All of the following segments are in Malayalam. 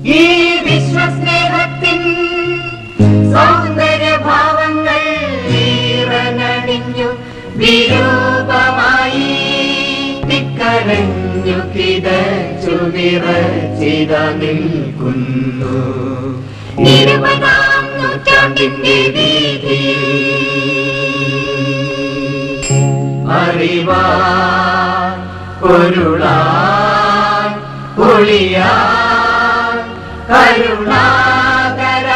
ഈ വിശ്വസ്നേഹത്തിൻ സൗന്ദര്യഭാവങ്ങൾ ഈറനണിഞ്ഞു വിരൂപമായി തിക്കരഞ്ഞു കിതച്ചു വിറച്ചിത നിൽക്കുന്നു 20-ാം നൂറ്റാണ്ടിന്റെ വീതിയിൽ. അറിവാൻ പൊരുളാൻ ഒളിയാൻ കരുണാകര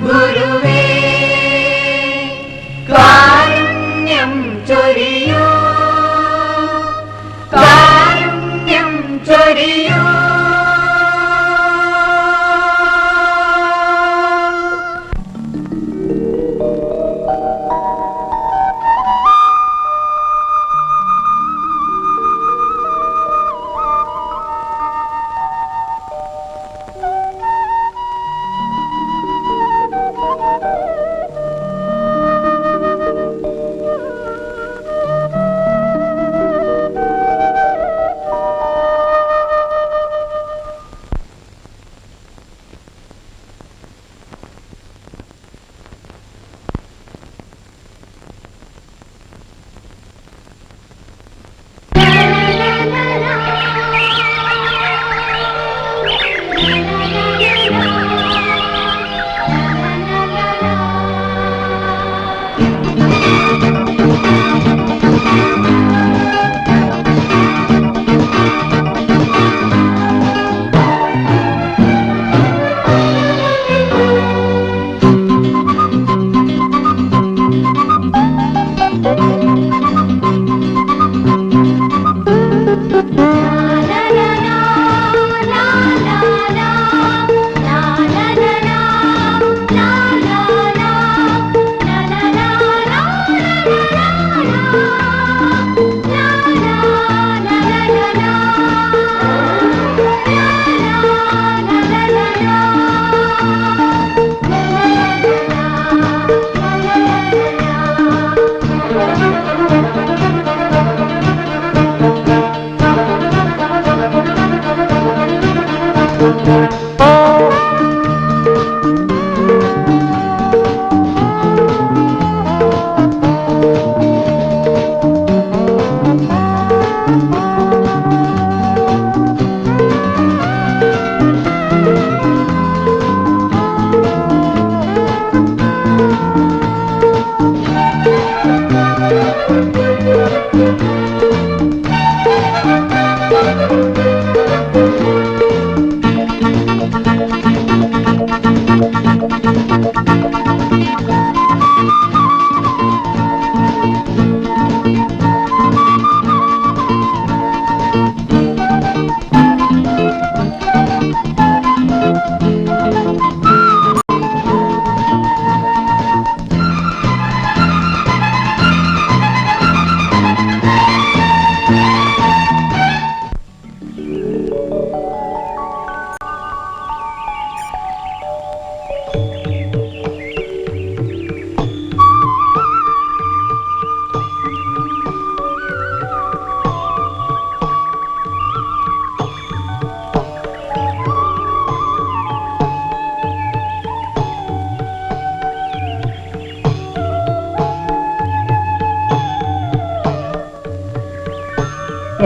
ഗുരുവേ കാരുണ്യം ചൊരിയൂ കാരുണ്യം ചൊരിയൂ.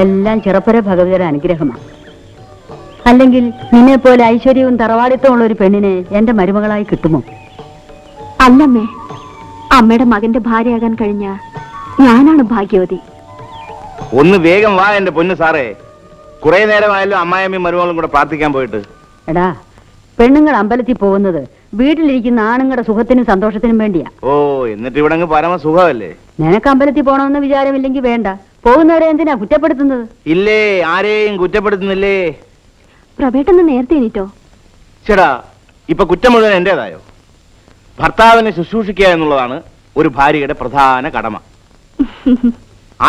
എല്ലാം ചിറപ്പര ഭഗവതിയുടെ അനുഗ്രഹമാണ്. അല്ലെങ്കിൽ നിന്നെ പോലെ ഐശ്വര്യവും തറവാടിത്തമുള്ള ഒരു പെണ്ണിനെ എന്റെ മരുമകളായി കിട്ടുമോ? അല്ലമ്മേ, അമ്മയുടെ മകന്റെ ഭാര്യയാകാൻ കഴിഞ്ഞ ഞാനാണ് ഭാഗ്യവതി. ഒന്ന് വേഗം വാ എന്റെ പൊന്നു സാറേ. കുറെ നേരമായല്ലോ അമ്മായിയമ്മയും മരുമകളും കൂടെ പ്രാർത്ഥിക്കാൻ പോയിട്ട്. എടാ, പെണ്ണുങ്ങൾ അമ്പലത്തിൽ പോകുന്നത് വീട്ടിലിരിക്കുന്ന ആണുങ്ങളുടെ സുഖത്തിനും സന്തോഷത്തിനും വേണ്ടിയാ. ഓ, എന്നിട്ട് ഇവിടെ പരമ സുഖമല്ലേ? നിനക്ക് അമ്പലത്തിൽ പോണമെന്ന് വിചാരമില്ലെങ്കിൽ വേണ്ട. പോകുന്നവരെ എന്തിനാ കുറ്റപ്പെടുത്തുന്നത്? ഇല്ലേ, ആരെയും കുറ്റപ്പെടുത്തുന്നില്ലേ. പ്രവേട്ടന്ന് നേരത്തെ എണീറ്റോ? ചേടാ, ഇപ്പൊ കുറ്റം മുഴുവൻ എന്റേതായോ? ഭർത്താവിനെ ശുശ്രൂഷിക്കുക എന്നുള്ളതാണ് ഒരു ഭാര്യയുടെ പ്രധാന കടമ.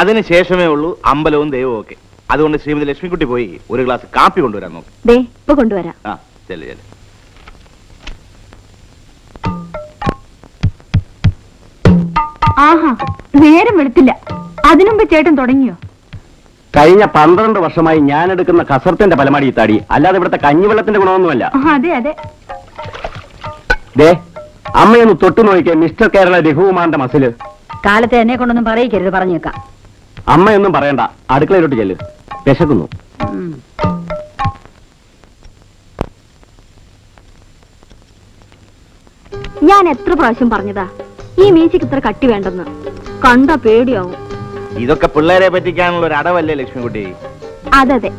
അതിന് ശേഷമേ ഉള്ളൂ അമ്പലവും ദൈവവും ഒക്കെ. അതുകൊണ്ട് ശ്രീമതി ലക്ഷ്മിക്കുട്ടി പോയി ഒരു ഗ്ലാസ് കാപ്പി കൊണ്ടുവരാൻ നോക്കി. ഇപ്പൊ കൊണ്ടുവരാം. ആ, ചെല്ലു ചെല്ലു. ആഹാ, നേരം വെളുത്തില്ല, അതിനുമ്പ് ചേട്ടൻ തുടങ്ങിയോ? കഴിഞ്ഞ 12 വർഷമായി ഞാൻ എടുക്കുന്ന കസർത്തിന്റെ ഫലമാടി ഈ താടി, അല്ലാതെ ഇവിടുത്തെ കഞ്ഞിവെള്ളത്തിന്റെ ഗുണമൊന്നുമല്ല. അതെ അതെ. ദേ, അമ്മയൊന്ന് തൊട്ടു നോക്കിയേ മിസ്റ്റർ കേരള രഘുകുമാറിന്റെ മസില്. കാലത്തെ എന്നെ കൊണ്ടൊന്നും പറയിക്കരുത്, പറഞ്ഞേക്കാം. അമ്മയൊന്നും പറയണ്ട, അടുക്കളയിലോട്ട് ചെല്ല്, വിശക്കുന്നു. ഉം. ഞാൻ എത്ര പ്രാവശ്യം പറഞ്ഞതാ ഈ മീശയ്ക്ക് ഇത്ര കട്ടി വേണ്ടെന്ന്. കണ്ടാ പേടിയാവും. ഇതൊക്കെ പിള്ളേരെ പറ്റിക്കാനുള്ള ഒരു അടവല്ലേ ലക്ഷ്മിക്കുട്ടി? അതെ,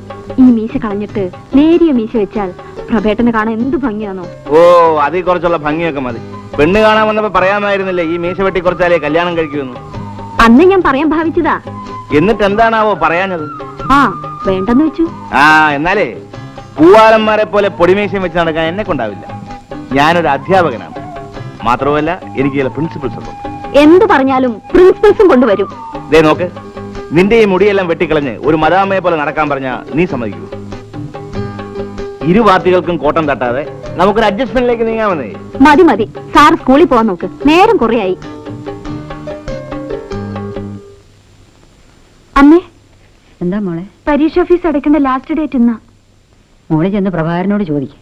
ഈ മീശ കളഞ്ഞിട്ട് നേരിയ മീശ വെച്ചാൽ പ്രഭേട്ടനെ കാണാൻ എന്ത് ഭംഗിയാണോ. ഓ, അതിൽ കുറച്ചുള്ള ഭംഗിയൊക്കെ മതി. പെണ്ണ് കാണാൻ വന്നപ്പോ പറയാമായിരുന്നില്ലേ ഈ മീശ വെട്ടി കുറച്ചാലേ കല്യാണം കഴിക്കുമെന്ന്? അന്ന് ഞാൻ പറയാൻ ഭാവിച്ചതാ. എന്നിട്ട് എന്താണാവോ പറയാഞ്ഞത്? ആ, വേണ്ടെന്ന് വെച്ചു. ആ, എന്നാലേ പൂവാലന്മാരെ പോലെ പൊടിമീശം വെച്ച് നടക്കാൻ എന്നെ കൊണ്ടാവില്ല. ഞാനൊരു അധ്യാപകനാണ്. മാത്രമല്ല എനിക്ക് ചില പ്രിൻസിപ്പിൾസ് ഉണ്ട്. എന്ത് പറഞ്ഞാലും പ്രിൻസിപ്പൽസും കൊണ്ടുവരും. ദേ നോക്ക്, നിന്റെ ഈ മുടിയെല്ലാം വെട്ടിക്കളഞ്ഞ് ഒരു മദാമയെ പോലെ നടക്കാൻ പറഞ്ഞാ നീ സമ്മതിക്കൂ? ഇരു പാർട്ടികൾക്കും കോട്ടം തട്ടാതെ നമുക്കൊരു അഡ്ജസ്റ്റ്മെന്റിലേക്ക് നീങ്ങാമെന്നേ. മതി മതി, സാർ സ്കൂളിൽ പോവാൻ നോക്ക്, നേരം കുറയായി. അമ്മേ, എന്താ മോളെ? പരീക്ഷ ഫീസ് അടയ്ക്കേണ്ട ലാസ്റ്റ് ഡേറ്റ് ഇന്നാ. മോളെ ചെന്ന് പ്രഭാകരനോട് ചോദിക്കും.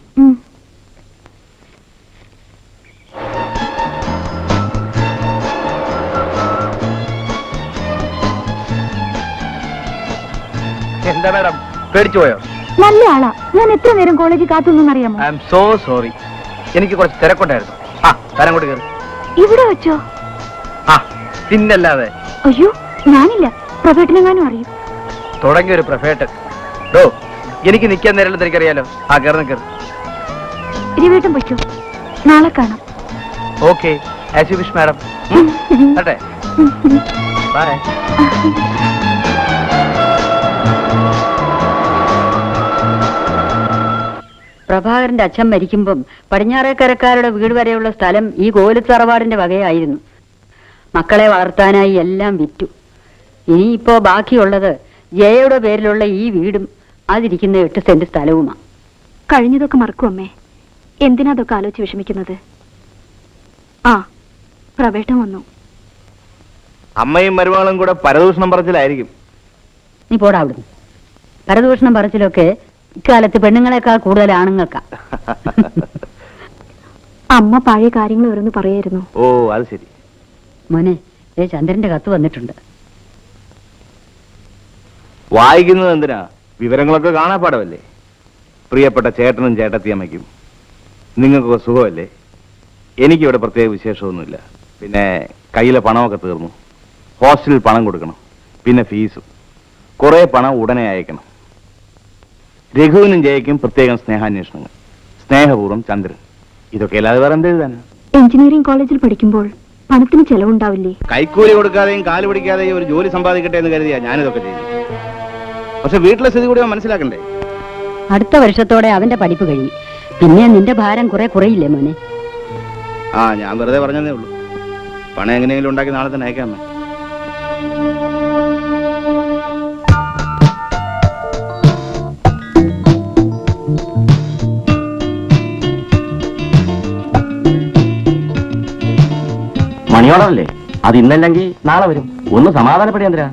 എന്താ മാഡം, പേടിച്ചു പോയോ? നല്ല ആളാ. ഞാൻ എത്ര നേരം കോളേജിൽ കാത്തുനിന്നറിയാമോ? I am so sorry. എനിക്ക് കുറച്ച് തിരക്കുണ്ടായിരുന്നു. ആ, തരം കൊണ്ട് കയറി. ഇവിടെ വെച്ചോ? ആ, പിന്നല്ലാതെ. അയ്യോ, ഞാനില്ല. പ്രഭേട്ടനെങ്ങാനും അറിയും. തുടങ്ങിയ ഒരു പ്രഫേട്ടൻ. എനിക്ക് നിൽക്കാൻ നേരം എനിക്കറിയാലോ. ആ, കയറുന്ന കയറി. ഇരുവേട്ടം പൊയ്ക്കോ, നാളെ കാണാം. Okay, as you wish madam. അട്ടെ, ബൈ. പ്രഭാകരന്റെ അച്ഛൻ മരിക്കുമ്പം പടിഞ്ഞാറേക്കരക്കാരുടെ വീട് വരെയുള്ള സ്ഥലം ഈ കോലത്തറവാടിന്റെ വകയായിരുന്നു. മക്കളെ വളർത്താനായി എല്ലാം വിറ്റു. ഇനിയിപ്പോ ബാക്കിയുള്ളത് ജയയുടെ പേരിലുള്ള ഈ വീടും അതിരിക്കുന്ന 8 സെന്റ് സ്ഥലവുമാണ്. കഴിഞ്ഞതൊക്കെ മറക്കും അമ്മേ. എന്തിനാ അതൊക്കെ ആലോചിച്ച് വിഷമിക്കുന്നത്? ആ, പ്രവേട്ടം വന്നു. അമ്മയും മരുമകളും കൂടെ പരദൂഷണം പറച്ചിലായിരിക്കും. നീ പോടാ അവിടുന്ന്. പരദൂഷണം പറച്ചിലൊക്കെ ഇക്കാലത്ത് പെണ്ണുങ്ങളെക്കാൾ കൂടുതൽ ആണുങ്ങൾക്കാ. അമ്മ പഴയ കാര്യങ്ങൾ ഓരോന്ന് പറയായിരുന്നു. ഓ, അത് ശരി. മോനെ, ചന്ദ്രന്റെ കത്ത് വന്നിട്ടുണ്ട്. വായിക്കുന്നത് എന്തിനാ? വിവരങ്ങളൊക്കെ കാണാപ്പാടമല്ലേ. പ്രിയപ്പെട്ട ചേട്ടനും ചേട്ടത്തിയമ്മയ്ക്കും നിങ്ങൾക്കൊക്കെ സുഖമല്ലേ? എനിക്കിവിടെ പ്രത്യേക വിശേഷമൊന്നുമില്ല. പിന്നെ കയ്യിലെ പണമൊക്കെ തീർന്നു. ഹോസ്റ്റലിൽ പണം കൊടുക്കണം, പിന്നെ ഫീസും. കുറെ പണം ഉടനെ അയക്കണം. രഘുവിനും ജയയ്ക്കും പ്രത്യേകം സ്നേഹാന്വേഷണങ്ങൾ. സ്നേഹപൂർവ്വം ചന്ദ്രൻ. ഇതൊക്കെ അല്ലാതെ വേറെ എന്ത് എഴുതാനാ? എഞ്ചിനീയറിംഗ് കോളേജിൽ പഠിക്കുമ്പോൾ പണത്തിന് ചെലവുണ്ടാവില്ലേ? കൈക്കൂലി കൊടുക്കാതെയും കാല് പിടിക്കാതെയും ഒരു ജോലി സമ്പാദിക്കട്ടെ എന്ന് കരുതിയാ ഞാനിതൊക്കെ ചെയ്തു. പക്ഷെ വീട്ടിലെ സ്ഥിതി കൂടി മനസ്സിലാക്കണ്ടേ? അടുത്ത വർഷത്തോടെ അവന്റെ പഠിപ്പ് കഴിയും. പിന്നെ നിന്റെ ഭാരം കുറെ കുറയില്ലേ മോനെ? ആ, ഞാൻ വെറുതെ പറഞ്ഞതേ ഉള്ളൂ. പണം എങ്ങനെയെങ്കിലും ഉണ്ടാക്കി നാളെ തന്നെ അയക്കാമേ. മണിയോടല്ലേ? അത് ഇന്നല്ലെങ്കിൽ നാളെ വരും. ഒന്ന് സമാധാനപ്പെടിയാ.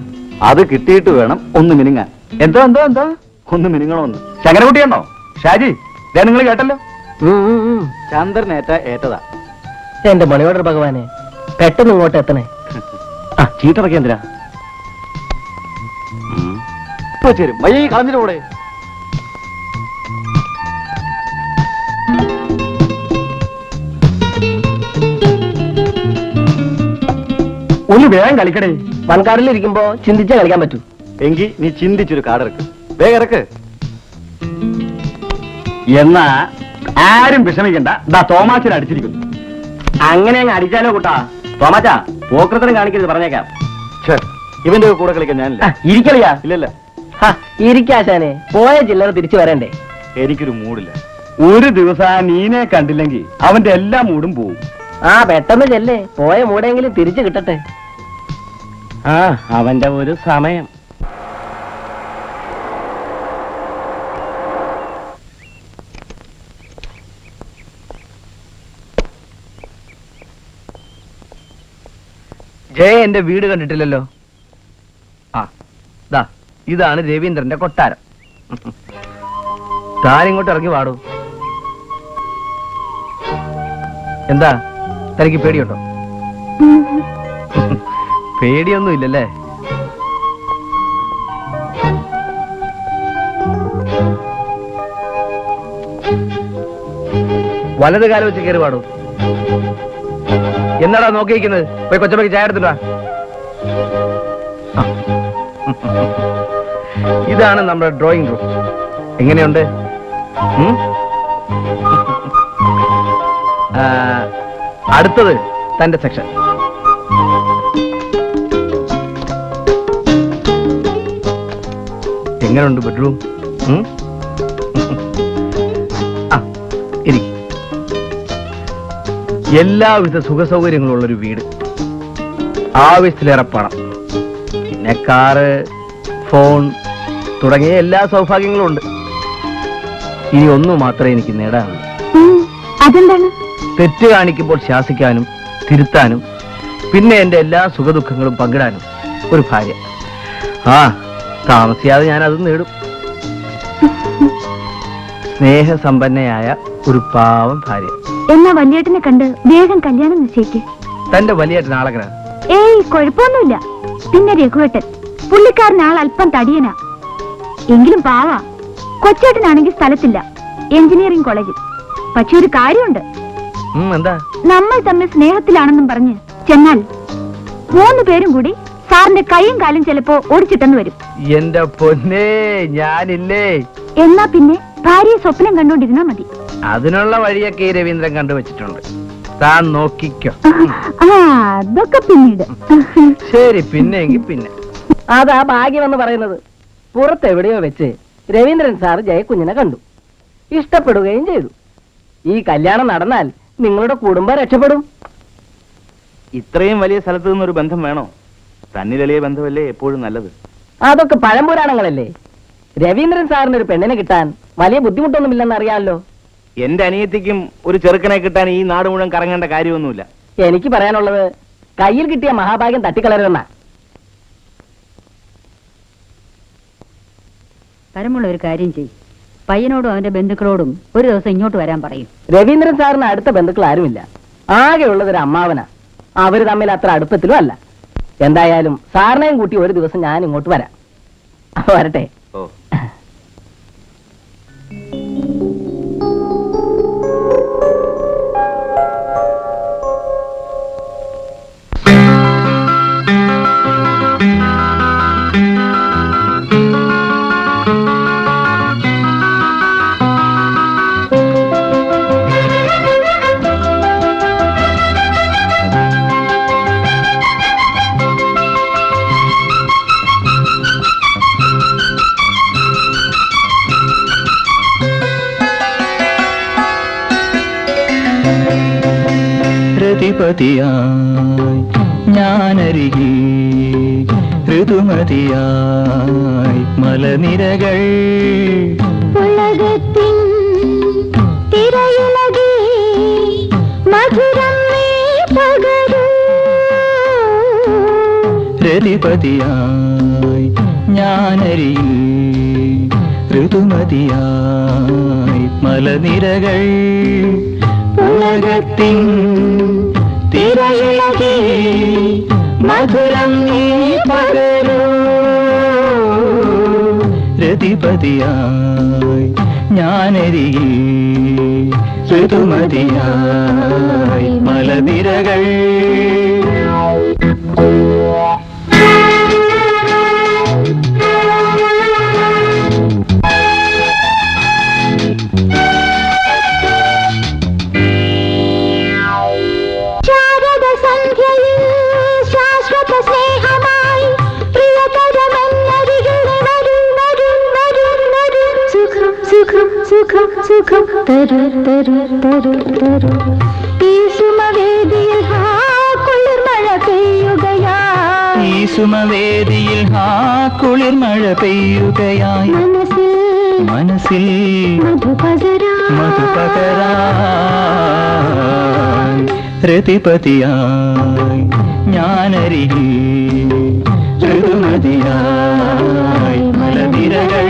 അത് കിട്ടിയിട്ട് വേണം ഒന്ന് മിനിങ്ങാൻ. എന്തോ എന്തോ എന്തോ ഒന്ന് മിനിങ്ങണമെന്ന്. ശങ്കരകുട്ടിയാണോ? ഷാജി, നിങ്ങൾ കേട്ടല്ലോ. ചന്ദ്രനേറ്റ ഏറ്റതാ. എന്റെ മണിയോടർ ഭഗവാനെ, പെട്ടെന്ന് ഇങ്ങോട്ട് എത്തണേ. ആ, ചീട്ടിറക്കിയ എന്തിനാ? ചേരും വയ്യ കളഞ്ഞിട്ട് കൂടെ. ഒന്ന് വേഗം കളിക്കടേ. വൻകാറിലിരിക്കുമ്പോ ചിന്തിച്ചേ കളിക്കാൻ പറ്റൂ. എങ്കിൽ നീ ചിന്തിച്ചൊരു കാടിറക്ക്. വേഗം ഇറക്ക്. എന്നാ ആരും വിഷമിക്കണ്ട. തോമാച്ചൻ അടിച്ചിരിക്കുന്നു. അങ്ങനെ അങ്ങ് അടിച്ചാലോ കൂട്ടാ. തോമാച്ചാ, പോക്കൃതരം കാണിക്കരുത്, പറഞ്ഞേക്കാം. ഇവന്റെ കൂടെ കളിക്കാൻ ഞാനില്ല. ഇരിക്കളിയാ? ഇല്ലല്ല, ഇരിക്കാശാനെ, പോയ ചില്ലറ തിരിച്ചു വരണ്ടേ? എനിക്കൊരു മൂടില്ല. ഒരു ദിവസം നീനെ കണ്ടില്ലെങ്കിൽ അവന്റെ എല്ലാ മൂടും പോവും. ആ, പെട്ടെന്ന് ചെല്ലേ, പോയ മൂടെങ്കിലും തിരിച്ചു കിട്ടട്ടെ. ആ, അവന്റെ ഒരു സമയം. ജയ എന്റെ വീട് കണ്ടിട്ടില്ലല്ലോ. ആ, ദാ ഇതാണ് രവീന്ദ്രന്റെ കൊട്ടാരം. താനിങ്ങോട്ട് ഇറങ്ങി വാടൂ. എന്താ തനിക്ക് പേടിയുണ്ടോ? പേടിയൊന്നും ഇല്ലല്ലേ? വലത് കാലം വെച്ച് കയറി പാടൂ. എന്നാടാ നോക്കിയിരിക്കുന്നത്? പോയി കൊച്ചമ്മയ്ക്ക് ചായ എടുത്തിട്ടാ. ഇതാണ് നമ്മുടെ ഡ്രോയിങ് റൂം. എങ്ങനെയുണ്ട്? അടുത്തത് തന്റെ സെക്ഷൻ. എങ്ങനെയുണ്ട് ബെഡ്റൂം? ഇരിക്കും. എല്ലാവിധ സുഖസൗകര്യങ്ങളുള്ളൊരു വീട്, ആവശ്യത്തിലേറെ പണം, പിന്നെ കാറ്, ഫോൺ തുടങ്ങിയ എല്ലാ സൗഭാഗ്യങ്ങളും ഉണ്ട്. ഇനി ഒന്നു മാത്രമേ എനിക്ക് നേടാനുള്ളൂ. അതെന്താണ്? തെറ്റ് കാണിക്കുമ്പോൾ ശാസിക്കാനും തിരുത്താനും പിന്നെ എന്റെ എല്ലാ സുഖദുഃഖങ്ങളും പങ്കിടാനും ഒരു ഭാര്യ. താമസിയാതെ ഞാൻ അത് നേടും. സ്നേഹസമ്പന്നയായ ഒരു പാവം ഭാര്യ. എന്നാ വലിയേട്ടനെ കണ്ട് വേഗം കല്യാണം നിശ്ചയിക്ക്. തന്റെ വലിയേട്ടൻ ആളകനാണ്. ഏയ് കുഴപ്പമൊന്നുമില്ല. പിന്നെ രഘുവേട്ടൻ പുള്ളിക്കാരൻ ആൾ അല്പം തടിയനാ, എങ്കിലും പാവാ. കൊച്ചേട്ടനാണെങ്കിൽ സ്ഥലത്തില്ല, എഞ്ചിനീയറിംഗ് കോളേജിൽ. പക്ഷെ ഒരു കാര്യമുണ്ട്, എന്താ? നമ്മൾ തമ്മിൽ സ്നേഹത്തിലാണെന്നും പറഞ്ഞ് ചെന്നാൽ 3 പേരും കൂടി സാറിന്റെ കൈയും കാലും ചിലപ്പോ ഓടിച്ചിട്ടെന്ന് വരും. എന്റെ പൊന്നേ, ഞാനില്ലേ. എന്നാ പിന്നെ ഭാര്യയെ സ്വപ്നം കണ്ടോണ്ടിരുന്നാ മതി. അതിനുള്ള വഴിയൊക്കെ ഈ രവീന്ദ്രൻ കണ്ടുവച്ചിട്ടുണ്ട്. താൻ നോക്കിക്കോ. അതൊക്കെ പിന്നീട്. ശരി, പിന്നെങ്കിൽ പിന്നെ. അതാ ഭാഗ്യമെന്ന് പറയുന്നത്. പുറത്തെവിടെയോ വെച്ച് രവീന്ദ്രൻ സാർ ജയക്കുഞ്ഞിനെ കണ്ടു, ഇഷ്ടപ്പെടുകയും ചെയ്തു. ഈ കല്യാണം നടന്നാൽ നിങ്ങളുടെ കുടുംബം രക്ഷപ്പെടും. ഇത്രയും വലിയ സ്ഥലത്ത് നിന്നൊരു ബന്ധം വേണോ? തന്നിലെളിയ ബന്ധമല്ലേ എപ്പോഴും നല്ലത്. അതൊക്കെ പഴംപുരാണങ്ങളല്ലേ. രവീന്ദ്രൻ സാറിന് ഒരു പെണ്ണിനെ കിട്ടാൻ വലിയ ബുദ്ധിമുട്ടൊന്നുമില്ലെന്ന് അറിയാമല്ലോ. എന്റെ അനിയത്തിക്കും ഒരു ചെറുക്കനെ കിട്ടാൻ ഈ നാട് മുഴുവൻ കറങ്ങേണ്ട കാര്യമൊന്നുമില്ല. എനിക്ക് പറയാനുള്ളത്, കയ്യിൽ കിട്ടിയ മഹാഭാഗ്യം തട്ടിക്കളരുതെന്നാ. പരമുള്ള ഒരു കാര്യം ചെയ്യും, പയ്യനോടും അവന്റെ ബന്ധുക്കളോടും ഒരു ദിവസം ഇങ്ങോട്ട് വരാൻ പറയും. രവീന്ദ്രൻ സാറിന് അടുത്ത ബന്ധുക്കൾ ആരുമില്ല, ആകെയുള്ളത് ഒരു അമ്മാവനാ. അവര് തമ്മിൽ അത്ര അടുപ്പത്തിലും അല്ല. എന്തായാലും സാറിനെയും കൂട്ടി ഒരു ദിവസം ഞാൻ ഇങ്ങോട്ട് വരാം. വരട്ടെ. ഓ, പ്രതിപതിയായി ഞാനരികെ ഋതുമതിയായി മലനിരകൾ ഉലകത്തിൻ തിരയുലകേ മധുരം നീ പകരൂ. പ്രതിപതിയായി ഞാനരികെ ഋതുമതിയായി മലനിരകൾ ഉലകത്തിൻ തിരയിളകി മധുരം നീ പകരൂ. രതിപതിയായി ഞാനരികെ ഋതുമതിയായി മലനിരകൾ. സുഖം തരു തരു തരു തരു. ഈ സുമവേദിയിൽ കുളിർമഴ പെയ്യുകയായി, ഈ സുമവേദിയിൽ കുളിർമഴ പെയ്യുകയായി. മനസ്സിൽ മനസ്സിൽ മധുപകരാൻ രതിപതിയായി ഞാനരികെ ഋതുമതിയായി മലനിരകൾ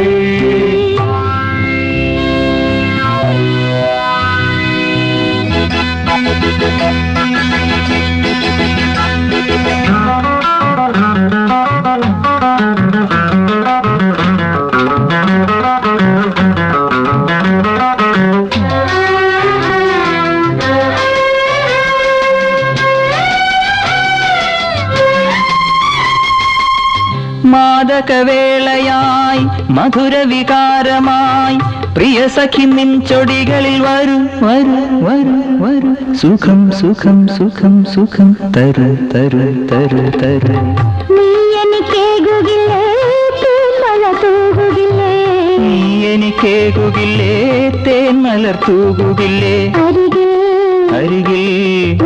മാദകവേളയായി മധുരവികാരമായി പ്രിയ സഖി നിൻ ചൊടികളിൽ വരൂ വരൂ വരൂ വരൂ സുഖം സുഖം സുഖം സുഖം തരു തരു തരു തരു നീ എനിക്കേകുകില്ലേ തേന്മല തൂകുകില്ലേ നീ എനിക്കേകുകില്ലേ തേൻ മലർ തൂകുകില്ലേ അരികിൽ അരികിൽ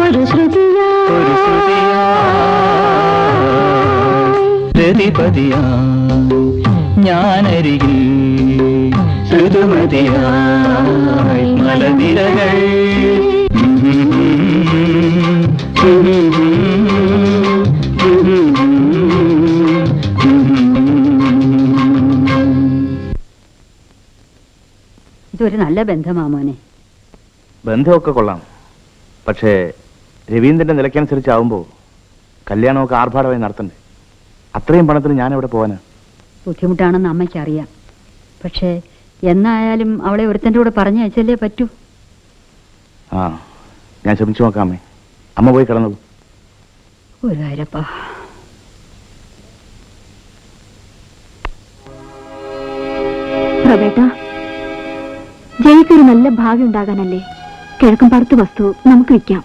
ഒരു ശ്രുതിയാ ഒരു ശ്രുതിയാ രതിപതിയാ ഞാനരികിൽ ഋതുമതിയായി മലനിരകൾ ഇതൊരു നല്ല ബന്ധമാ മോനെ. ബന്ധമൊക്കെ കൊള്ളാം, പക്ഷേ രവീന്ദ്രന്റെ നിലയ്ക്കനുസരിച്ചാവുമ്പോൾ കല്യാണമൊക്കെ ആർഭാടമായി നടത്തണ്ടേ? അത്രയും പണത്തിന് ഞാൻ എവിടെ പോവാനാ? ബുദ്ധിമുട്ടാണെന്ന് അമ്മയ്ക്കറിയാം. പക്ഷേ എന്നായാലും അവളെ ഒരുത്തൻ്റെ കൂടെ പറഞ്ഞു അയച്ചല്ലേ പറ്റൂ. ആ, ഞാൻ ശ്രമിച്ചു നോക്കാമേ. അമ്മ പോയി കിടന്നോളൂ. ഒരു കാര്യപ്പാ. പ്രവേട്ട, ജയിക്കൊരു നല്ല ഭാവി ഉണ്ടാകാനല്ലേ കിഴക്കും പാടത്ത് വസ്തു നമുക്ക് വിൽക്കാം.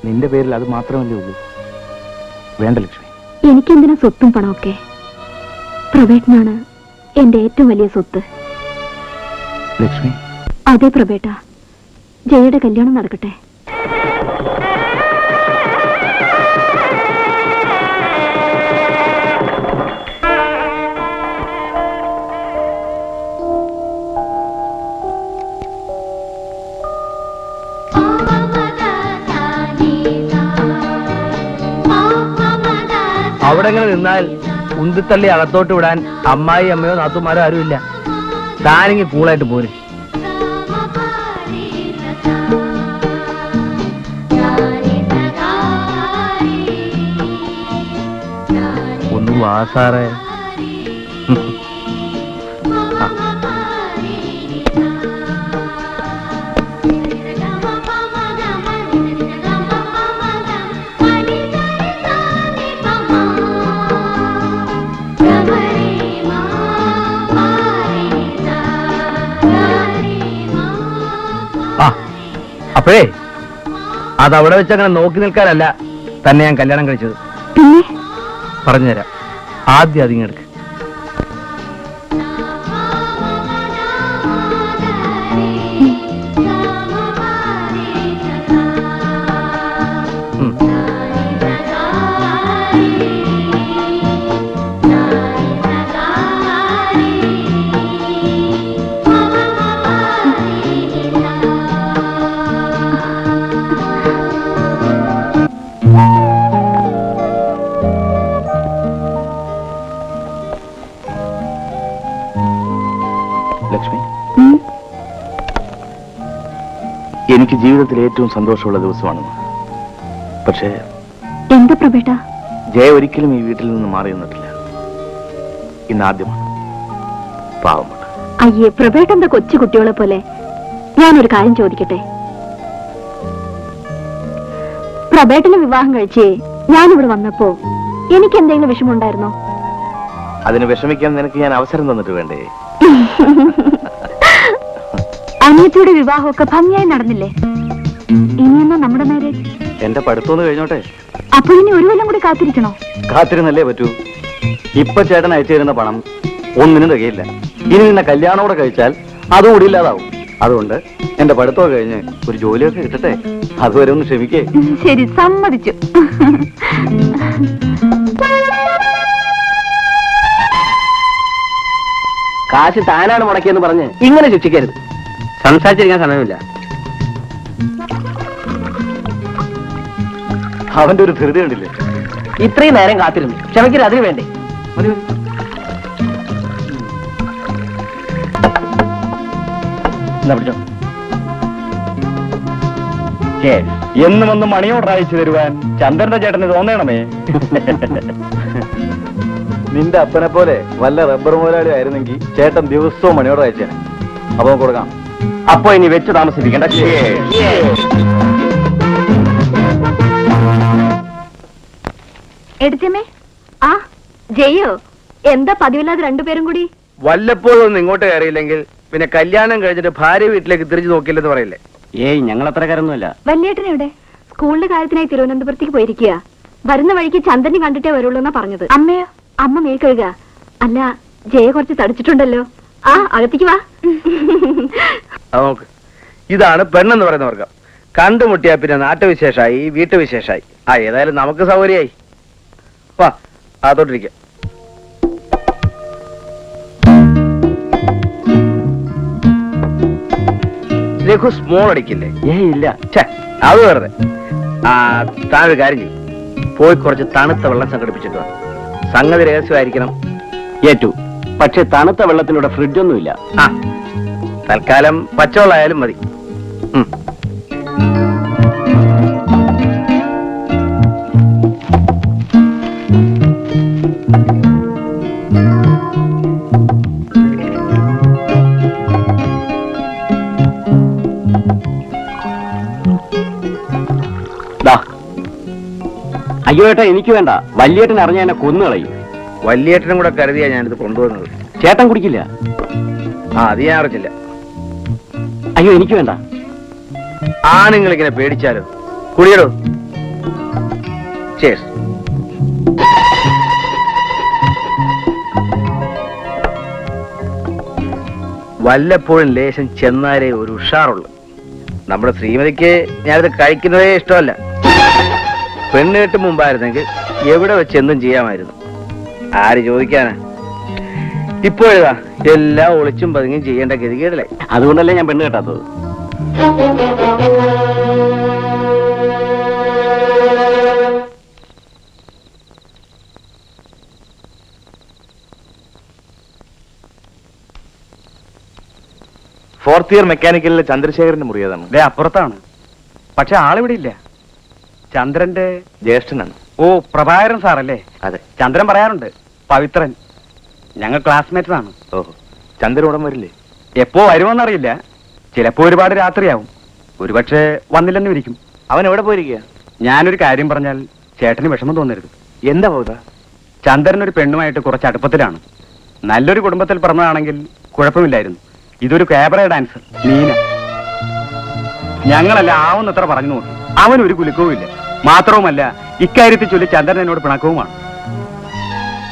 നിന്റെ പേരിൽ അത് മാത്രമല്ലേ ഉള്ളൂ. വേണ്ട ലക്ഷ്മി. എനിക്കെന്തിനാ സ്വത്തും പണമൊക്കെ? പ്രവേട്ടനാണ് എന്റെ ഏറ്റവും വലിയ സ്വത്ത്. ലക്ഷ്മി, അതെ പ്രവേട്ട, ജയയുടെ കല്യാണം നടക്കട്ടെ. അവിടെ എങ്ങനെ നിന്നാൽ ഉന്തിത്തള്ളി അകത്തോട്ട് വിടാൻ അമ്മായി അമ്മയോ നാത്തുമാരോ ആരുമില്ല. താനിങ്ങി കൂളായിട്ട് പോര്. ഒന്ന് വാ സാറേ. അപ്പോഴേ അതവിടെ വെച്ചങ്ങനെ നോക്കി നിൽക്കാനല്ല തന്നെ ഞാൻ കല്യാണം കഴിച്ചത്. പിന്നെ പറഞ്ഞുതരാം. ആദ്യം അതിങ്ങെടുക്ക്. ലക്ഷ്മി, എനിക്ക് ജീവിതത്തിൽ ഏറ്റവും സന്തോഷമുള്ള ദിവസമാണെന്ന്. പക്ഷേ എന്താ പ്രവേട്ട? ജയ ഒരിക്കലും ഈ വീട്ടിൽ നിന്ന് മാറി നിന്നിട്ടില്ല. ഇന്നാദ്യമാണ്. പാവമാണ്. അയ്യേ പ്രവേട്ട, എന്താ കൊച്ചു കുട്ടികളെ പോലെ? ഞാനൊരു കാര്യം ചോദിക്കട്ടെ? പ്രവേട്ടന് വിവാഹം കഴിച്ചേ ഞാനിവിടെ വന്നപ്പോ എനിക്ക് എന്തെങ്കിലും വിഷമമുണ്ടായിരുന്നോ? അതിന് വിഷമിക്കാൻ നിനക്ക് ഞാൻ അവസരം തന്നിട്ട് വേണ്ടേ? അനിയത്തിയുടെ വിവാഹമൊക്കെ ഭംഗിയായി നടന്നില്ലേ? ഇനിയെന്നാ നമ്മുടെ മാരേജ്? എന്റെ പഠിത്തമൊന്ന് കഴിഞ്ഞോട്ടെ. അപ്പൊ ഇനി ഒരു കൊല്ലം കൂടി കാത്തിരിക്കണോ? കാത്തിരുന്നല്ലേ പറ്റൂ. ഇപ്പൊ ചേട്ടൻ അയച്ചു തരുന്ന പണം ഒന്നിനും തികയില്ല. ഇനി നിന്നെ കല്യാണോടെ കഴിച്ചാൽ അതുകൂടി ഇല്ലാതാവും. അതുകൊണ്ട് എന്റെ പഠിത്തമൊക്കെ കഴിഞ്ഞ് ഒരു ജോലിയൊക്കെ കിട്ടട്ടെ. അതുവരെ ഒന്ന് ക്ഷമിക്കേ. ശരി, സമ്മതിച്ചു. കാശ് താനാണ് മുടക്കിയെന്ന് പറഞ്ഞ് ഇങ്ങനെ ശിക്ഷിക്കരുത്. സംസാരിച്ചിരിക്കാൻ സമയമില്ല. അവന്റെ ഒരു ധൃതി കണ്ടില്ലേ? ഇത്രയും നേരം കാത്തിരുന്നു. ക്ഷമിക്കരുത്, അതിന് വേണ്ടേ? മതി, പിടിച്ചോ. എന്നും ഒന്ന് മണിയോട് അയച്ചു തരുവാൻ ചന്ദ്രന്റെ ചേട്ടന് തോന്നണമേ. നിന്റെ അപ്പനെ പോലെ വല്ല റബ്ബർ മുതലാളി ആയിരുന്നെങ്കിൽ ചേട്ടൻ ദിവസവും മണിയോട് അയച്ചേനെ. അപ്പൊ കൊടുക്കാം. അപ്പൊ ഇനി വെച്ച് താമസിപ്പിക്കണ്ട. എടുത്തമ്മേ. ആ ജയോ, എന്താ പതിവില്ലാതെ രണ്ടുപേരും കൂടി? വല്ലപ്പോഴും ഒന്നും ഇങ്ങോട്ട് കയറിയില്ലെങ്കിൽ പിന്നെ കല്യാണം കഴിഞ്ഞിട്ട് ഭാര്യ വീട്ടിലേക്ക് തിരിച്ചു നോക്കില്ലെന്ന് പറയില്ലേ? ഏയ്, ഞങ്ങൾ അത്രക്കാരൊന്നുമല്ല. വല്യേട്ടനെവിടെ? സ്കൂളിന്റെ കാര്യത്തിനായി തിരുവനന്തപുരത്തേക്ക് പോയിരിക്കുക. വരുന്ന വഴിക്ക് ചന്ദ്രനെ കണ്ടിട്ടേ വരുള്ളൂ എന്നാ പറഞ്ഞത്. അമ്മയോ? അമ്മ മേൽ കഴുക. അല്ല, ജയ കുറച്ച് തടിച്ചിട്ടുണ്ടല്ലോ. ആ, അകത്തേക്ക് വാ. നോക്ക്, ഇതാണ് പെണ്ണെന്ന് പറയുന്ന വർഗം. കണ്ടുമുട്ടിയാ പിന്നെ നാട്ടുവിശേഷമായി, വീട്ടുവിശേഷമായി. ഏതായാലും നമുക്ക് സൗകര്യമായി. വാ, അതോട്ടിരിക്കാം. രഘു സ്മോൾ അടിക്കില്ലേ? ഇല്ല. അത് വെറുതെ. താനൊരു കാര്യം ചെയ്യും, പോയി കുറച്ച് തണുത്ത വെള്ളം സംഘടിപ്പിച്ചിട്ട് വാ. സംഗതി രഹസ്യമായിരിക്കണം. ഏറ്റു. പക്ഷെ തണുത്ത വെള്ളത്തിലൂടെ ഫ്രിഡ്ജൊന്നുമില്ല. തൽക്കാലം പച്ചവെള്ളമായാലും മതി. അയ്യോ ഏട്ടാ, എനിക്ക് വേണ്ട. വല്യേട്ടൻ അറിഞ്ഞ എന്നെ കൊന്നുകളയും. വല്യേട്ടനും കൂടെ കരുതിയാ ഞാനിത് കൊണ്ടുവന്നത്. ചേട്ടൻ കുടിക്കില്ല? അത് ഞാൻ അറിഞ്ഞില്ല. അയ്യോ, എനിക്ക് വേണ്ട. ആണുങ്ങൾ ഇങ്ങനെ പേടിച്ചാലോ? കുടിയടോ. ചേസ്. വല്ലപ്പോഴും ലേശം ചെന്നാലേ ഒരു ഉഷാറുള്ളൂ. നമ്മുടെ ശ്രീമതിക്ക് ഞാനിത് കഴിക്കുന്നതേ ഇഷ്ടമല്ല. പെണ്ണുകെട്ട് മുമ്പായിരുന്നെങ്കിൽ എവിടെ വെച്ച് എന്തും ചെയ്യാമായിരുന്നു. ആര് ചോദിക്കാനാ? ഇപ്പോഴാ എല്ലാം ഒളിച്ചും പതുങ്ങിയും ചെയ്യേണ്ട ഗതികേടിലായി. അതുകൊണ്ടല്ലേ ഞാൻ പെണ്ണ് കേട്ടാത്തത്. ഫോർത്ത് ഇയർ മെക്കാനിക്കലിലെ ചന്ദ്രശേഖരന്റെ മുറി ഏതാണ്? അപ്പുറത്താണ്. പക്ഷെ ആളിവിടെ ഇല്ല. ചന്ദ്രന്റെ ജ്യേഷ്ഠനാണ്. ഓ, പ്രഭാകരൻ സാറല്ലേ? അതെ. ചന്ദ്രൻ പറയാറുണ്ട് പവിത്രൻ. ഞങ്ങൾ ക്ലാസ്മേറ്റ്സ് ആണ്. ഓഹോ, ചന്ദ്രൻ ഉടൻ വരില്ലേ? എപ്പോ വരുമെന്നറിയില്ല. ചിലപ്പോ ഒരുപാട് രാത്രിയാവും. ഒരുപക്ഷെ വന്നില്ലെന്ന് ഇരിക്കും. അവൻ എവിടെ പോയിരിക്കുക? ഞാനൊരു കാര്യം പറഞ്ഞാൽ ചേട്ടന് വിഷമം തോന്നരുത്. എന്താ പോകാ? ചന്ദ്രൻ ഒരു പെണ്ണുമായിട്ട് കുറച്ച് അടുപ്പത്തിലാണ്. നല്ലൊരു കുടുംബത്തിൽ പറഞ്ഞതാണെങ്കിൽ കുഴപ്പമില്ലായിരുന്നു. ഇതൊരു ക്യാബറ ഡാൻസർ നീന. ഞങ്ങളല്ല ആവുന്നത്ര പറഞ്ഞു നോക്കി. അവനൊരു കുലുക്കവും ഇല്ല. മാത്രവുമല്ല, ഇക്കാര്യത്തിൽ ചൊല്ലി ചന്ദ്രൻ എന്നോട് പിണക്കവുമാണ്.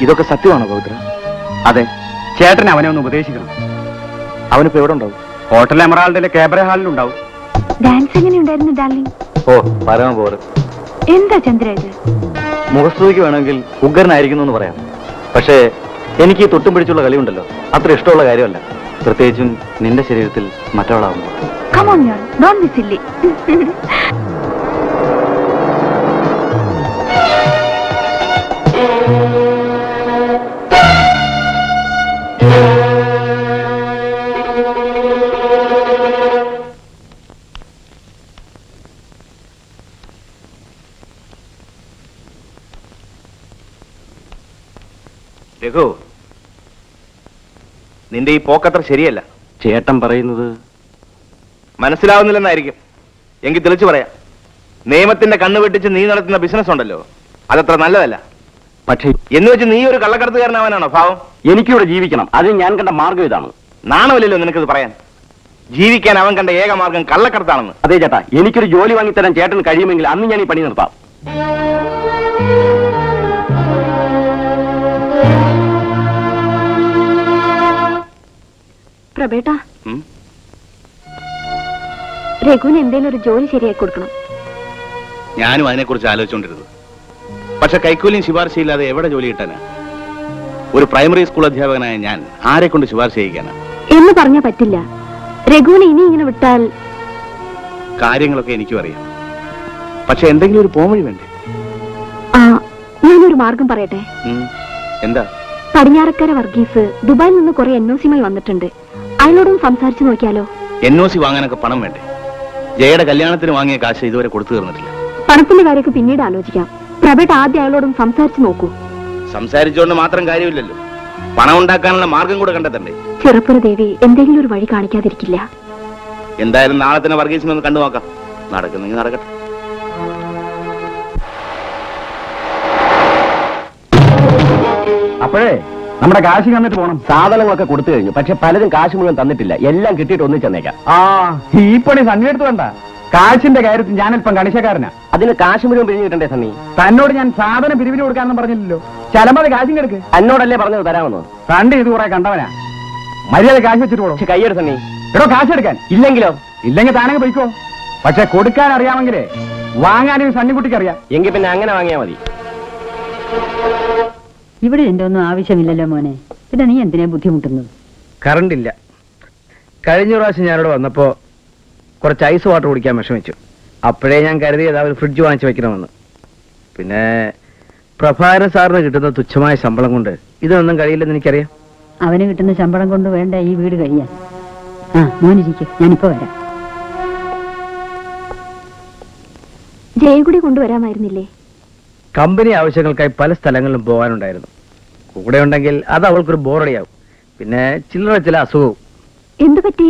ഇതൊക്കെ സത്യമാണോ പവിത്ര? അതെ. ചേട്ടൻ അവനെ ഒന്ന് ഉപദേശിക്കണം. അവനിപ്പോ എവിടെ ഉണ്ടാവും? ഹോട്ടൽ എമറാൾഡിലെ ക്യാബറ ഹാളിലുണ്ടാവും. ഡാൻസ് എങ്ങനെയുണ്ടായിരുന്നു ഡാർലിംഗ്? ഓ, പരമ പോറ്. എന്താ ചന്ദ്ര ഇത്? മുഖസ്തുതിക്ക് വേണമെങ്കിൽ ഉഗ്രനായിരിക്കുന്നു എന്ന് പറയാം. പക്ഷേ എനിക്ക് ഈ തൊട്ടും പിടിച്ചുള്ള കളിയുണ്ടല്ലോ, അത്ര ഇഷ്ടമുള്ള കാര്യമല്ല. പ്രത്യേകിച്ചും നിന്റെ ശരീരത്തിൽ മറ്റവളാവുമ്പോൾ. Come on, yaar. Don't be silly. Raghu, നിന്റെ ഈ പോക്കത്ര ശരിയല്ല. ചേട്ടൻ പറയുന്നത് മനസ്സിലാവുന്നില്ലെന്നായിരിക്കും. എങ്കിൽ തെളിച്ചു പറയാം. നിയമത്തിന്റെ കണ്ണു വെട്ടിച്ച് നീ നടത്തുന്ന ബിസിനസ് ഉണ്ടല്ലോ, അതത്ര നല്ലതല്ല. പക്ഷേ എന്ന് വെച്ച് നീ ഒരു കള്ളക്കടത്തുകാരനാവാനാണോ ഭാവം? എനിക്കിവിടെ ജീവിക്കണം. അതിന് ഞാൻ കണ്ട മാർഗം ഇതാണ്. നാണമില്ലല്ലോ നിനക്കത് പറയാൻ? ജീവിക്കാൻ അവൻ കണ്ട ഏക മാർഗം കള്ളക്കടത്താണെന്ന്. അതെ ചേട്ടാ, എനിക്കൊരു ജോലി വാങ്ങിത്തരാൻ ചേട്ടന് കഴിയുമെങ്കിൽ അന്ന് ഞാൻ ഈ പണി നിർത്താം. പ്രബേട്ട, രഘുവിന് എന്തേലും ഒരു ജോലി ശരിയായി കൊടുക്കണം. ഞാനും അതിനെക്കുറിച്ച് ആലോചിച്ചുകൊണ്ടിരുന്നത്. പക്ഷെ കൈക്കൂലിയും ശുപാർശയില്ലാതെ എവിടെ ജോലി കിട്ടാനാ? ഒരു പ്രൈമറി സ്കൂൾ അധ്യാപകനായ ഞാൻ ആരെ കൊണ്ട് ശുപാർശ ചെയ്യിക്കാനാ? എന്ന് പറഞ്ഞാ പറ്റില്ല. രഘുവിനെ ഇനി ഇങ്ങനെ വിട്ടാൽ... കാര്യങ്ങളൊക്കെ എനിക്കും അറിയാം. പക്ഷെ എന്തെങ്കിലും ഒരു പോംവഴി വേണ്ടേ? ഞാനൊരു മാർഗം പറയട്ടെ. എന്താ? പടിഞ്ഞാറക്കര വർഗീസ് ദുബായിൽ നിന്ന് കുറെ NOC-മായി വന്നിട്ടുണ്ട്. അയാളോടും സംസാരിച്ചു നോക്കിയാലോ? NOC വാങ്ങാനൊക്കെ പണം വേണ്ടേ? ജയയുടെ കല്യാണത്തിന് വാങ്ങിയ കാശ് ഇതുവരെ കൊടുത്തു തീർന്നിട്ടില്ല. പണത്തിന്റെ കാര്യമൊക്കെ പിന്നീട് ആലോചിക്കാം. പ്രഭേട്ട ആദ്യം അയാളോടും സംസാരിച്ചു നോക്കൂ. സംസാരിച്ചുകൊണ്ട് മാത്രം കാര്യമില്ലല്ലോ, പണം ഉണ്ടാക്കാനുള്ള മാർഗം കൂടെ കണ്ടെത്തണ്ടേ? ചെറുപ്പുര ദേവി എന്തെങ്കിലും ഒരു വഴി കാണിക്കാതിരിക്കില്ല. എന്തായാലും നാളെ തന്നെ വർഗീസിനെ ഒന്ന് കണ്ടു നോക്കാം. നടക്കുന്നെങ്കിൽ നടക്കട്ടെ. അപ്പോഴേ നമ്മുടെ കാശ് തന്നിട്ട് പോണം. സാധനങ്ങളൊക്കെ കൊടുത്തു കഴിഞ്ഞു, പക്ഷെ പലരും കാശ് മുഴുവൻ തന്നിട്ടില്ല. എല്ലാം കിട്ടിയിട്ട് ഒന്നിച്ചെന്നേക്കാം. ഈ പണി സണ്ണിയെടുത്ത് വേണ്ട. കാശിന്റെ കാര്യത്തിൽ ഞാനിപ്പം കണിശക്കാരനാ. അതിന് കാശ് മുഴുവൻ പിരിഞ്ഞു കിട്ടണ്ടേ സണ്ണി? തന്നോട് ഞാൻ സാധനം പിരിവിന് കൊടുക്കാന്നും പറഞ്ഞില്ലല്ലോ. ചലമത് കാശും കിടക്ക്. എന്നോടല്ലേ പറഞ്ഞത് തരാമെന്ന്? സണ്ട് ഇത് കുറെ കണ്ടവനാ. മര്യാദ കാശ് വെച്ചിട്ട് പോകണം. പക്ഷെ കൈയ്യെടു സണ്ണി. എടോ കാശ് എടുക്കാൻ ഇല്ലെങ്കിലോ? ഇല്ലെങ്കിൽ താനങ്ങ് പോയിക്കോ. പക്ഷെ കൊടുക്കാൻ അറിയാമെങ്കിലേ വാങ്ങാനും സണ്ണിക്കുട്ടിക്ക് അറിയാം. എങ്കിൽ പിന്നെ അങ്ങനെ വാങ്ങിയാ മതി. ഇവിടെ എന്റെ ഒന്നും ആവശ്യമില്ലല്ലോ മോനെ, പിന്നെ നീ എന്തിനാ ബുദ്ധിമുട്ടുന്നത്? കറണ്ട് ഇല്ല. കഴിഞ്ഞ പ്രാവശ്യം ഞാനിവിടെ വന്നപ്പോ കുറച്ച് ഐസ് വാട്ടർ കുടിക്കാൻ വിഷമിച്ചു. അപ്പോഴേ ഞാൻ കരുതിയത് അവർ ഫ്രിഡ്ജ് വാങ്ങിച്ചു വെക്കണമെന്ന്. പിന്നെ പ്രഭാകരൻ സാറിന് കിട്ടുന്ന തുച്ഛമായ ശമ്പളം കൊണ്ട് ഇതൊന്നും കഴിയില്ലെന്ന് എനിക്കറിയാം. അവന് കിട്ടുന്ന ശമ്പളം കൊണ്ട് വേണ്ട ഈ വീട് കഴിയാൻ. ആ മോനിരിക്കും, ഞാനിപ്പോ വരാം. ജയകുടി കൊണ്ടുവരാമായിരുന്നില്ലേ? കമ്പനി ആവശ്യങ്ങൾക്കായി പല സ്ഥലങ്ങളിലും പോകാനുണ്ടായിരുന്നു. കൂടെ ഉണ്ടെങ്കിൽ അത് അവൾക്കൊരു ബോറടിയാവും. പിന്നെ ചില്ലറ ചില അസുഖവും. എന്തു പറ്റി?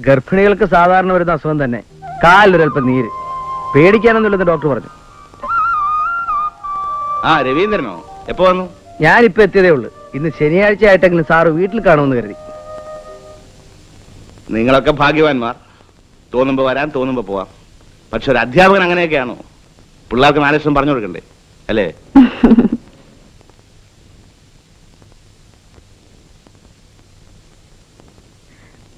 ഗർഭിണികൾക്ക് സാധാരണ വരുന്ന അസുഖം തന്നെ, കാലിലൊരൽപ്പം നീര്. പേടിക്കാനൊന്നുമില്ലെന്ന് ഡോക്ടർ പറഞ്ഞു. ആ രവീന്ദ്രനോ? എപ്പോ വന്നു? ഞാനിപ്പോ എത്തിയതേ ഉള്ളൂ. ഇന്ന് ശനിയാഴ്ച ആയിട്ടെങ്കിലും സാറ് വീട്ടിൽ കാണുമെന്ന് കരുതി. നിങ്ങളൊക്കെ ഭാഗ്യവാന്മാർ. തോന്നുമ്പോ വരാൻ, തോന്നുമ്പോ പോവാം. പക്ഷെ ഒരു അധ്യാപകൻ അങ്ങനെയൊക്കെയാണോ? പിള്ളേർക്ക് 4 ലക്ഷം പറഞ്ഞു കൊടുക്കണ്ടേ അല്ലേ?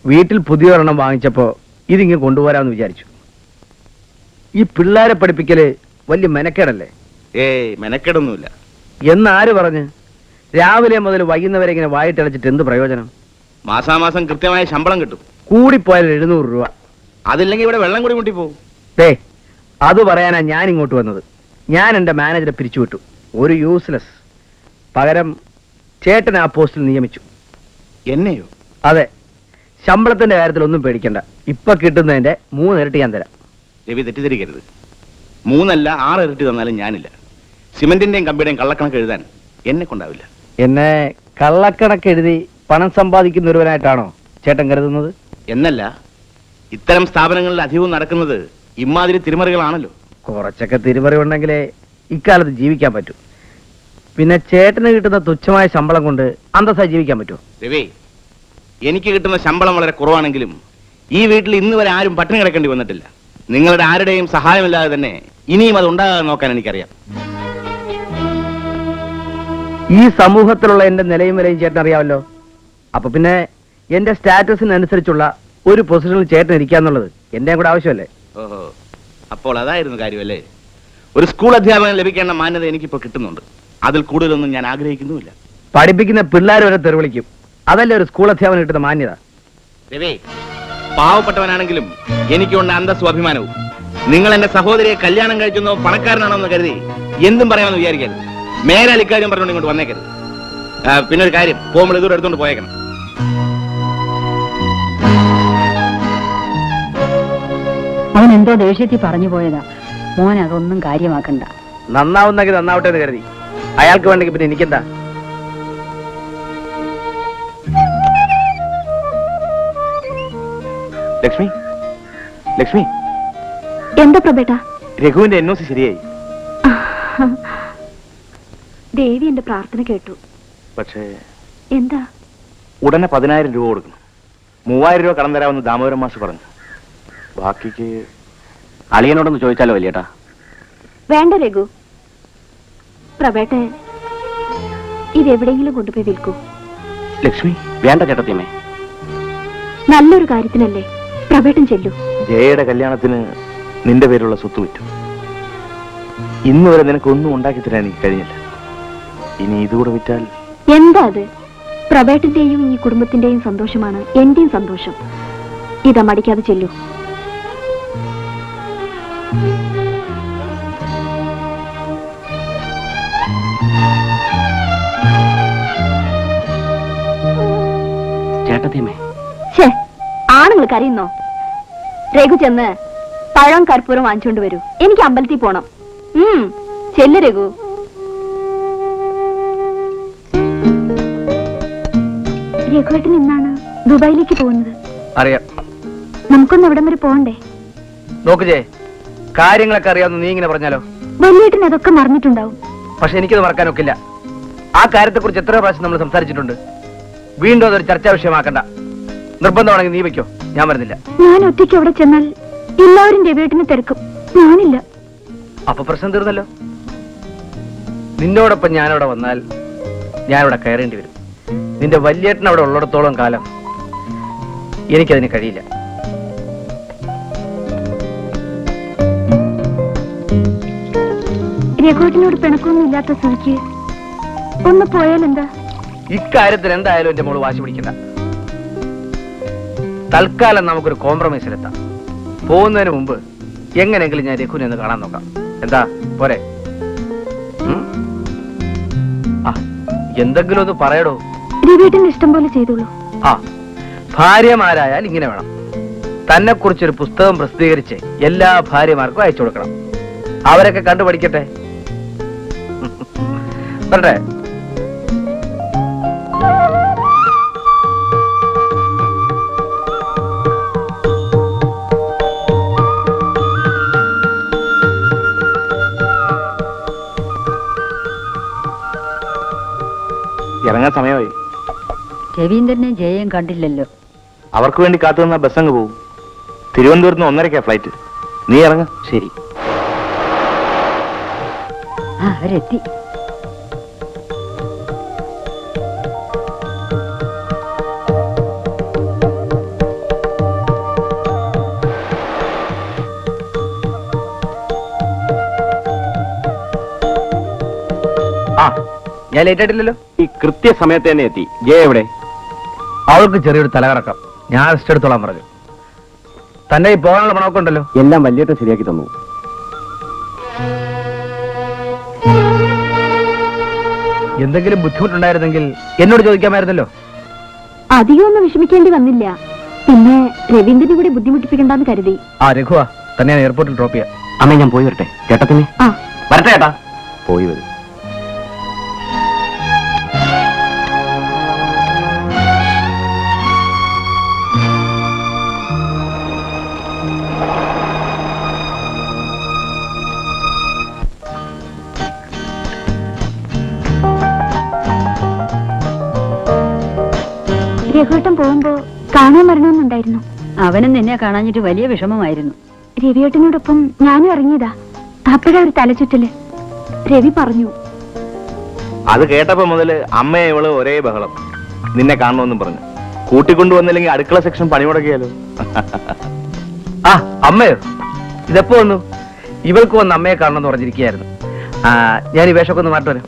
വീട്ടിൽ പുതിയ ഒരെണ്ണം വാങ്ങിച്ചപ്പോ ഇതിങ്ങ് കൊണ്ടുപോരാന്ന് വിചാരിച്ചു. ഈ പിള്ളേരെ പഠിപ്പിക്കല് വലിയ മെനക്കേടല്ലേ? മെനക്കേടൊന്നുമില്ല. എന്നാര് പറഞ്ഞ്? രാവിലെ മുതൽ വൈകുന്നവരെ ഇങ്ങനെ വായിട്ടടച്ചിട്ട് എന്ത് പ്രയോജനം? മാസാമാസം കൃത്യമായ ശമ്പളം കിട്ടും. കൂടിപ്പോയാൽ 700 രൂപ. അതില്ലെങ്കിൽ ഇവിടെ വെള്ളം കൂടി മുട്ടി പോകും. അത് പറയാനാ ഞാൻ ഇങ്ങോട്ട് വന്നത്. ഞാൻ എന്റെ മാനേജറെ പിരിച്ചുവിട്ടു. ഒരു യൂസ്ലെസ്. പകരം ചേട്ടൻ ആ പോസ്റ്റിൽ നിയമിച്ചു. എന്നെയോ? അതെ. ശമ്പളത്തിന്റെ കാര്യത്തിൽ ഒന്നും പേടിക്കണ്ട. ഇപ്പൊ കിട്ടുന്നതിന്റെ 3 ഇരട്ടി ഞാൻ തരാം. രവി തെറ്റിദ്ധരിക്കരുത്. 3 അല്ല 6 ഇരട്ടി തന്നാലും ഞാനില്ല. സിമന്റിന്റെയും കമ്പിയുടെയും കള്ളക്കണക്ക് എഴുതാൻ എന്നെ കൊണ്ടാവില്ല. എന്നെ കള്ളക്കണക്ക് എഴുതി പണം സമ്പാദിക്കുന്ന ഒരുവനായിട്ടാണോ ചേട്ടൻ കരുതുന്നത്? എന്നല്ല, ഇത്തരം സ്ഥാപനങ്ങളിൽ അധികവും നടക്കുന്നത് ഇമാതിരി തിരിമറികളാണല്ലോ. കുറച്ചൊക്കെ തിരിമറി ഉണ്ടെങ്കിലേ ഇക്കാലത്ത് ജീവിക്കാൻ പറ്റൂ. പിന്നെ ചേട്ടന് കിട്ടുന്ന തുച്ഛമായ ശമ്പളം കൊണ്ട് അന്തസ്സായി ജീവിക്കാൻ പറ്റുമോ? രവി, എനിക്ക് കിട്ടുന്ന ശമ്പളം വളരെ കുറവാണെങ്കിലും ഈ വീട്ടിൽ ഇന്ന് വരെ ആരും പട്ടിണി കിടക്കേണ്ടി വന്നിട്ടില്ല. നിങ്ങളുടെ ആരുടെയും സഹായമില്ലാതെ തന്നെ ഇനിയും അത് ഉണ്ടാകാതെ നോക്കാൻ എനിക്കറിയാം. ഈ സമൂഹത്തിലുള്ള എന്റെ നിലയും വിലയും ചേട്ടൻ അറിയാമല്ലോ. അപ്പൊ പിന്നെ എന്റെ സ്റ്റാറ്റസിനനുസരിച്ചുള്ള ഒരു പൊസിഷനിൽ ചേട്ടൻ ഇരിക്കാന്നുള്ളത് എന്റെയും കൂടെ ആവശ്യമല്ലേ? ഓഹോ, അപ്പോൾ അതായിരുന്നു കാര്യമല്ലേ? ഒരു സ്കൂൾ അധ്യാപകൻ ലഭിക്കേണ്ട മാന്യത എനിക്കിപ്പോ കിട്ടുന്നുണ്ട്. അതിൽ കൂടുതലൊന്നും ഞാൻ ആഗ്രഹിക്കുന്നുമില്ല. പഠിപ്പിക്കുന്ന പിള്ളേർ വരെ തെറിവിളിക്കും. അതല്ലേ ഒരു സ്കൂൾ അധ്യാപനം കിട്ടുന്ന മാന്യത? രവി, പാവപ്പെട്ടവനാണെങ്കിലും എനിക്കുണ്ട് അന്തസ്സും അഭിമാനവും. നിങ്ങൾ എന്റെ സഹോദരിയെ കല്യാണം കഴിക്കുന്നോ പണക്കാരനാണോന്ന് കരുതി എന്തും പറയാമെന്ന് വിചാരിക്കരുത്. മേലാൽ ഇക്കാര്യം പറഞ്ഞുകൊണ്ട് ഇങ്ങോട്ട് വന്നേക്കരുത്. പിന്നെ ഒരു കാര്യം, പോകുമ്പോൾ ഇതോടെ എടുത്തോണ്ട് പോയേക്കണം. അവൻ എന്തോ ദേഷ്യത്തിൽ പറഞ്ഞു പോയതാ. മോൻ അതൊന്നും കാര്യമാക്കണ്ട. നന്നാവുന്നെങ്കിൽ നന്നാവട്ടെ എന്ന് കരുതി. അയാൾക്ക് വേണ്ടെങ്കിൽ പിന്നെ എനിക്കെന്താ? ലക്ഷ്മി, ലക്ഷ്മി, എന്താ പ്രഭേട്ട? രഘുവിന്റെ NOC ശരിയായി. ദേവി എന്റെ പ്രാർത്ഥന കേട്ടു. പക്ഷേ എന്താ? ഉടനെ 10,000 രൂപ കൊടുക്കണം. 3,000 രൂപ കടം തരാമെന്ന് ദാമോദരൻ മാഷ് പറഞ്ഞു. ബാക്കിക്ക് അളിയനോടൊന്ന് ചോദിച്ചാലോ വലിയേട്ടാ? വേണ്ട രഘു. പ്രഭേട്ട ഇതെവിടെയെങ്കിലും കൊണ്ടുപോയി വിൽക്കൂ. ലക്ഷ്മി, വേണ്ട ചേട്ടത്തിയമ്മേ. നല്ലൊരു കാര്യത്തിനല്ലേ? പ്രഭേട്ടൻ ചെല്ലു. ജയയുടെ കല്യാണത്തിന് നിന്റെ പേരുള്ള സ്വത്ത് വിറ്റു. ഇന്ന് വരെ നിനക്കൊന്നും ഉണ്ടാക്കി തരാൻ എനിക്ക് കഴിഞ്ഞില്ല. ഇനി ഇതുകൂടെ വിറ്റാൽ എന്താ അത്? പ്രഭേട്ടന്റെയും ഈ കുടുംബത്തിന്റെയും സന്തോഷമാണ് എന്റെയും സന്തോഷം. ഇതാ, മടിക്കാതെ ചെല്ലു. ചേട്ടത്തിയമ്മേ. ആണുങ്ങൾ കരയുന്നോ? രഘു ചെന്ന് പഴം കർപ്പൂരം വാങ്ങിച്ചോണ്ട് വരൂ. എനിക്ക് അമ്പലത്തിൽ പോണം. ചെല്ല് രഘു. രഘുവേട്ടൻ ഇന്നാണ് ദുബായിലേക്ക് പോകുന്നത്. അറിയാം. നമുക്കൊന്ന് അവിടം വരെ പോകണ്ടേ? നോക്ക് കാര്യങ്ങളൊക്കെ അറിയാവുന്ന നീ ഇങ്ങനെ പറഞ്ഞാലോ? വലിയേട്ടൻ അതൊക്കെ മറന്നിട്ടുണ്ടാവും. പക്ഷെ എനിക്കത് മറക്കാനൊക്കില്ല. ആ കാര്യത്തെക്കുറിച്ച് എത്ര പ്രാവശ്യം നമ്മൾ സംസാരിച്ചിട്ടുണ്ട്. വീണ്ടും അതൊരു ചർച്ചാ വിഷയമാക്കണ്ട. നിർബന്ധമാണെങ്കിൽ നീ വെക്കോ, ഞാൻ വരുന്നില്ല. ഞാൻ ഒറ്റയ്ക്ക് അവിടെ ചെന്നാൽ എല്ലാവരും രവിയേട്ടനെ തിരക്കും, ഞാനില്ല. അപ്പൊ പ്രശ്നം തീർന്നല്ലോ. നിന്നോടൊപ്പം ഞാനവിടെ വന്നാൽ ഞാനിവിടെ കയറേണ്ടി വരും. നിന്റെ വല്യേട്ടൻ അവിടെ ഉള്ളിടത്തോളം കാലം എനിക്കതിന് കഴിയില്ല. രഘുവേട്ടനോട് പിണക്കൊന്നും ഇല്ലാത്ത സ്ഥിതിക്ക് ഒന്ന് പോയാൽ എന്താ? ഇക്കാര്യത്തിൽ എന്തായാലും എന്റെ മോള് വാശി പിടിക്കണ്ട. തൽക്കാലം നമുക്കൊരു കോംപ്രമൈസിലെത്താം. പോകുന്നതിന് മുമ്പ് എങ്ങനെയെങ്കിലും ഞാൻ രഘുവിനെ ഒന്ന് കാണാൻ നോക്കാം. എന്താ പോരെ? എന്തെങ്കിലും ഒന്ന് പറയടോ. രവിയേട്ടൻ ഇഷ്ടം പോലെ ചെയ്തോളൂ. ഭാര്യമാരായാൽ ഇങ്ങനെ വേണം. തന്നെ കുറിച്ചൊരു പുസ്തകം പ്രസിദ്ധീകരിച്ച് എല്ലാ ഭാര്യമാർക്കും അയച്ചു കൊടുക്കണം. അവരൊക്കെ കണ്ടു പഠിക്കട്ടെ. വരട്ടെ. ഇറങ്ങാൻ സമയമായി. രവീന്ദ്രനെ ജയം കണ്ടില്ലല്ലോ. അവർക്ക് വേണ്ടി കാത്തു നിന്ന ബസ് അങ്ങ് പോകും. തിരുവനന്തപുരത്ത് നിന്ന് 1:30 ഫ്ലൈറ്റ്. നീ ഇറങ്ങ. ശരി. അവരെത്തി. ഞാൻ ലേറ്റ് ആയിട്ടില്ലല്ലോ. ഈ കൃത്യസമയത്ത് തന്നെ എത്തി. ജയ എവിടെ? അവൾക്ക് ചെറിയൊരു തലകറക്കം. ഞാൻ റെസ്റ്റ് എടുത്തോളാൻ പറഞ്ഞു. തന്നെ ഈ പോകാനുള്ള പണമൊക്കെ ഉണ്ടല്ലോ. എല്ലാം വല്യേട്ടൻ ശരിയാക്കി തന്നു. എന്തെങ്കിലും ബുദ്ധിമുട്ടുണ്ടായിരുന്നെങ്കിൽ എന്നോട് ചോദിക്കാമായിരുന്നല്ലോ. അധികമൊന്നും വിഷമിക്കേണ്ടി വന്നില്ല. പിന്നെ രവീന്ദ്രനെ കൂടി ബുദ്ധിമുട്ടിപ്പിക്കണ്ടെന്ന് കരുതി. രഘുവാ, തന്നെ ഞാൻ എയർപോർട്ടിൽ ഡ്രോപ്പ് ചെയ്യാം. അമ്മേ, ഞാൻ പോയി വരട്ടെ. ചേട്ടത്തിന് വരട്ടെ ചേട്ടാ. പോയി വരും. രഘുവേട്ടൻ പോകുമ്പോ കാണാൻ വരണമെന്നുണ്ടായിരുന്നു. അവനും നിന്നെ കാണാഞ്ഞിട്ട് വലിയ വിഷമമായിരുന്നു. രവിയേട്ടനോടൊപ്പം ഞാനും ഇറങ്ങിയതാ. അപ്പോഴാ ഒരു തലചുറ്റല്. രവി പറഞ്ഞു. അത് കേട്ടപ്പോ മുതല് അമ്മയെ ഇവള് ഒരേ ബഹളം. നിന്നെ കാണണമെന്നും പറഞ്ഞു. കൂട്ടിക്കൊണ്ടുവന്നില്ലെങ്കിൽ അടുക്കള സെക്ഷൻ പണിമുടക്കിയാലോ. അമ്മയോ? ഇതെപ്പോ വന്നു? ഇവൾക്ക് വന്ന് അമ്മയെ കാണണമെന്ന് പറഞ്ഞിരിക്കുകയായിരുന്നു. ഞാൻ ഈ വേഷമൊക്കെ ഒന്ന് മാറ്റി വരാം.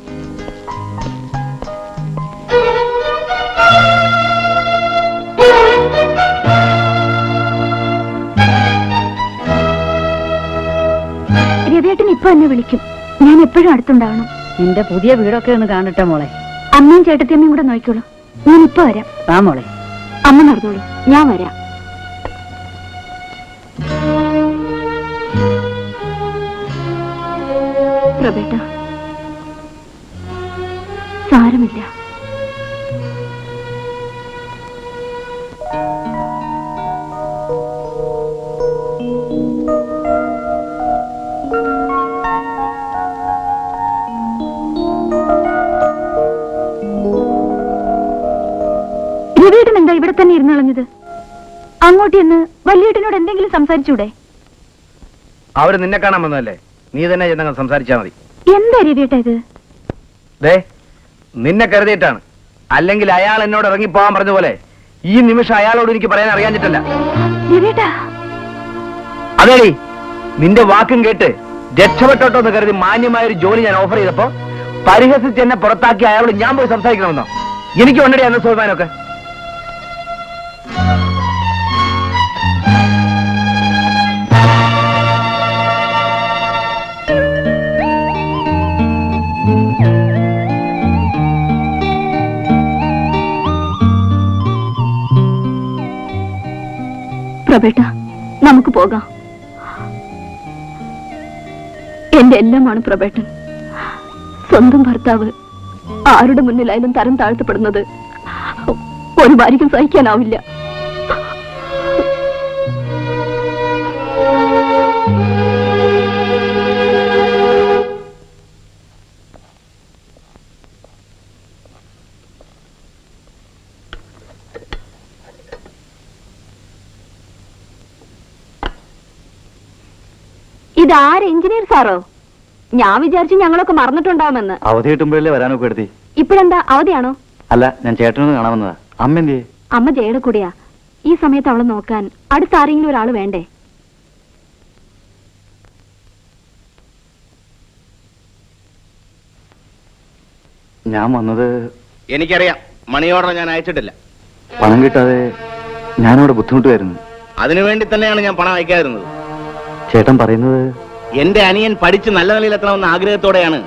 രവിയേട്ടൻ ഇപ്പൊ എന്നെ വിളിക്കും. ഞാൻ എപ്പോഴും അടുത്തുണ്ടാവണം. നിന്റെ പുതിയ വീടൊക്കെ ഒന്ന് കാണട്ടെ മോളെ. അമ്മയും ചേട്ടത്തിയമ്മയും കൂടെ നോക്കിക്കോളൂ. ഞാൻ ഇപ്പൊ വരാം. വാ മോളെ. അമ്മ നടന്നോളൂ, ഞാൻ വരാം. പ്രഭേട്ട, സാരമില്ല. രവിയേട്ടൻ എന്താ ഇവിടെ തന്നെ ഇരുന്നളഞ്ഞത്? അങ്ങോട്ട് എന്ന് വല്യേട്ടനോട് എന്തെങ്കിലും സംസാരിച്ചൂടെ? അവര് നിന്നെ കാണാൻ വന്നതല്ലേ, നീ തന്നെ ചെന്നങ്ങ് സംസാരിച്ചാ മതി. എന്താ രവിയേട്ട ഇത്? നിന്നെ കരുതിയിട്ടാണ്. അല്ലെങ്കിൽ അയാൾ എന്നോട് ഇറങ്ങിപ്പോവാൻ പറഞ്ഞ പോലെ ഈ നിമിഷം അയാളോട് എനിക്ക് പറയാൻ അറിയാഞ്ഞിട്ടല്ല. രവിയേട്ടാ, അതേടി, നിന്റെ വാക്കും കേട്ട് രക്ഷപ്പെട്ടോട്ടോ എന്ന് കരുതി മാന്യമായ ഒരു ജോലി ഞാൻ ഓഫർ ചെയ്തപ്പോ പരിഹസിച്ച് എന്നെ പുറത്താക്കി അയാളോട് ഞാൻ പോയി സംസാരിക്കണമെന്നോ? എനിക്ക് ഉണ്ടടി അന്ന് സ്വയമാനൊക്കെ. പ്രഭേട്ട, നമുക്ക് പോകാം. എന്റെ എല്ലാമാണ് പ്രഭേട്ടൻ. സ്വന്തം ഭർത്താവ് ആരുടെ മുന്നിലായാലും തരം താഴ്ത്തപ്പെടുന്നത് ഒരു ഭാര്യയ്ക്കും സഹിക്കാനാവില്ല. ഇതാര് എഞ്ചിനീയർ സാറോ? ഞാൻ വിചാരിച്ചു ഞങ്ങളൊക്കെ മറന്നിട്ടുണ്ടാവുമെന്ന്. അവധി കിട്ടുമ്പോഴല്ലേ വരാനൊക്കെ എടുത്തി. ഇപ്പോഴെന്താ അവധിയാണോ? അല്ല, ഞാൻ ചേട്ടനൊന്ന് കാണാമെന്നതാ. അമ്മ എന്തിയെ? അമ്മ ജയുടെ കൂടെയാ. ഈ സമയത്ത് അവളെ നോക്കാൻ അടുത്ത ആരെങ്കിലും ഒരാൾ വേണ്ടേ? ഞാൻ വന്നത് എനിക്കറിയാം, മണി ഓർഡർ ഞാൻ അയച്ചിട്ടില്ല. പണം കിട്ടാതെ ഞാനിവിടെ ബുദ്ധിമുട്ടുമായിരുന്നു. അതിനുവേണ്ടി തന്നെയാണ് ഞാൻ പണം അയക്കാതിരുന്നത്. ചേട്ടൻ പറയുന്നത് എന്റെ അനിയൻ പഠിച്ച് നല്ല നിലയിലെത്തണമെന്ന ആഗ്രഹത്തോടെയാണ്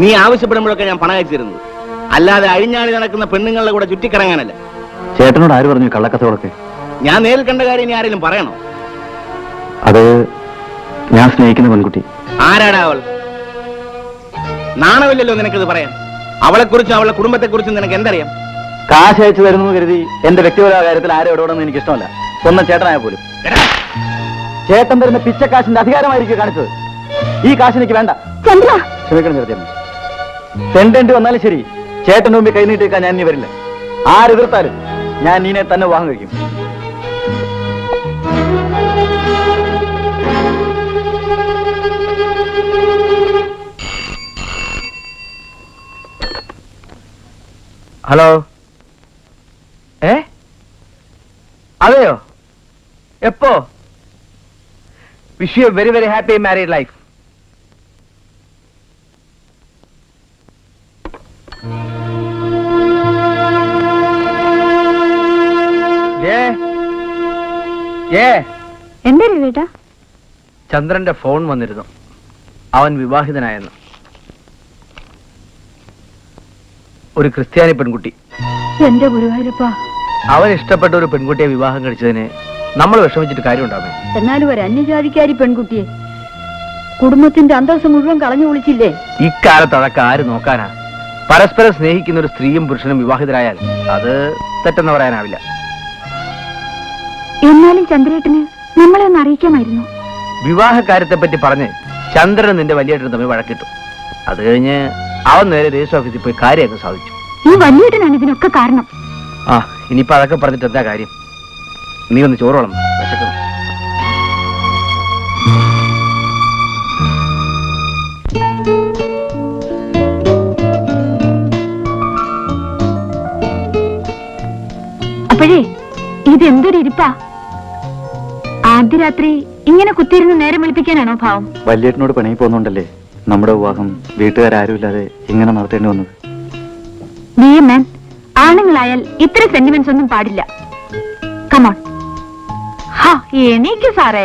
നീ ആവശ്യപ്പെടുമ്പോഴൊക്കെ ഞാൻ പണം അയച്ചിരുന്നത്. അല്ലാതെ അഴിഞ്ഞാടി നടക്കുന്ന പെണ്ണുങ്ങളുടെ കൂടെ ചുറ്റിക്കറങ്ങാനല്ല. ചേട്ടനോട് ആര് പറഞ്ഞു കള്ളക്കഥകളൊക്കെ? ഞാൻ നേരിൽ കണ്ട കാര്യം ഇനി ആരെങ്കിലും പറയണോ? അത് ഞാൻ സ്നേഹിക്കുന്ന പെൺകുട്ടി. ആരാടാ അവൾ? നാണമില്ലല്ലോ നിനക്കിത് പറയാൻ. അവളെക്കുറിച്ചും അവളുടെ കുടുംബത്തെക്കുറിച്ചും നിനക്ക് എന്തറിയാം? കാശ് അയച്ചു തരുന്നു കരുതി എന്റെ വ്യക്തിപരമായ കാര്യത്തിൽ ആരും ഇടപെടുന്നത് എനിക്ക് ഇഷ്ടമല്ല. സ്വന്തം ചേട്ടനായ പോലും. ചേട്ടൻ തരുന്ന പിച്ചക്കാശിന്റെ അധികാരമായിരിക്കും കാണിച്ചത്. ഈ കാശ് എനിക്ക് വേണ്ട. ക്ഷമിക്കണം ചേർത്തേമ്മ. തെണ്ടേണ്ടി വന്നാലും ശരി, ചേട്ടന്റെ മുമ്പിൽ കൈനീട്ടിയേക്കാൻ ഞാൻ ഇനി വരില്ല. ആരെതിർത്താലും ഞാൻ നീനെ തന്നെ വിവാഹം കഴിക്കും. ഹലോ. അതെയോ? എപ്പോ? Wish you very very happy married life. എന്താ രവിയേട്ടാ? ചന്ദ്രന്റെ ഫോൺ വന്നിരുന്നു. അവൻ വിവാഹിതനായെന്ന്. ഒരു ക്രിസ്ത്യാനി പെൺകുട്ടി. എന്റെ ഗുരുവായൂരപ്പ, അവൻ ഇഷ്ടപ്പെട്ട ഒരു പെൺകുട്ടിയെ വിവാഹം കഴിച്ചതിന് നമ്മൾ വിഷമിച്ചിട്ട് കാര്യമുണ്ടാവേ? എന്നാലും ഒരു അന്യജാതിക്കാരി പെൺകുട്ടിയെ കുടുംബത്തിന്റെ അന്തസ്സ് മുഴുവൻ കളഞ്ഞു വിളിച്ചില്ലേ? ഇക്കാലത്ത് അതൊക്കെ ആര് നോക്കാനാ? പരസ്പരം സ്നേഹിക്കുന്ന ഒരു സ്ത്രീയും പുരുഷനും വിവാഹിതരായാൽ അത് തെറ്റെന്ന് പറയാനാവില്ല. എന്നാലും ചന്ദ്രേട്ടന് നമ്മളെ ഒന്ന് അറിയിക്കാമായിരുന്നു. വിവാഹ കാര്യത്തെ പറ്റി പറഞ്ഞ് ചന്ദ്രനും നിന്റെ വലിയേട്ടനും തമ്മിൽ വഴക്കിട്ടു. അത് കഴിഞ്ഞ് അവൻ നേരെ രജിസ്റ്റർ ഓഫീസിൽ പോയി കാര്യമൊക്കെ സാധിച്ചു. ഈ വലിയേട്ടനാണ് ഇതിനൊക്കെ കാരണം. ആ, ഇനിയിപ്പോ അതൊക്കെ പറഞ്ഞിട്ട് എന്താ കാര്യം? നീ ഒന്ന് ചോറോളം വിശക്കുന്നു. അപ്പോഴേ ഇതെന്തൊരു ഇരിപ്പാ? ആദ്യ രാത്രി ഇങ്ങനെ കുത്തിയിരുന്ന് നേരം വിളിപ്പിക്കാനാണോ ഭാവം? വല്യേട്ടനോട് പണി പോകുന്നുണ്ടല്ലേ നമ്മുടെ വിവാഹം വീട്ടുകാരും ഇല്ലാതെ ഇങ്ങനെ നടത്തേണ്ടി വന്നത്. മാൻ, ആണുങ്ങളായാൽ ഇത്ര സെന്റിമെന്റ്സ് ഒന്നും പാടില്ല. കമോൺ. എനിക്ക് സാറേ.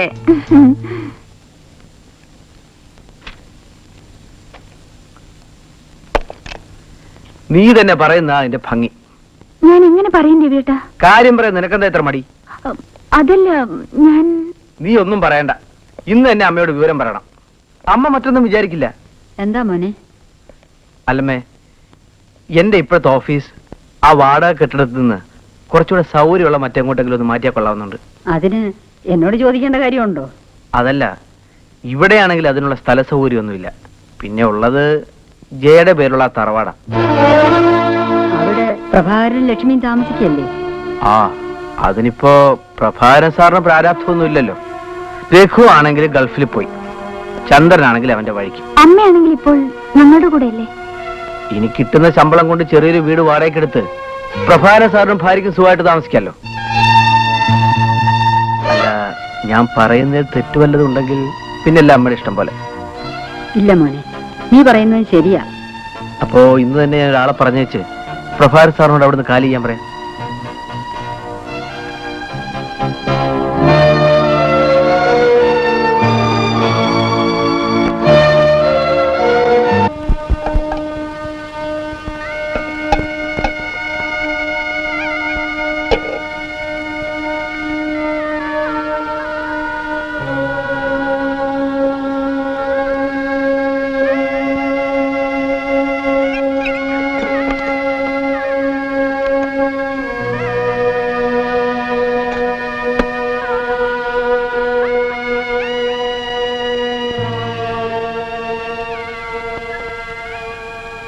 നീ തന്നെ പറയുന്ന അതിന്റെ ഭംഗി. ഞാൻ എങ്ങനെ പറയും രവിയേട്ടാ? കാര്യം പറയാൻ നിനക്കെന്താ ഇത്ര മടി? അതല്ല, ഞാൻ... നീ ഒന്നും പറയണ്ട. ഇന്ന് തന്നെ അമ്മയോട് വിവരം പറയണം. അമ്മ മറ്റൊന്നും വിചാരിക്കില്ല. എന്താ മോനെ? അല്ലമ്മേ, എന്റെ ഇപ്പോഴത്തെ ഓഫീസ് ആ വാടക കെട്ടിടത്തിൽ നിന്ന് കുറച്ചുകൂടെ സൗകര്യമുള്ള മറ്റെങ്ങോട്ടെങ്കിലും ഒന്ന് മാറ്റിയാൽ കൊള്ളാവുന്നുണ്ട്. അതിന് എന്നോട് ചോദിക്കേണ്ട കാര്യമുണ്ടോ? അതല്ല, ഇവിടെയാണെങ്കിൽ അതിനുള്ള സ്ഥല സൗകര്യമൊന്നുമില്ല. പിന്നെ ഉള്ളത് ജയയുടെ പേരുള്ള ആ തറവാട. അവിടെ പ്രഭാകരൻ ലക്ഷ്മിയും താമസിക്കല്ലേ? ആ, അതിനിപ്പോ പ്രഭാകരൻ സാറിന് പ്രാരാബ്ധമൊന്നും ഇല്ലല്ലോ. രഘു ആണെങ്കിൽ ഗൾഫിൽ പോയി, ചന്ദ്രനാണെങ്കിൽ അവന്റെ വഴിക്ക്. അമ്മയാണെങ്കിൽ ഇപ്പോൾ ഞങ്ങളുടെ കൂടെ അല്ലേ? ഇനി കിട്ടുന്ന ശമ്പളം കൊണ്ട് ചെറിയൊരു വീട് വാടകയ്ക്കെടുത്ത് പ്രഭാകരൻ സാറിനും ഭാര്യയ്ക്കും സുഖമായിട്ട് താമസിക്കാമല്ലോ. അല്ല, ഞാൻ പറയുന്നത് തെറ്റുവല്ലതും ഉണ്ടെങ്കിൽ പിന്നെല്ല അമ്മയുടെ ഇഷ്ടം പോലെ. ഇല്ല മോനെ, നീ പറയുന്നത് ശരിയാ. അപ്പോ ഇന്ന് തന്നെ ഞാൻ ഒരാളെ പറഞ്ഞേച്ച് പ്രഭാകരൻ സാറിനോട് അവിടുന്ന് കാലി ചെയ്യാൻ പറയാം.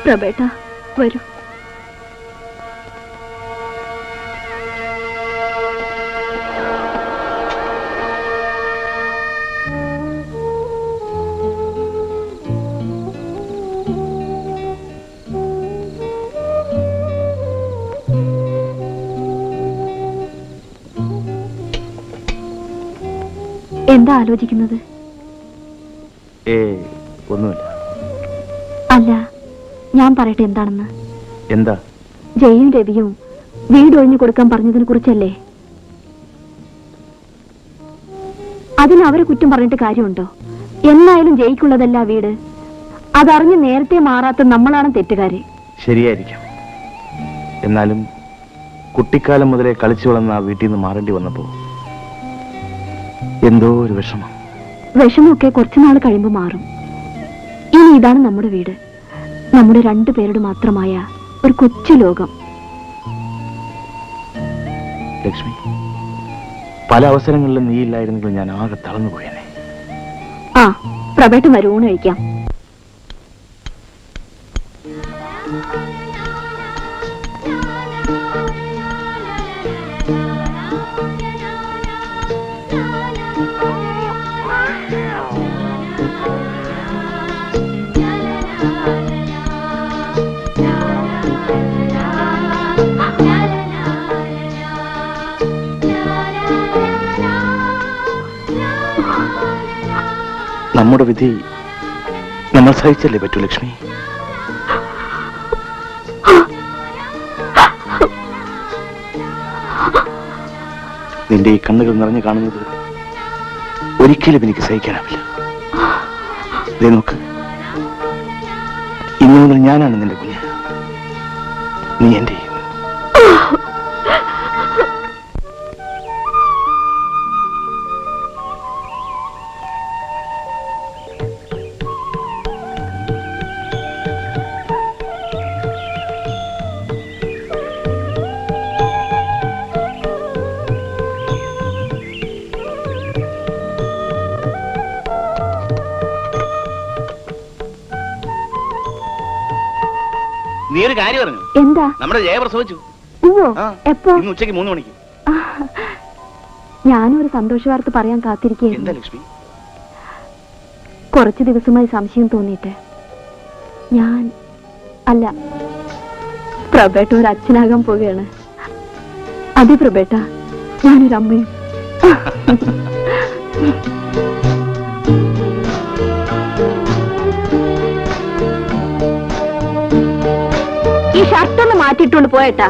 പ്രബേട്ട വരൂ. എന്താ ആലോചിക്കുന്നത്? ഒന്നുമില്ല. അല്ല, ഞാൻ പറയട്ടെ എന്താണെന്ന്. എന്താ? ജയും രവിയും വീട് ഒഴിഞ്ഞു കൊടുക്കാൻ പറഞ്ഞതിനെ കുറിച്ചല്ലേ? അതിന് അവരെ കുറ്റം പറഞ്ഞിട്ട് കാര്യമുണ്ടോ? എന്നായാലും ജയിക്കുള്ളതല്ല വീട്. അതറിഞ്ഞ് നേരത്തെ മാറാത്ത നമ്മളാണ് തെറ്റുകാര്. ശരിയായിരിക്കും. എന്നാലും കുട്ടിക്കാലം മുതലേ കളിച്ചു വളർന്ന ആ വീട്ടിൽ നിന്ന് മാറേണ്ടി വന്നപ്പോ എന്തോ ഒരു വിഷമം. വിഷമമൊക്കെ കുറച്ചുനാൾ കഴിയുമ്പോൾ മാറും. ഇനി ഇതാണ് നമ്മുടെ വീട്, നമ്മുടെ രണ്ടുപേരുടെ മാത്രമായ ഒരു കൊച്ചു ലോകം. ലക്ഷ്മി, പല അവസരങ്ങളിലും നീ ഇല്ലായിരുന്നെങ്കിൽ ഞാൻ ആകെ തളർന്നു പോയേനെ. ആ, പ്രബേട്ടൻ വരൂ, ഊണ് കഴിക്കാം. നമ്മുടെ വിധി നമ്മൾ സഹിച്ചല്ലേ പറ്റൂ ലക്ഷ്മി. നിന്റെ ഈ കണ്ണുകൾ നിറഞ്ഞു കാണുന്നത് ഒരിക്കലും എനിക്ക് സഹിക്കാനാവില്ല. ദേ നോക്ക്, ഇനി മുതൽ ഞാനാണ് നിന്റെ കുഞ്ഞ്, നീ എന്റെ. നീ ഒരു കാര്യം പറഞ്ഞു. എന്താ? നമ്മുടെ ജയ പ്രസവിച്ചു. എപ്പോ? ഇന്ന് ഉച്ചയ്ക്ക് 3 മണിക്ക്. ഞാനും ഒരു സന്തോഷ വാർത്ത പറയാൻ കാത്തിരിക്കുകയായിരുന്നു. എന്താ ലക്ഷ്മി? കുറച്ചു ദിവസമായി സംശയം തോന്നിയിട്ട് ഞാൻ അല്ല, പ്രബേട്ട ഒരു അച്ഛനാകാൻ പോവുകയാണ്. അതെ പ്രബേട്ട, ഞാനൊരു അമ്മയും. ഈ ഷർട്ടൊന്ന് മാറ്റിയിട്ടുണ്ട് പോയേട്ടാ.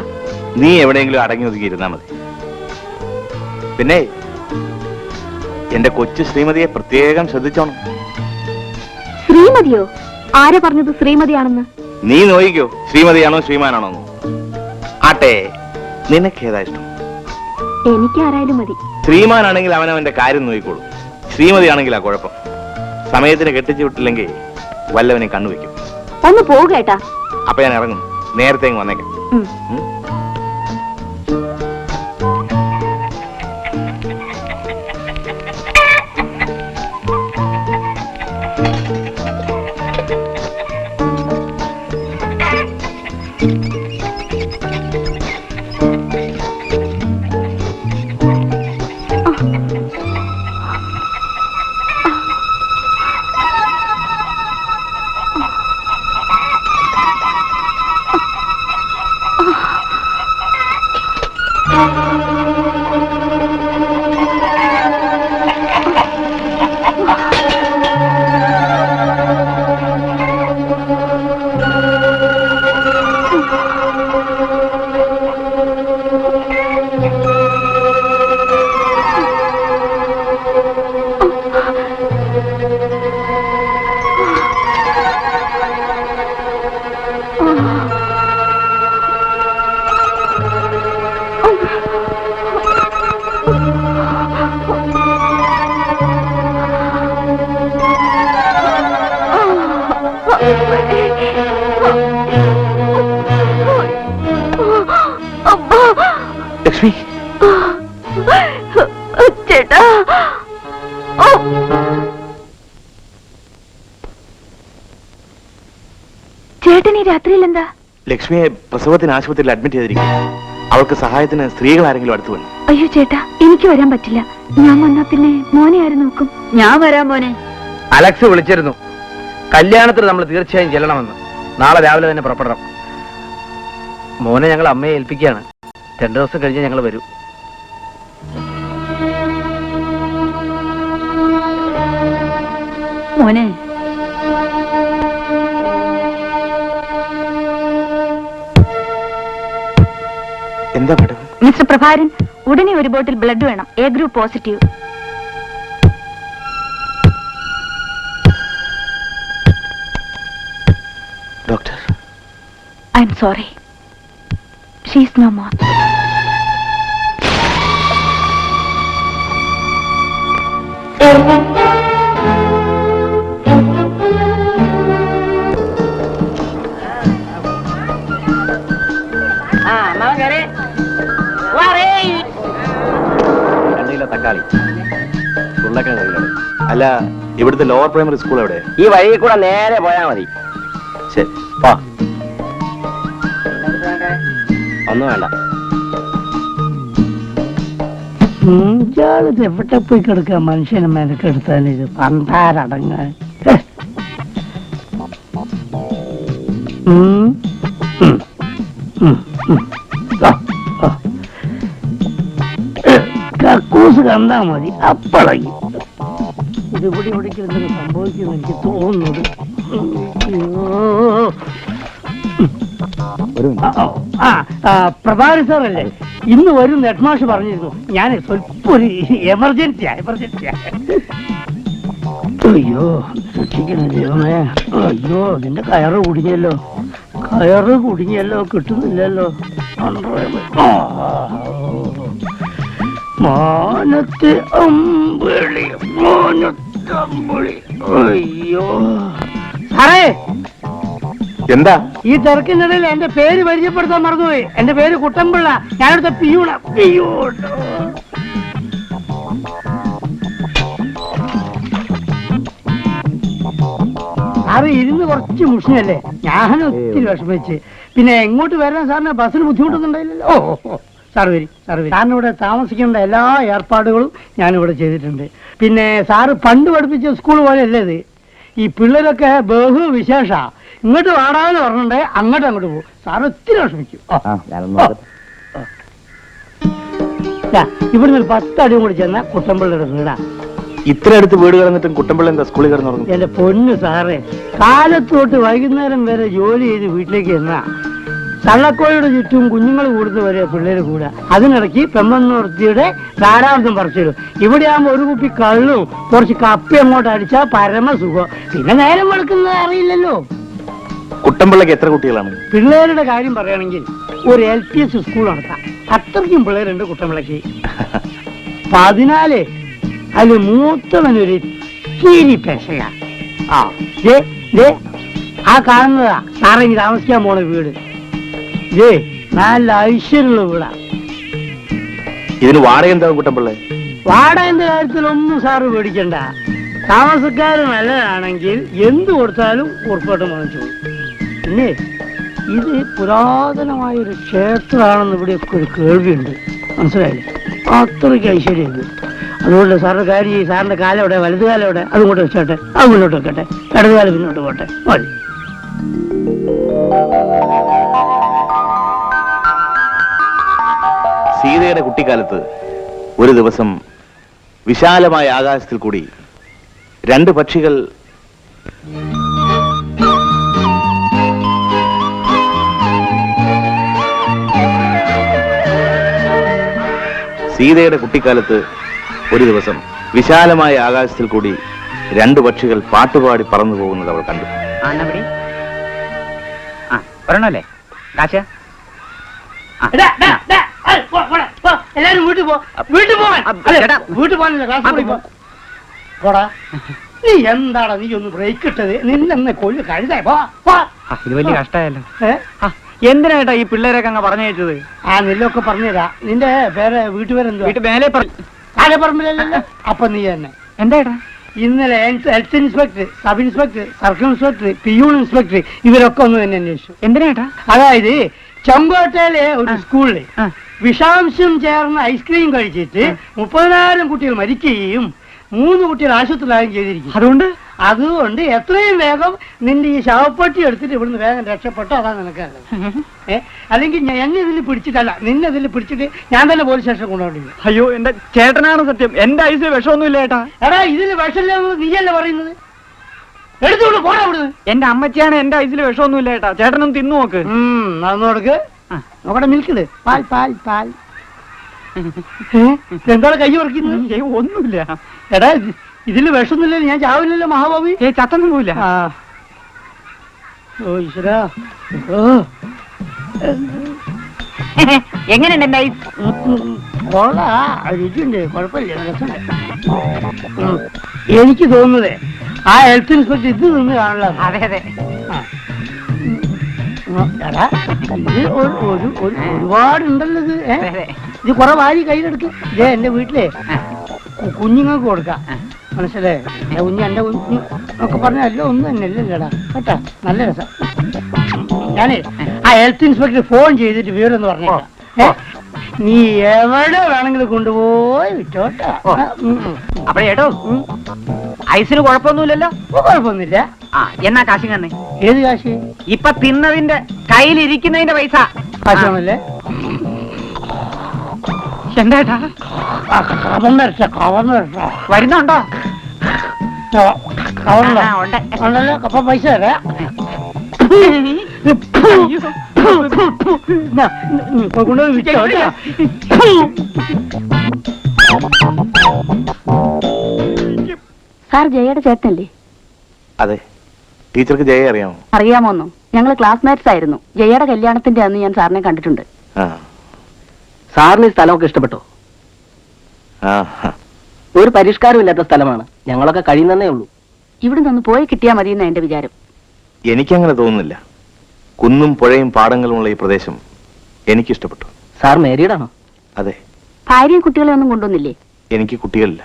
നീ എവിടെയെങ്കിലും അടങ്ങി ഒതുക്കി ഇരുന്നാ മതി. പിന്നെ എന്റെ കൊച്ചു ശ്രീമതിയെ പ്രത്യേകം ശ്രദ്ധിച്ചോണം. ശ്രീമതിയോ? ആരെ പറഞ്ഞത് ശ്രീമതിയാണെന്ന്? നീ നോയിക്കോ, ശ്രീമതിയാണോ ശ്രീമാനാണോ? ആട്ടെ, നിനക്കേതാ ഇഷ്ടം? എനിക്ക് ആരായാലും മതി. ശ്രീമാനാണെങ്കിൽ അവനവന്റെ കാര്യം നോക്കിക്കോളൂ. ശ്രീമതിയാണെങ്കിൽ ആ കുഴപ്പം. സമയത്തിന് കെട്ടിച്ചു വിട്ടില്ലെങ്കിൽ വല്ലവനെ കണ്ണുവെക്കും. ഒന്ന് പോകേട്ടാ. അപ്പൊ ഞാൻ ഇറങ്ങും. നേരത്തെ വന്നേക്കാം. ലക്ഷ്മി, ചേട്ടാ. ചേട്ടൻ ഈ രാത്രിയിൽ എന്താ? ലക്ഷ്മിയെ പ്രസവത്തിന് ആശുപത്രിയിൽ അഡ്മിറ്റ് ചെയ്തിരിക്കും. അവൾക്ക് സഹായത്തിന് സ്ത്രീകൾ ആരെങ്കിലും അടുത്ത് വന്നു. അയ്യോ ചേട്ടാ, എനിക്ക് വരാൻ പറ്റില്ല. ഞാൻ വന്നാ പിന്നെ മോനെ ആര് നോക്കും? ഞാൻ വരാം മോനെ. അലക്സ് വിളിച്ചിരുന്നു. കല്യാണത്തിന് നമ്മൾ തീർച്ചയായും ചെല്ലണമെന്ന്. നാളെ രാവിലെ തന്നെ പുറപ്പെടണം. മോനെ ഞങ്ങൾ അമ്മയെ ഏൽപ്പിക്കുകയാണ്. 2 ദിവസം കഴിഞ്ഞ് ഞങ്ങൾ വരൂ. മോനെ, എന്താ മാഡം? മിസ്റ്റർ പ്രഭാരൻ, ഉടനെ ഒരു ബോട്ടിൽ ബ്ലഡ് വേണം. A group positive. Doctor, I'm sorry. She is no more. തക്കാളി അല്ല, ഇവിടുത്തെ ലോവർ പ്രൈമറി സ്കൂൾ എവിടെ? ഈ വഴിയിൽ കൂടെ നേരെ പോയാ മതി. ശരി. ഒന്നും വേണ്ട. ഇയാള് എവിടെ പോയി കിടക്കുക? മനുഷ്യനെ മെനക്കെടുത്താൽ ഇത് പണ്ടാരടങ്ങാൻ. കക്കൂസ് കണ്ടാ മതി, അപ്പളങ്ങി. ഇതിവിടെ ഇവിടേക്ക് എന്തെങ്കിലും സംഭവിക്കുമെന്ന് എനിക്ക് തോന്നുന്നത്. പ്രഭാകരൻ സാറല്ലേ? ഇന്ന് വരും ഹെഡ്മാഷ് പറഞ്ഞിരുന്നു. ഞാൻ സ്വല്പം ഒരു എമർജൻസിയാ. അയ്യോ രക്ഷിക്കണ ദൈവമേ. അയ്യോ നിന്റെ കയറ് കുടുങ്ങിയല്ലോ, കിട്ടുന്നില്ലല്ലോ. മാനത്തെ അമ്പിളി. അയ്യോ സാറേ, എന്താ ഈ തിരക്കിനിടയിൽ എന്റെ പേര് പരിചയപ്പെടുത്താൻ മറന്നുപോയി. എന്റെ പേര് കുട്ടമ്പിള്ള. ഞാനിവിടുത്തെ പിയൂണ. സാറ് ഇരുന്ന് കുറച്ച് മുഷിനല്ലേ? ഞാൻ ഒത്തിരി വിഷമിച്ച്. പിന്നെ എങ്ങോട്ട് വരാൻ സാറിന് ബസ്സിന് ബുദ്ധിമുട്ടൊന്നുണ്ടായില്ലല്ലോ. സാർ വരി. സാറിനിവിടെ താമസിക്കേണ്ട എല്ലാ ഏർപ്പാടുകളും ഞാനിവിടെ ചെയ്തിട്ടുണ്ട്. പിന്നെ സാറ് പണ്ട് പഠിപ്പിച്ച സ്കൂൾ പോലെയല്ലേ ഇത്. ഈ പിള്ളേരൊക്കെ ബഹു വിശേഷ. ഇങ്ങോട്ട് വാടാന്ന് പറഞ്ഞിട്ടുണ്ടെ അങ്ങോട്ട് പോകും. സാറ് ഒത്തിരി വിഷമിക്കും. ഇവിടുന്ന് ഒരു 10 അടിയും കൂടി ചെന്ന കുട്ടമ്പിള്ളയുടെ വീടാ. ഇത്ര അടുത്ത് വീട് കിടന്നിട്ടും കുട്ടമ്പിള്ള എന്താ സ്കൂളിൽ കിടന്നു? എന്റെ പൊന്നു സാറേ, കാലത്തോട്ട് വൈകുന്നേരം വരെ ജോലി ചെയ്ത് വീട്ടിലേക്ക് എന്നാ തള്ളക്കോയുടെ ചുറ്റും കുഞ്ഞുങ്ങൾ കൂടുന്ന വരെ പിള്ളേര് കൂടാ. അതിനിടയ്ക്ക് പെമ്മന്നൂർത്തിയുടെ ധാരാളം പറിച്ചിടും. ഇവിടെ ആകുമ്പോ ഒരു കുപ്പി കള്ളും കുറച്ച് കപ്പി അങ്ങോട്ട് അടിച്ചാൽ പരമസുഖം. പിന്നെ നേരം വെളുക്കുന്നത് അറിയില്ലല്ലോ. കുട്ടമ്പിള്ളക്ക് എത്ര കുട്ടികളാണ്? പിള്ളേരുടെ കാര്യം പറയുകയാണെങ്കിൽ ഒരു LPS സ്കൂൾ നടത്താം. അത്രയ്ക്കും പിള്ളേരുണ്ട് കുട്ടമ്പിള്ളക്ക്. 14. അതിൽ മൂത്തവനൊരു ഇത്തിരി പെശയാ. ആ കാണുന്നതാ സാറേ താമസിക്കാൻ പോണ വീട്. നല്ല ഐശ്വര്യമുള്ള വീടാ. ഇതിന് വാടക എന്താ കുട്ടമ്പിള്ള? വാടകന്റെ കാര്യത്തിലൊന്നും സാറ് പേടിക്കണ്ട. താമസക്കാര് നല്ലതാണെങ്കിൽ എന്ത് കൊടുത്താലും ഉറപ്പായിട്ടും വാങ്ങിച്ചു. പിന്നെ ഇത് പുരാതനമായൊരു ക്ഷേത്രമാണെന്ന് ഇവിടെയൊക്കെ ഒരു കേൾവിയുണ്ട്. മനസ്സിലായില്ലേ? അത്രയ്ക്ക് ഐശ്വര്യം ഇത്. അതുകൊണ്ട് സാറിന്റെ കാര്യം, സാറിന്റെ കാലം എവിടെ, വലതുകാലം എവിടെ, അതുകൊണ്ട് വെച്ചോട്ടെ. അത് മുന്നോട്ട് വെക്കട്ടെ. ഇടതുകാലം മുന്നോട്ട് പോട്ടെ. മതി. സീതയുടെ കുട്ടിക്കാലത്ത് ഒരു ദിവസം വിശാലമായ ആകാശത്തിൽ കൂടി 2 പക്ഷികൾ സീതയുടെ കുട്ടിക്കാലത്ത് ഒരു ദിവസം വിശാലമായ ആകാശത്തിൽ കൂടി 2 പക്ഷികൾ പാട്ടുപാടി പറന്നു പോകുന്നത് അവൾ കണ്ടു. ഒരെണ്ണല്ലേ എല്ലാരും വീട്ടിൽ പോടാ. നീ എന്താടാ നീ ഒന്ന് ബ്രേക്ക് ഇട്ടത്? നിന്നെ കൊല്ലു കഴുതാ. ഇത് വലിയ കഷ്ടമായല്ലോ. എന്തിനായിട്ടാ ഈ പിള്ളേരൊക്കെ അങ്ങ് പറഞ്ഞയച്ചത്? നെല്ലൊക്കെ പറഞ്ഞുതരാ. നിന്റെ പേര് വീട്ടുപേരെന്തോ? വീട്ടു മേലെ ആരെ പറമ്പില്ലല്ലോ. അപ്പൊ നീ തന്നെ എന്താ ഇന്നലെ health inspector, sub inspector, circle inspector, peon inspector ഇവരൊക്കെ ഒന്ന് തന്നെ അന്വേഷിച്ചു. എന്തിനാട്ടാ? അതായത് ചെങ്കോട്ടയിലെ ഒരു സ്കൂളിൽ വിഷാംശം ചേർന്ന ഐസ്ക്രീം കഴിച്ചിട്ട് 30,000 കുട്ടികൾ മരിക്കുകയും 3 കുട്ടികൾ ആശുപത്രിയിലാകുകയും ചെയ്തിരിക്കും. അതുകൊണ്ട് എത്രയും വേഗം നിന്റെ ഈ ശവപ്പെട്ടി എടുത്തിട്ട് ഇവിടുന്ന് വേഗം രക്ഷപ്പെട്ടോ, അതാണ് നിനക്ക് അല്ലെങ്കിൽ എന്നെ ഇതിൽ പിടിച്ചിട്ടല്ല, നിന്നെ ഇതിൽ പിടിച്ചിട്ട് ഞാൻ തന്നെ പോലീസ് സ്റ്റേഷൻ കൊണ്ടുപോയി. അയ്യോ, എന്റെ ചേട്ടനാണ് സത്യം. എന്റെ ഐസിൽ വിഷമൊന്നുമില്ല ഏട്ടാ. എടാ, ഇതിൽ വിഷമില്ല നീയല്ലേ പറയുന്നത്? എടുത്തോണ്ട് പോടാ ഇവിടുന്ന്. എന്റെ അമ്മച്ചിയാണ് എന്റെ ഐസിൽ വിഷമൊന്നുമില്ല ഏട്ടാ. ചേട്ടനൊന്ന് തിന്നു നോക്ക്. നടന്നു കൊടുക്ക്. നോക്കട്ടെ, മിൽക്കിട്. പാൽ പാൽ പാൽ. എന്താണ് കൈ ഉറക്കുന്നത്? ഒന്നുമില്ല. എടാ, ഇതില് വിഷമൊന്നുമില്ലല്ലോ, ഞാൻ ചാവില്ലല്ലോ മഹാബാബി. ചത്തൊന്നും പോവില്ല. ഓ ഈശ്വരാ. എങ്ങനെയുണ്ട് എന്റെ ഐസ്? കൊള്ളാ, രുചിയുണ്ട്, കുഴപ്പമില്ല, രസമുണ്ട്. എനിക്ക് തോന്നുന്നത് ആ ഹെൽത്ത് ഇൻസ്പെക്ടർ ഇത് നിന്ന് കാണുള്ള. അതെ അതെ. എടാ, ഇത് ഒരുപാടുണ്ടല്ലോ ഇത്. ഇത് കുറെ വാരി കയ്യിലെടുക്കും. ഇതേ എന്റെ വീട്ടിലെ കുഞ്ഞുങ്ങൾക്ക് കൊടുക്കാം, മനസ്സിലായേ? എന്റെ കുഞ്ഞു ഒക്കെ പറഞ്ഞല്ലോ ഒന്നും തന്നെ അല്ലല്ലേടാ കേട്ടാ. നല്ല രസം. ഞാനേ ആ ഹെൽത്ത് ഇൻസ്പെക്ടർ ഫോൺ ചെയ്തിട്ട് വിവരം എന്ന് പറഞ്ഞേക്കാം. നീ എവിടെ വേണമെങ്കിലും കൊണ്ടുപോയി വിറ്റോട്ടാ. അപ്പൊ ഏട്ടോ ഐസിന് കുഴപ്പമൊന്നുമില്ലല്ലോ? കുഴപ്പമൊന്നുമില്ല. എന്നാ കാശ് തന്നെ? ഏത് കാശ്? ഇപ്പൊ തിന്നതിന്റെ കയ്യിലിരിക്കുന്നതിന്റെ പൈസ. കാശാണല്ലേ? എന്താ വരുന്നുണ്ടോ? ഉണ്ടല്ലോ. അപ്പൊ പൈസ തരാം. കൊണ്ടുപോയി വിറ്റോ. സാർ ജയയുടെ ചേട്ടനല്ലേ? അതെ. ടീച്ചർക്ക് ജയ അറിയാമോ? അറിയാമോന്നോ? ഞങ്ങൾ ക്ലാസ്മേറ്റ്സ് ആയിരുന്നു. ജയയുടെ കല്യാണത്തിന്റെ അന്ന് ഞാൻ സാറിനെ കണ്ടിട്ടുണ്ട്. സാറിന് ഈ സ്ഥലമൊക്കെ ഇഷ്ടപ്പെട്ടോ? ഒരു പരിഷ്കാരം ഇല്ലാത്ത സ്ഥലമാണ്. ഞങ്ങളൊക്കെ കഴിയുന്നേ ഉള്ളൂ. ഇവിടെ നിന്ന് പോയി കിട്ടിയാ മതി എന്നാ എന്റെ വിചാരം. എനിക്കങ്ങനെ തോന്നുന്നില്ല. കുന്നും പുഴയും പാടങ്ങളുമുള്ള ഈ പ്രദേശം എനിക്കിഷ്ടപ്പെട്ടു. സാർ മാരീഡാണോ? അതെ. ഭാര്യയും കുട്ടികളെ ഒന്നും കൊണ്ടുവന്നില്ലേ? എനിക്ക് കുട്ടികളില്ല.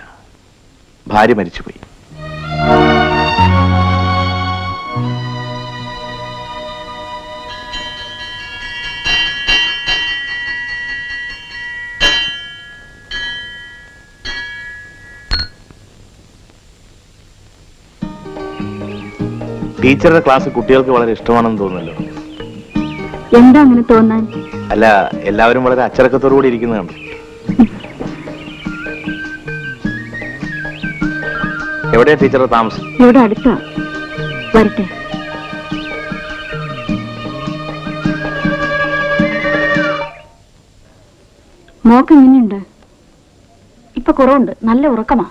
ഭാര്യ മരിച്ചുപോയി. ടീച്ചറുടെ ക്ലാസ് കുട്ടികൾക്ക് വളരെ ഇഷ്ടമാണെന്ന് തോന്നുന്നല്ലോ. എന്താ അങ്ങനെ തോന്നാൻ? അല്ല, എല്ലാവരും വളരെ അച്ചടക്കത്തോടുകൂടി ഇരിക്കുന്നത് കണ്ടു. എവിടെയാ ടീച്ചറുടെ താമസം? ഇവിടെ അടുത്താ. വരട്ടെ. മോക്ക് എങ്ങനെയുണ്ട്? ഇപ്പൊ കുറവുണ്ട്. നല്ല ഉറക്കമാ.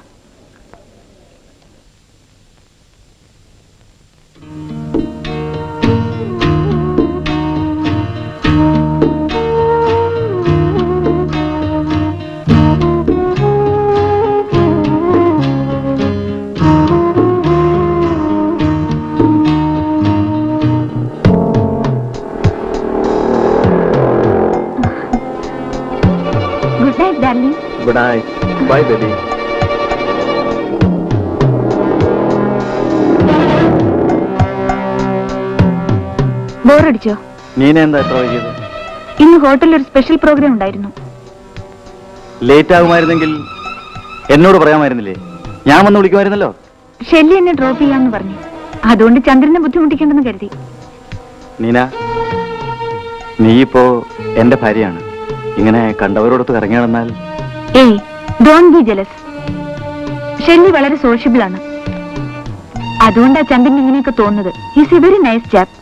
Good night. Bye, baby. ബോറടിച്ചോ? Neena എന്താ എത്ര വൈകിയത്? ഇന്ന് ഹോട്ടലിൽ ഒരു സ്പെഷ്യൽ പ്രോഗ്രാം ഉണ്ടായിരുന്നു. ലേറ്റ് ആകുമായിരുന്നെങ്കിൽ എന്നോട് പറയാമായിരുന്നില്ലേ? ഞാൻ വന്ന് വിളിക്കുമായിരുന്നല്ലോ. ഷെല്ലി എന്നെ ഡ്രോപ്പ് ചെയ്യാന്ന് പറഞ്ഞു. അതുകൊണ്ട് ചന്ദ്രനെ ബുദ്ധിമുട്ടിക്കണ്ടെന്ന് കരുതി. നീന, നീ ഇപ്പോ എന്റെ ഭാര്യയാണ്. ഇങ്ങനെ കണ്ടവരോടൊത്ത് കറങ്ങി നടന്നാൽ ഏയ്, ഡോണ്ട് ബി ജെലസ്. ഷെല്ലി വളരെ സോഷ്യബിൾ ആണ്. അതുകൊണ്ടാ ചന്ദ്രൻ ഇങ്ങനെയൊക്കെ തോന്നുന്നത്. Is A very nice chop.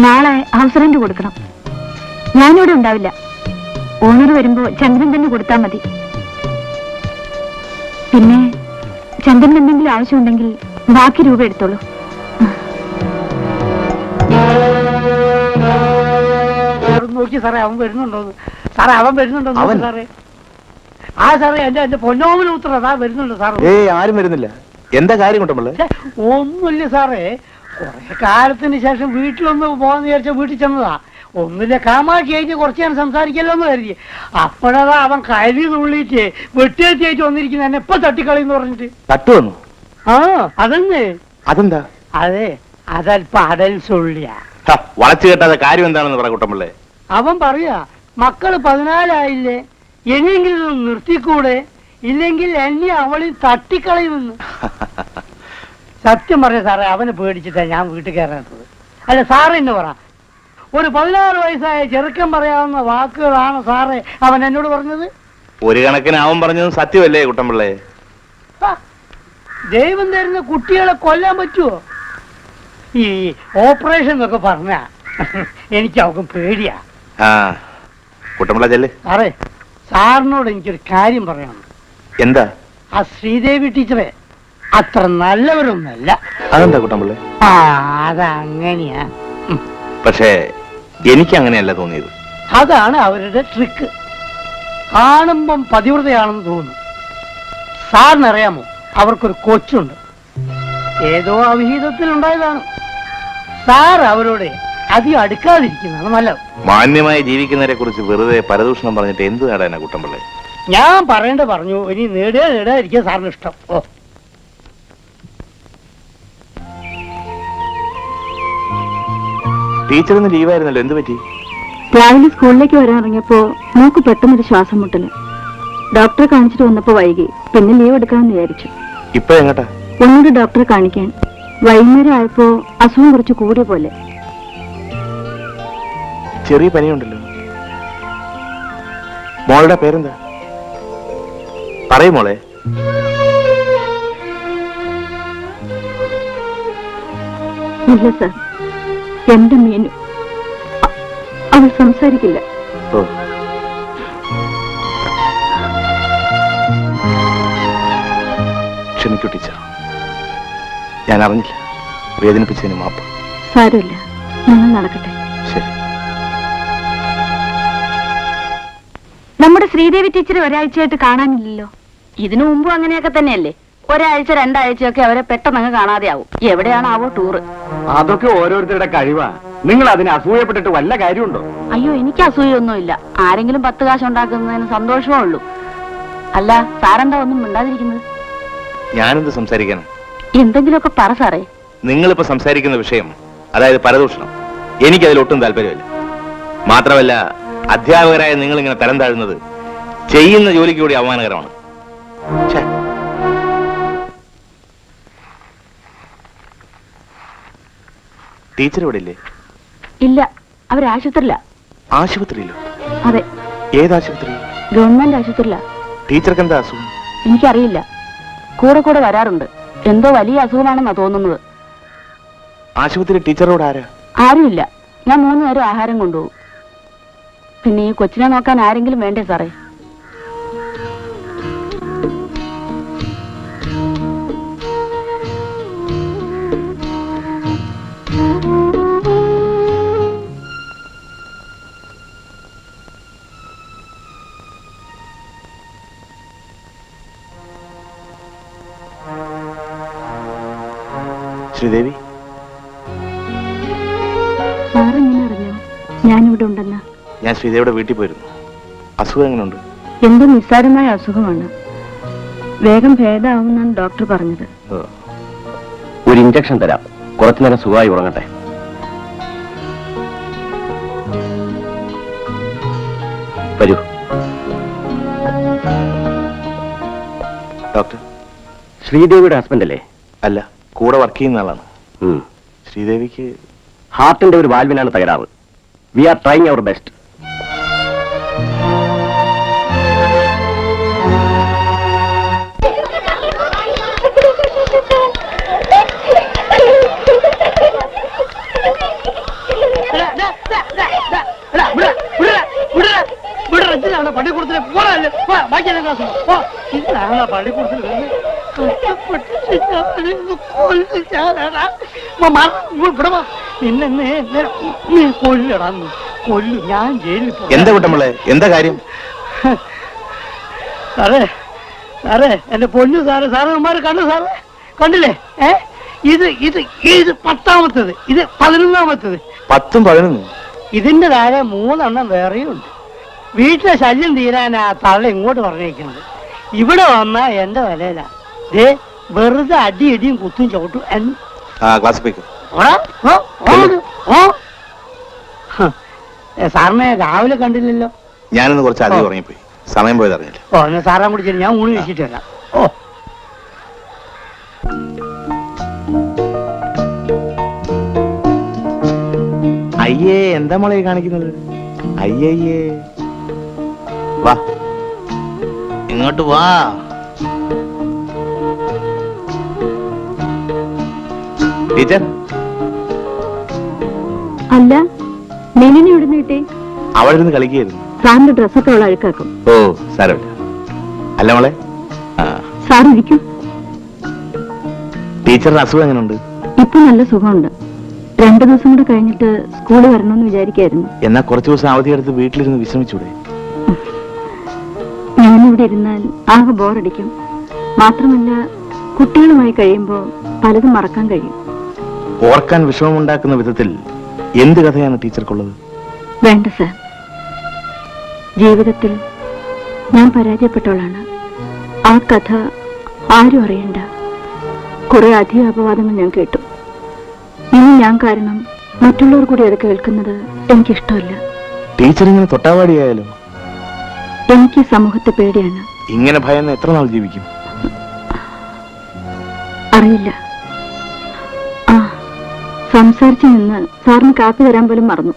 നാളെ ഹൗസ് റെന്റ് കൊടുക്കണം. ഞാനിവിടെ ഉണ്ടാവില്ല. ഓണർ വരുമ്പോ ചന്ദ്രൻ തന്നെ കൊടുത്താൽ മതി. പിന്നെ ചന്ദ്രൻ എന്തെങ്കിലും ആവശ്യമുണ്ടെങ്കിൽ ബാക്കി രൂപ എടുത്തോളൂ. നോക്കി സാറേ, അവൻ വരുന്നുണ്ടോന്ന്. സാറേ, അവൻ വരുന്നുണ്ടോ സാറേ? സാറേ, എന്റെ പൊന്നോമന ഉത്തര വരുന്നുണ്ടോ സാറേ? ആരും വരുന്നില്ല. എന്താ കാര്യം കൊണ്ടല്ലേ? ഒന്നുമില്ല സാറേ, കുറെ കാലത്തിന് ശേഷം വീട്ടിലൊന്ന് പോകാന്ന് വിചാരിച്ച വീട്ടിൽ ചെന്നതാ. ഒന്നുമില്ല, കാമാക്ഷി ആയിട്ട് കുറച്ച് ഞാൻ സംസാരിക്കല്ലോ എന്ന് കരുതി. അപ്പോഴതാ അവൻ കരി തുള്ളിയിട്ട് വെട്ടിയേറ്റ് വന്നിരിക്കുന്ന എന്നെ ഇപ്പൊ തട്ടിക്കളയെന്ന് പറഞ്ഞിട്ട്. തട്ടു വന്നു? ആ അതന്നെ. അതെന്താ? അതെ, അതല്പ അടൽ സൊള്ളിയ. വളച്ചു കേട്ടാതെ കാര്യം എന്താണെന്ന് പറ കുട്ടമ്പിള്ളേ. അവൻ പറയാ, മക്കള് 14 എങ്ങനെയെങ്കിലും നിർത്തിക്കൂടെ, ഇല്ലെങ്കിൽ എന്നെ അവളി തട്ടിക്കളയുമെന്ന്. സത്യം പറഞ്ഞ സാറേ, അവനെ പേടിച്ചിട്ടാ ഞാൻ വീട്ടിൽ കയറാത്തത്. അല്ല സാറ് എന്നെ പറ, ഒരു 16 വയസ്സായ ചെറുക്കൻ പറയാവുന്ന വാക്കുകളാണ് സാറേ അവൻ എന്നോട് പറഞ്ഞത്. ഒരു കണക്കിന് അവൻ പറഞ്ഞതും സത്യമല്ലേ കുട്ടമ്പിള്ളേ? ദൈവം തരുന്ന കുട്ടികളെ കൊല്ലാൻ പറ്റുമോ? ഈ ഓപ്പറേഷൻ എന്നൊക്കെ പറഞ്ഞ എനിക്ക് അവക്കും പേടിയാ. കുട്ടമ്പിള്ള ചെല്ല്. സാറേ, സാറിനോട് എനിക്കൊരു കാര്യം പറയണം. എന്താ? ആ ശ്രീദേവി ടീച്ചറെ അത്ര നല്ലവരൊന്നല്ല. അതെന്താ കുട്ടമ്പിള്ളേ? അതങ്ങനെയാ. പക്ഷേ എനിക്ക് അങ്ങനെയല്ല തോന്നിയത്. അതാണ് അവരുടെ ട്രിക്ക്. കാണുമ്പം പതിവ്രതയാണെന്ന് തോന്നുന്നു. സാറിനറിയാമോ, അവർക്കൊരു കൊച്ചുണ്ട്. ഏതോ അവിഹിതത്തിൽ ഉണ്ടായതാണ്. സാർ അവരോട് അധികം അടുക്കാതിരിക്കുന്നതാണ് നല്ലത്. മാന്യമായി ജീവിക്കുന്നവരെ കുറിച്ച് വെറുതെ പരദൂഷണം പറഞ്ഞിട്ട് എന്ത് നേടാനാ കുട്ടമ്പിള്ളേ? ഞാൻ പറയേണ്ട പറഞ്ഞു. ഇനി നേടാതിരിക്കുക സാറിന് ഇഷ്ടം. ഓ, ടീച്ചറിന്ന് ലീവായിരുന്നല്ലോ, എന്ത് പറ്റി? രാവിലെ സ്കൂളിലേക്ക് വരാൻ ഇറങ്ങിയപ്പോ മൂക്ക് പെട്ടെന്നൊരു ശ്വാസം മുട്ടല്. ഡോക്ടറെ കാണിച്ചിട്ട് വന്നപ്പോ വൈകി. പിന്നെ ലീവ് എടുക്കാമെന്ന് വിചാരിച്ചു. ഇപ്പൊ എങ്ങട്ടാ? ഒന്നുകൂടി ഡോക്ടറെ കാണിക്കാൻ. വൈകുന്നേരം ആയപ്പോ അസുഖം കുറച്ച് കൂടിയ പോലെ. ചെറിയ പനിയുണ്ടല്ലോ. മോളുടെ പേരെന്താ? പറയും മോളെ. ഇല്ല സാർ, എന്റെ മീനു. അവൾ സംസാരിക്കില്ല. ക്ഷമിക്കൂ ടീച്ചർ, ഞാൻ അറിഞ്ഞില്ല. വേദനിപ്പിച്ചതിന് മാപ്പ്. സാരമില്ല, നിങ്ങൾ നടക്കട്ടെ. ശരി. നമ്മുടെ ശ്രീദേവി ടീച്ചർ ഒരാഴ്ചയായിട്ട് കാണാനില്ലല്ലോ. ഇതിനു മുമ്പും അങ്ങനെയൊക്കെ തന്നെയല്ലേ? ഒരാഴ്ച 2 ആഴ്ചയൊക്കെ അവരെ പെട്ടെന്ന് കാണാതെ ആവും. എവിടെയാണാവോ ടൂറ്? അതൊക്കെ ഓരോരുത്തരുടെ കഴിവാ. നിങ്ങൾ അതിന് അസൂയപ്പെട്ടിട്ട് വല്ല കാര്യമുണ്ടോ? അയ്യോ, എനിക്ക് അസൂയൊന്നുമില്ല. ആരെങ്കിലും 10 കാശ് ഉണ്ടാക്കുന്നതിന് സന്തോഷമേ ഉള്ളൂ. അല്ല, സാറെന്താ ഒന്നും മിണ്ടാതിരിക്കുന്നത്? ഞാനെന്ത് സംസാരിക്കണം? എന്തെങ്കിലുമൊക്കെ പറ സാറേ. നിങ്ങളിപ്പോ സംസാരിക്കുന്ന വിഷയം, അതായത് പരദൂഷണം, എനിക്കതിലൊട്ടും താല്പര്യമില്ല. മാത്രമല്ല, അധ്യാപകരായ നിങ്ങൾ ഇങ്ങനെ തരം താഴുന്നത് ചെയ്യുന്ന ജോലിക്ക് കൂടി അവമാനകരമാണ്. ടീച്ചർ ഇവിടെ ഇല്ലേ? ഇല്ല, അവരാശുപത്രിയില്ല. ആശുപത്രിയിലോ? അതെ. ഏത് ആശുപത്രി? ഗവൺമെന്റ് ആശുപത്രിയില്ല. ടീച്ചർക്ക് എന്താ അസുഖം? എനിക്കറിയില്ല. കൂടെ വരാറുണ്ട്. എന്തോ വലിയ അസുഖമാണെന്നാ തോന്നുന്നത്. ആശുപത്രി ടീച്ചറോട് ആരാ? ആരുമില്ല. ഞാൻ 3 നേരം ആഹാരം കൊണ്ടുപോകും. പിന്നെ ഈ കൊച്ചിനെ നോക്കാൻ ആരെങ്കിലും വേണ്ടേ സാറേ? ശ്രീദേവി, സാറെങ്ങനെ അറിഞ്ഞോ ഞാനിവിടെ ഉണ്ടെന്ന്? ഞാൻ ശ്രീദേവിയുടെ വീട്ടിൽ പോയിരുന്നു. അസുഖം എങ്ങനെയുണ്ട്? എന്തോ നിസ്സാരമായ അസുഖമാണ്. വേഗം ഭേദമാവുമെന്നാണ് ഡോക്ടർ പറഞ്ഞത്. ഒരു ഇഞ്ചക്ഷൻ തരാം. കുറച്ചു നേരം സുഖമായി ഉറങ്ങട്ടെ. വരൂ. ഡോക്ടർ, ശ്രീദേവിയുടെ ഹസ്ബൻഡ് അല്ലേ? അല്ല, കൂടെ വർക്ക് ചെയ്യുന്ന ആളാണ്. ശ്രീദേവിക്ക് ഹാർട്ടിന്റെ ഒരു വാൽവിനാണ് തകരാറ്. We are trying our best. പള്ളിക്കൂടത്തിൽ പോകാനല്ലേ? ബാക്കി എല്ലാ ക്ലാസ്സും ഇതാണ് പള്ളിക്കൂടത്തിൽ നിന്നെ കൊല്ലടാ, കൊല്ലു. ഞാൻ ജയിലിൽ പോകും. എന്താ കുട്ടമ്പളെ, എന്താ കാര്യം? സാറേ, സാറേ, എന്റെ പൊന്നു സാറേ, സാറന്മാരെ കണ്ടു സാറേ? കണ്ടില്ലേ? ഇത് 10ാമത്തേത്, ഇത് 11ാമത്തേത്. 10ഉം 11ഉം ഇതിന്റെ താഴെ 3 വേറെയും ഉണ്ട്. വീട്ടിലെ ശല്യം തീരാനാ തള്ള ഇങ്ങോട്ട് പറഞ്ഞേക്കുന്നത്. ഇവിടെ വന്നാ എന്റെ വിലയില. ദേ വെറുതെ അടി ഇടിയും കുത്തും ചവിട്ടും. സാറിനെ രാവിലെ കണ്ടില്ലല്ലോ. ഞാനിന്ന് കുറച്ച് അധികം ഉറങ്ങിപ്പോയി, സമയം പോയത് അറിഞ്ഞില്ല. എന്നാ സാറാൻ കുടിച്ചിട്ട് ഞാൻ ഊണ് കഴിച്ചിട്ട് വരാം. അയ്യേ, എന്താ മോളെ കാണിക്കുന്നത്? അയ്യയ്യേ, വാ ഇങ്ങോട്ട് വാ. ടീച്ചർ അല്ല, മെലിനെ ഇവിടുന്ന് കിട്ടേ? അവിടെ ഇരുന്ന് കളിക്കുകയായിരുന്നു. സാറിന്റെ ഡ്രസ്സൊക്കെ അവൾ അഴുക്കാക്കും. ഓ സാരമില്ല. അല്ല മോളെ, സാർ ഇരിക്കും. ടീച്ചറിന് അസുഖം എങ്ങനെയുണ്ട്? ഇപ്പൊ നല്ല സുഖമുണ്ട്. 2 ദിവസം കൂടെ കഴിഞ്ഞിട്ട് സ്കൂളിൽ വരണമെന്ന് വിചാരിക്കായിരുന്നു. എന്നാ കുറച്ചു ദിവസം അവധിയെടുത്ത് വീട്ടിലിരുന്ന് വിശ്രമിച്ചൂടെ? ഞാനിവിടെ ഇരുന്നാൽ ആകെ ബോറടിക്കും. മാത്രമല്ല, കുട്ടികളുമായി കഴിയുമ്പോൾ പലതും മറക്കാൻ കഴിയും. ഓർക്കാൻ വിഷമമുണ്ടാക്കുന്ന വിധത്തിൽ എന്ത് കഥയാണ് ടീച്ചർക്കുള്ളത്? വേണ്ട സാർ, ജീവിതത്തിൽ ഞാൻ പരാജയപ്പെട്ടവളാണ്. ആ കഥ ആരും അറിയണ്ട. കുറെ അധികം അപവാദങ്ങൾ ഞാൻ കേട്ടു. ഇനി ഞാൻ കാരണം മറ്റുള്ളവർ കൂടി അത് കേൾക്കുന്നത് എനിക്കിഷ്ടമല്ല. ടീച്ചർ ഇങ്ങനെ തൊട്ടാവാടിയായാലോ? എനിക്ക് സമൂഹത്തെ പേടിയാണ്. ഇങ്ങനെ ഭയന്ന് എത്ര നാൾ ജീവിക്കും? അറിയില്ല. ആ, സംസാരിച്ചു നിന്ന് സാറിന് കാപ്പി തരാൻ പോലും മറന്നു.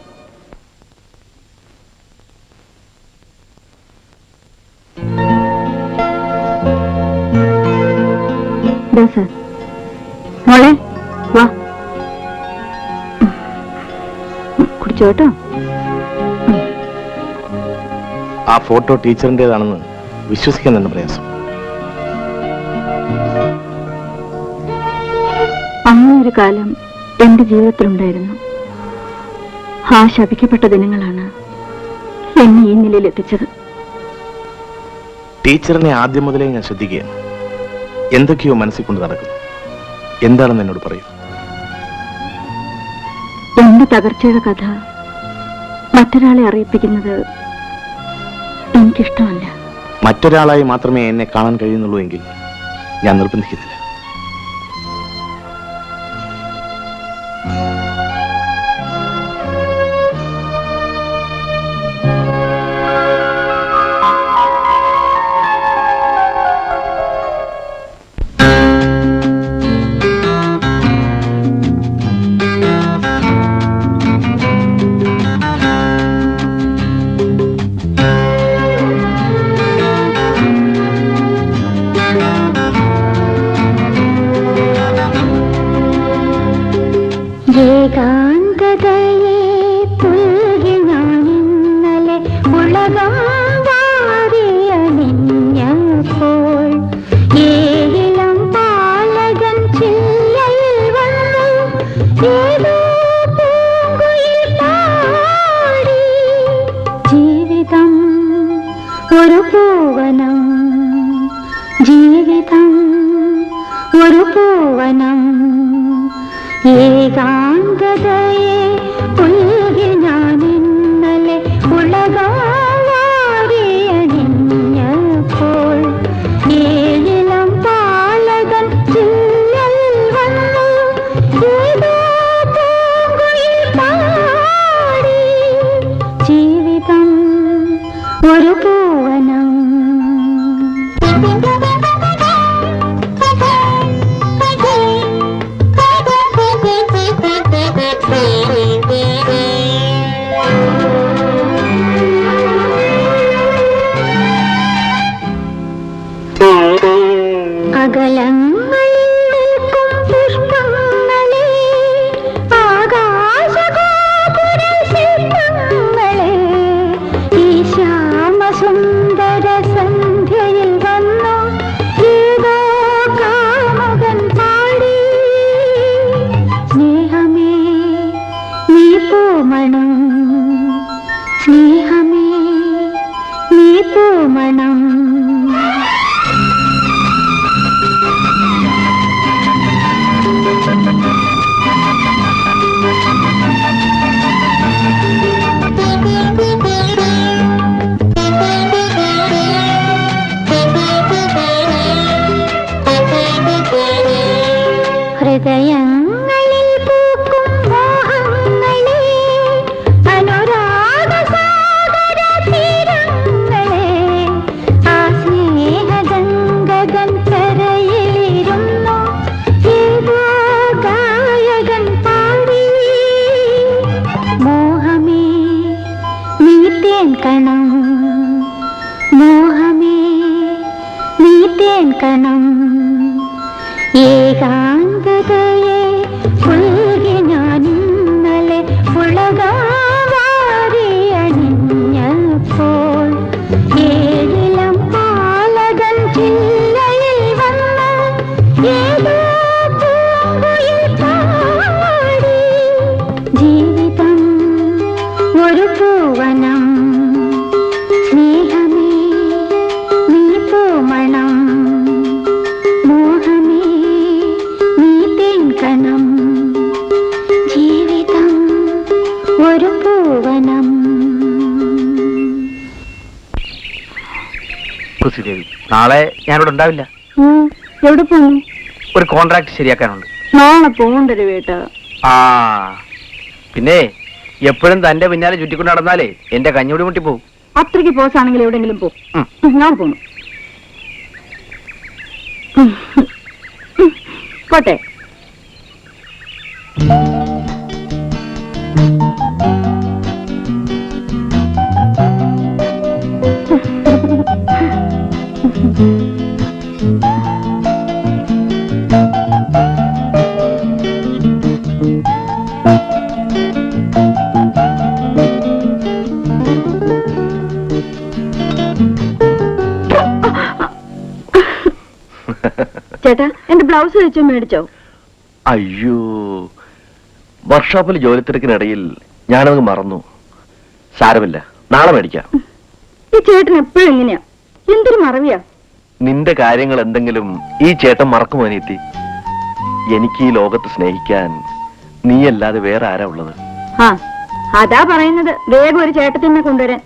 സാർ, മോളെ വാ, കുടിച്ചോട്ടോ. ആ ഫോട്ടോ ടീച്ചറിൻ്റെതാണെന്ന് വിശ്വസിക്കാൻ തന്നെ പ്രയാസം. അങ്ങനൊരു കാലം എന്റെ ജീവിതത്തിലുണ്ടായിരുന്നു. ആ ശപിക്കപ്പെട്ട ദിനങ്ങളാണ് എന്നെ ഈ നിലയിൽ എത്തിച്ചത്. ടീച്ചറിനെ ആദ്യം മുതലേ ഞാൻ ശ്രദ്ധിക്കുകയാണ്. എന്തൊക്കെയോ മനസ്സിൽ കൊണ്ട് നടക്കുന്നു. എന്താണെന്ന് എന്നോട് പറയൂ. എന്റെ തകർച്ചയുടെ കഥ മറ്റൊരാളെ അറിയിപ്പിക്കുന്നത് എനിക്കിഷ്ടമല്ല. മറ്റൊരാളായി മാത്രമേ എന്നെ കാണാൻ കഴിയുന്നുള്ളൂ എങ്കിൽ ഞാൻ നിർബന്ധിക്കുന്നില്ല. ഹൃദയങ്ങളിൽ പൂക്കും മോഹങ്ങളെ അനുരാഗസാഗര തീരങ്ങളെ ആ സ്നേഹഗംഗകൻ കരയിലിരുന്നു ഏതോ ഗായകൻ പാടി മോഹമേ നീ തേൻ കണം മോഹമേ നീ തേൻ കണം ഏകാന്തതയെ പുൽകി ഞാൻ ഇന്നലെ പുളകാവാരി അണിഞ്ഞപ്പോൾ ഏഴിലം പാലകൻ ചില്ലയിൽ വന്ന് ഏതോ പൂങ്കുയിൽ പാടി ജീവിതം ഒരു പൂവനം സ്നേഹമേ നീ പൂമണം മോഹമേ നീ തേൻകണം ജീവിതം ഒരു പൂവനം. തുളസിദേവി, നാളെ ഞാനിവിടെ ഉണ്ടാവില്ല. എവിടെ പോകുന്നു? ഒരു കോൺട്രാക്ട് ശരിയാക്കാനുണ്ട്. നാളെ പോകണ്ടൊരു വീട്ട്. ആ പിന്നെ എപ്പോഴും തന്റെ പിന്നാലെ ചുറ്റിക്കൊണ്ട് നടന്നാലേ എന്റെ കഞ്ഞൂടി മുട്ടി പോകും. അത്രയ്ക്ക് പോസാണെങ്കിൽ എവിടെയെങ്കിലും പോകും. ഞാൻ പോണു. പോട്ടെ. ചേട്ടാ, എന്റെ ബ്ലൗസ് വെച്ചോ മേടിച്ചോ? അയ്യോ, വർക്ക്ഷോപ്പിൽ ജോലി തിരക്കിനിടയിൽ ഞാനത് മറന്നു. സാരമില്ല, നാളെ മേടിക്കാം. ഈ ചേട്ടൻ എപ്പോഴും എങ്ങനെയാ? എന്തൊരു മറവിയാ. നിന്റെ കാര്യങ്ങൾ എന്തെങ്കിലും ഈ ചേട്ടൻ മറക്കുമോ അനിയത്തി? എനിക്ക് ഈ ലോകത്ത് സ്നേഹിക്കാൻ നീയല്ലാതെ വേറെ ആരാ ഉള്ളത്? ആ, അതാ പറയുന്നത് വേഗം ഒരു ചേട്ടത്തിനെ കൊണ്ടുവരാൻ.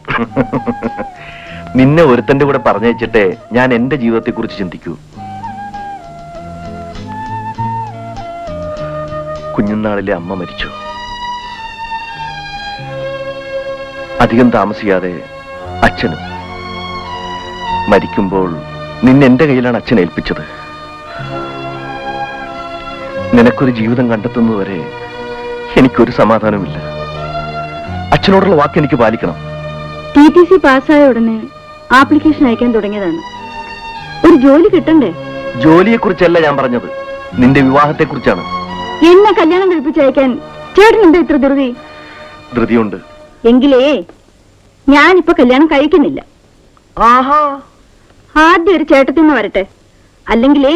നിന്നെ ഒരുത്തന്റെ കൂടെ പറഞ്ഞയച്ചിട്ടേ ഞാൻ എന്റെ ജീവിതത്തെ കുറിച്ച് ചിന്തിക്കൂ. കുഞ്ഞുനാളിലെ അമ്മ മരിച്ചു. അധികം താമസിയാതെ അച്ഛനും. മരിക്കുമ്പോൾ നിന്നെ എന്റെ കയ്യിലാണ് അച്ഛൻ ഏൽപ്പിച്ചത്. നിനക്കൊരു ജീവിതം കണ്ടെത്തുന്നതുവരെ എനിക്കൊരു സമാധാനമില്ല. അച്ഛനോടുള്ള വാക്ക് എനിക്ക് പാലിക്കണം. TTC പാസ്സായ ഉടനെ ആപ്ലിക്കേഷൻ അയക്കാൻ തുടങ്ങിയതാണ്. ഒരു ജോലി കിട്ടണ്ടേ? ജോലിയെ കുറിച്ചല്ല ഞാൻ പറഞ്ഞത്, നിന്റെ വിവാഹത്തെ കുറിച്ചാണ്. എന്നെ കല്യാണം കഴിപ്പിച്ചയക്കാൻ ചേട്ടൻ എന്താ ഇത്ര ധൃതി? ധൃതിയുണ്ട്. എങ്കിലേ ഞാനിപ്പോ കല്യാണം കഴിക്കുന്നില്ല. ആഹാ, ആദ്യം ഒരു ചേട്ടത്തിന്ന് വരട്ടെ, അല്ലെങ്കിലേ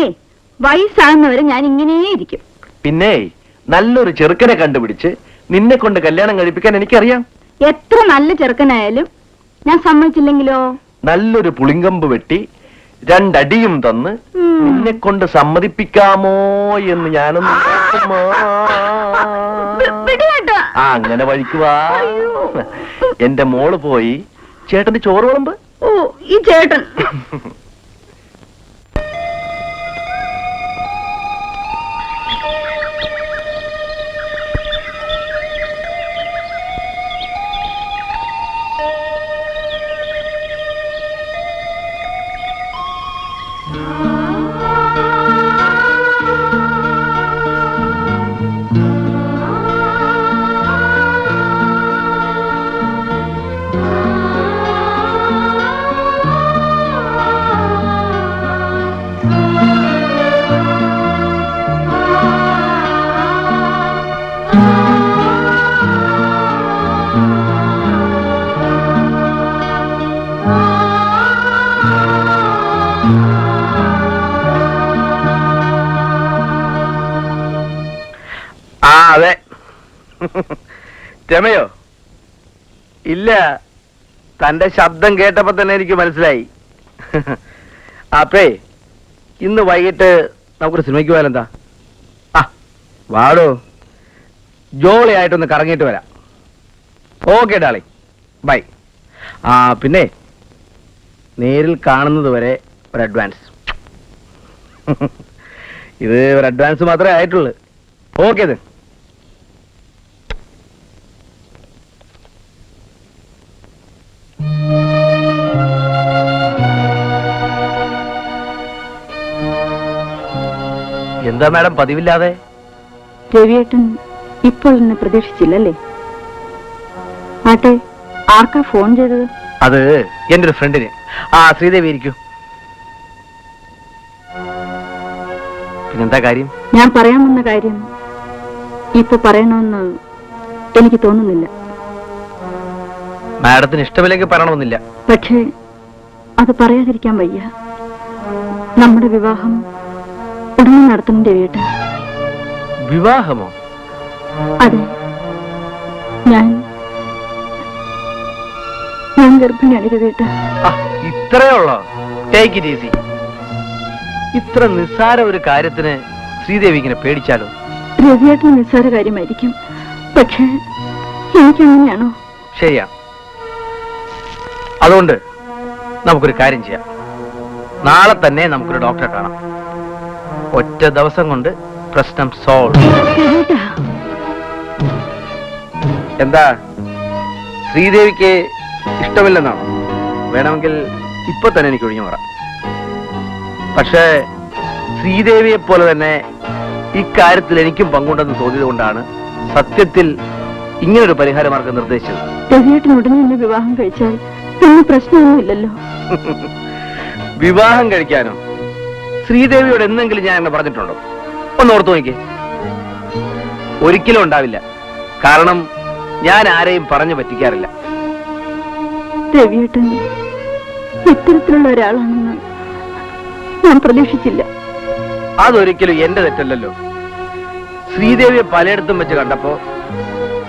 വയസ്സാകുന്നവരെ ഞാൻ ഇങ്ങനെ ഇരിക്കും. പിന്നെ നല്ലൊരു ചെറുക്കനെ കണ്ടുപിടിച്ച് നിന്നെ കൊണ്ട് കല്യാണം കഴിപ്പിക്കാൻ എനിക്കറിയാം. എത്ര നല്ല ചെറുക്കനായാലും ഞാൻ സമ്മതിച്ചില്ലെങ്കിലോ? നല്ലൊരു പുളിങ്കമ്പ് വെട്ടി രണ്ടടിയും തന്ന് നിന്നെ കൊണ്ട് സമ്മതിപ്പിക്കാമോ എന്ന് ഞാനൊന്ന് ആ അങ്ങനെ വഴിക്കുവാ. എന്റെ മോള് പോയി ചേട്ടന്റെ ചോറ് വിളമ്പ്. ഓ, ഈ ചേട്ടൻ അതെ. രമയോ? ഇല്ല, തന്റെ ശബ്ദം കേട്ടപ്പോ തന്നെ എനിക്ക് മനസ്സിലായി. അപ്പേ ഇന്ന് വൈകിട്ട് നമുക്കൊരു സിനിമയ്ക്ക് പോയാലെന്താ? ആ വാടോ, ജോളിയായിട്ടൊന്ന് കറങ്ങിയിട്ട് വരാം. Okay Dolly, bye. ആ പിന്നെ നേരിൽ കാണുന്നത് വരെ ഒരു അഡ്വാൻസ്. ഇത് ഒരു അഡ്വാൻസ് മാത്രമേ ആയിട്ടുള്ളൂ. ഓക്കെ ഇത് എന്താ മാഡം പതിവില്ലാതെ? രവിയേട്ടൻ ഇപ്പോൾ എന്നെ പ്രതീക്ഷിച്ചില്ലല്ലേ? ആട്ടെ, ആർക്കാ ഫോൺ ചെയ്തത്? അത് എന്റെ ഒരു ഫ്രണ്ടിന്. ശ്രീദേവി ഇരിക്കൂ. പിന്നെന്താ കാര്യം? ഞാൻ പറയാൻ വന്ന കാര്യം ഇപ്പൊ പറയണമെന്ന് എനിക്ക് തോന്നുന്നില്ല. മാഡത്തിന് ഇഷ്ടമില്ലെങ്കിൽ പറയണമെന്നില്ല. പക്ഷേ അത് പറയാതിരിക്കാൻ വയ്യ. നമ്മുടെ വിവാഹം ഉടനെ നടത്തണം രവിയേട്ട. വിവാഹമോ? അതെ, ഞാൻ ഗർഭിണിയാണ് രവിയേട്ട. ഇത്രയേ ഉള്ളോ? Take it easy. ഇത്ര നിസ്സാര ഒരു കാര്യത്തിന് ശ്രീദേവി ഇങ്ങനെ പേടിച്ചാലോ? രവിയേട്ടന് നിസ്സാര കാര്യമായിരിക്കും, പക്ഷേ എനിക്കങ്ങനെയാണോ? ശരിയാ. അതുകൊണ്ട് നമുക്കൊരു കാര്യം ചെയ്യാം. നാളെ തന്നെ നമുക്കൊരു ഡോക്ടറെ കാണാം. ഒറ്റ ദിവസം കൊണ്ട് പ്രശ്നം സോൾവ്. എന്താ, ശ്രീദേവിക്ക് ഇഷ്ടമില്ലെന്നാണോ? വേണമെങ്കിൽ ഇപ്പൊ തന്നെ എനിക്ക് ഒഴിഞ്ഞു മാറാം. പക്ഷേ ശ്രീദേവിയെ പോലെ തന്നെ ഇക്കാര്യത്തിൽ എനിക്കും പങ്കുണ്ടെന്ന് തോന്നിയത് കൊണ്ടാണ് സത്യത്തിൽ ഇങ്ങനൊരു പരിഹാര മാർഗം നിർദ്ദേശിച്ചത്. രവിയേട്ടൻ ഉടനെ എന്നെ വിവാഹം കഴിച്ചാൽ പിന്നെ പ്രശ്നമൊന്നുമില്ലല്ലോ. വിവാഹം കഴിക്കാനോ? ശ്രീദേവിയോട് എന്തെങ്കിലും ഞാൻ എന്നെ പറഞ്ഞിട്ടുണ്ടോ? ഒന്ന് ഓർത്തു നോക്കിയേ. ഒരിക്കലും ഉണ്ടാവില്ല. കാരണം ഞാൻ ആരെയും പറഞ്ഞു പറ്റിക്കാറില്ല. രവിയേട്ടൻ ഇത്തരത്തിലുള്ള ഒരാളാണെന്ന് ഞാൻ പ്രതീക്ഷിച്ചില്ല. അതൊരിക്കലും എന്റെ തെറ്റല്ലല്ലോ. ശ്രീദേവിയെ പലയിടത്തും വെച്ച് കണ്ടപ്പോ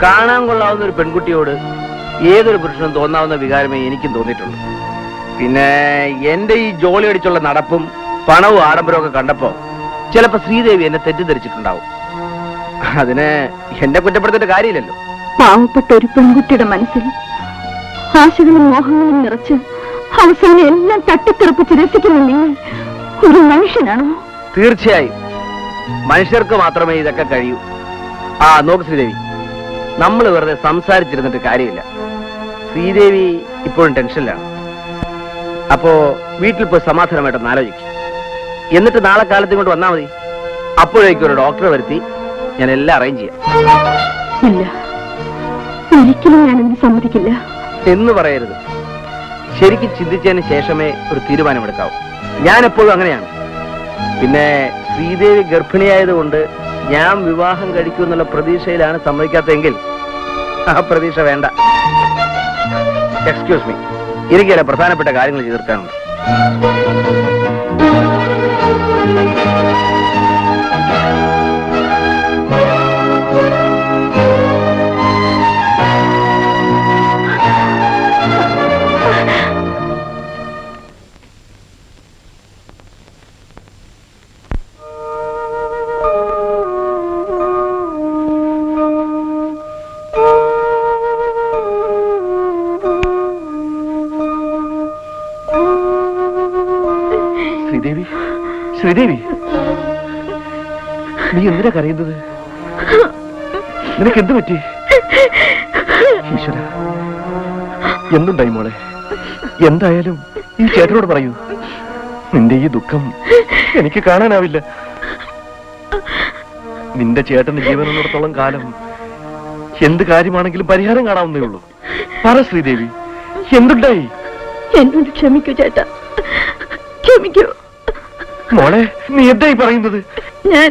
കാണാൻ കൊള്ളാവുന്ന ഒരു പെൺകുട്ടിയോട് ഏതൊരു പുരുഷനും തോന്നാവുന്ന വികാരമേ എനിക്കും തോന്നിയിട്ടുള്ളൂ. പിന്നെ എന്റെ ഈ ജോലി അടിച്ചുള്ള നടപ്പും പണവും ആഡംബരവും ഒക്കെ കണ്ടപ്പോ ചിലപ്പോ ശ്രീദേവി എന്നെ തെറ്റിദ്ധരിച്ചിട്ടുണ്ടാവും. അതിന് എന്നെ കുറ്റപ്പെടുത്തേണ്ട കാര്യമില്ലല്ലോ. പാവപ്പെട്ട ഒരു പെൺകുട്ടിയുടെ മനസ്സിൽ ആശകളും മോഹങ്ങളും നിറച്ച് അവസാനം എല്ലാം തട്ടിത്തെറിപ്പിച്ച് രസിക്കുന്ന നിങ്ങൾ ഒരു മനുഷ്യനാണോ? തീർച്ചയായും മനുഷ്യർക്ക് മാത്രമേ ഇതൊക്കെ കഴിയൂ. നോക്ക് ശ്രീദേവി, നമ്മൾ വെറുതെ സംസാരിച്ചിരുന്നിട്ട് കാര്യമില്ല. ശ്രീദേവി ഇപ്പോഴും ടെൻഷനിലാണ്. അപ്പോ വീട്ടിൽ പോയി സമാധാനമായിട്ടൊന്ന് ആലോചിക്കും. എന്നിട്ട് നാളെ കാലത്ത് കൊണ്ട് വന്നാൽ മതി. അപ്പോഴേക്കും ഒരു ഡോക്ടറെ വരുത്തി ഞാൻ എല്ലാം അറേഞ്ച് ചെയ്യാം. ഇല്ല, ഒരിക്കലും ഞാനിതിന് സമ്മതിക്കില്ല. എന്ന് പറയരുത്. ശരിക്കും ചിന്തിച്ചതിന് ശേഷമേ ഒരു തീരുമാനമെടുക്കാവൂ. ഞാൻ എപ്പോഴും അങ്ങനെയാണ്. പിന്നെ ശ്രീദേവി ഗർഭിണിയായതുകൊണ്ട് ഞാൻ വിവാഹം കഴിക്കുമെന്നുള്ള പ്രതീക്ഷയിലാണ് സമ്മതിക്കാത്തതെങ്കിൽ ആ പ്രതീക്ഷ വേണ്ട. എക്സ്ക്യൂസ് മീ, എനിക്ക് ചില പ്രധാനപ്പെട്ട കാര്യങ്ങൾ ചെയ്തെടുക്കാനുണ്ട്. ശ്രീദേവി, ശ്രീദേവി, നീ എന്തിനാ കരയുന്നത്? നിനക്ക് എന്ത് പറ്റി? ഈശ്വര, എന്തുണ്ടായി മോളെ? എന്തായാലും ഈ ചേട്ടനോട് പറയൂ. നിന്റെ ഈ ദുഃഖം എനിക്ക് കാണാനാവില്ല. നിന്റെ ചേട്ടന് ജീവനുള്ളിടത്തോളം കാലം എന്ത് കാര്യമാണെങ്കിലും പരിഹാരം കാണാവുന്നേ ഉള്ളൂ. പറ ശ്രീദേവി, എന്തുണ്ടായി? എന്നോട് ക്ഷമിക്കൂ ചേട്ടാ, ക്ഷമിക്കൂ. മോളെ, നീ എന്തായി പറയുന്നത്? ഞാൻ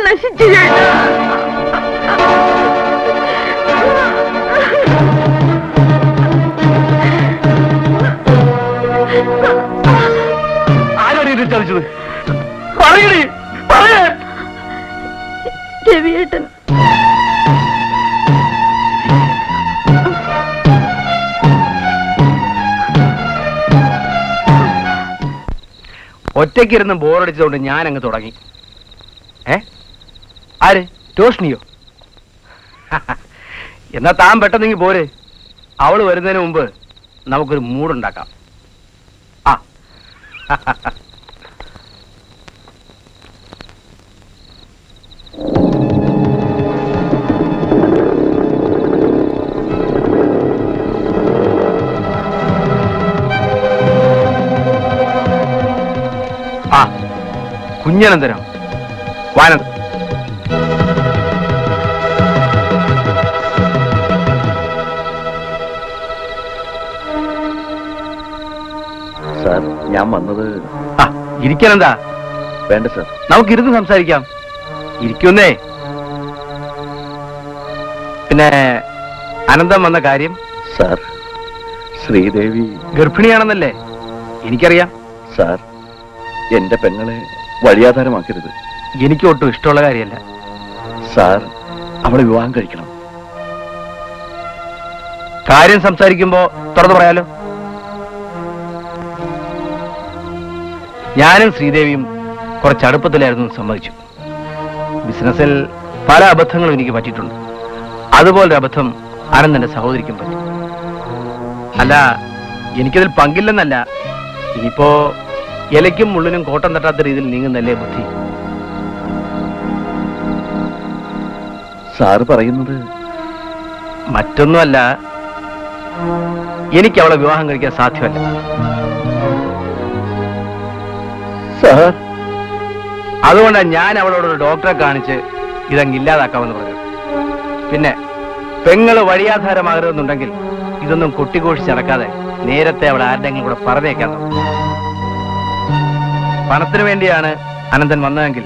നശിച്ചു ചേട്ടാ. ആരാണ് ഇത് ചതിച്ചത്? പറയണേ, പറയേ. രവിയേട്ടൻ. ഒറ്റയ്ക്കിരുന്ന് ബോറടിച്ചതുകൊണ്ട് ഞാൻ അങ്ങ് തുടങ്ങി. ആര്? ടോഷ്ണിയോ? എന്നാ താൻ പെട്ടെന്നെങ്കിൽ പോരെ. അവള് വരുന്നതിന് മുമ്പ് നമുക്കൊരു മൂടുണ്ടാക്കാം. കുഞ്ഞനന്തരം വാനന്ദ. സാർ ഞാൻ വന്നത് ഇരിക്കാനെന്താ? വേണ്ട സാർ, നമുക്കിരുന്ന് സംസാരിക്കാം. ഇരിക്കുന്നേ. പിന്നെ അനന്തം വന്ന കാര്യം? സാർ, ശ്രീദേവി ഗർഭിണിയാണെന്നല്ലേ എനിക്കറിയാം. സാർ, എന്റെ പെങ്ങളെ വഴിയാധാരമാക്കരുത്. എനിക്ക് ഒട്ടും ഇഷ്ടമുള്ള കാര്യമല്ല. സാർ, അവളെ വിവാഹം കഴിക്കണം. കാര്യം സംസാരിക്കുമ്പോ തുറന്നു പറയാലോ. ഞാനും ശ്രീദേവിയും കുറച്ച് അടുപ്പത്തിലായിരുന്നു സമ്മതിച്ചു. ബിസിനസ്സിൽ പല അബദ്ധങ്ങളും എനിക്ക് പറ്റിയിട്ടുണ്ട്. അതുപോലൊരു അബദ്ധം അനന്തന്റെ സഹോദരിക്കും പറ്റി. അല്ല, എനിക്കതിൽ പങ്കില്ലെന്നല്ല. ഇനിയിപ്പോ ഇലയ്ക്കും മുള്ളിനും കോട്ടം തട്ടാത്ത രീതിയിൽ നീങ്ങുന്നല്ലേ ബുദ്ധി. സാറ് പറയുന്നത് മറ്റൊന്നുമല്ല, എനിക്ക് അവളെ വിവാഹം കഴിക്കാൻ സാധ്യമല്ല. സാർ, അതുകൊണ്ടാണ് ഞാൻ അവളോടൊരു ഡോക്ടറെ കാണിച്ച് ഇതങ്ങ് ഇല്ലാതാക്കാമെന്ന് പറഞ്ഞു. പിന്നെ പെങ്ങള് വഴിയാധാരമാകരുതെന്നുണ്ടെങ്കിൽ ഇതൊന്നും കൊട്ടിഘോഷിച്ച് നടക്കാതെ നേരത്തെ അവൾ ആരുടെങ്കിലും കൂടെ പറഞ്ഞേക്കാൻ നോക്കും. പണത്തിന് വേണ്ടിയാണ് അനന്തൻ വന്നതെങ്കിൽ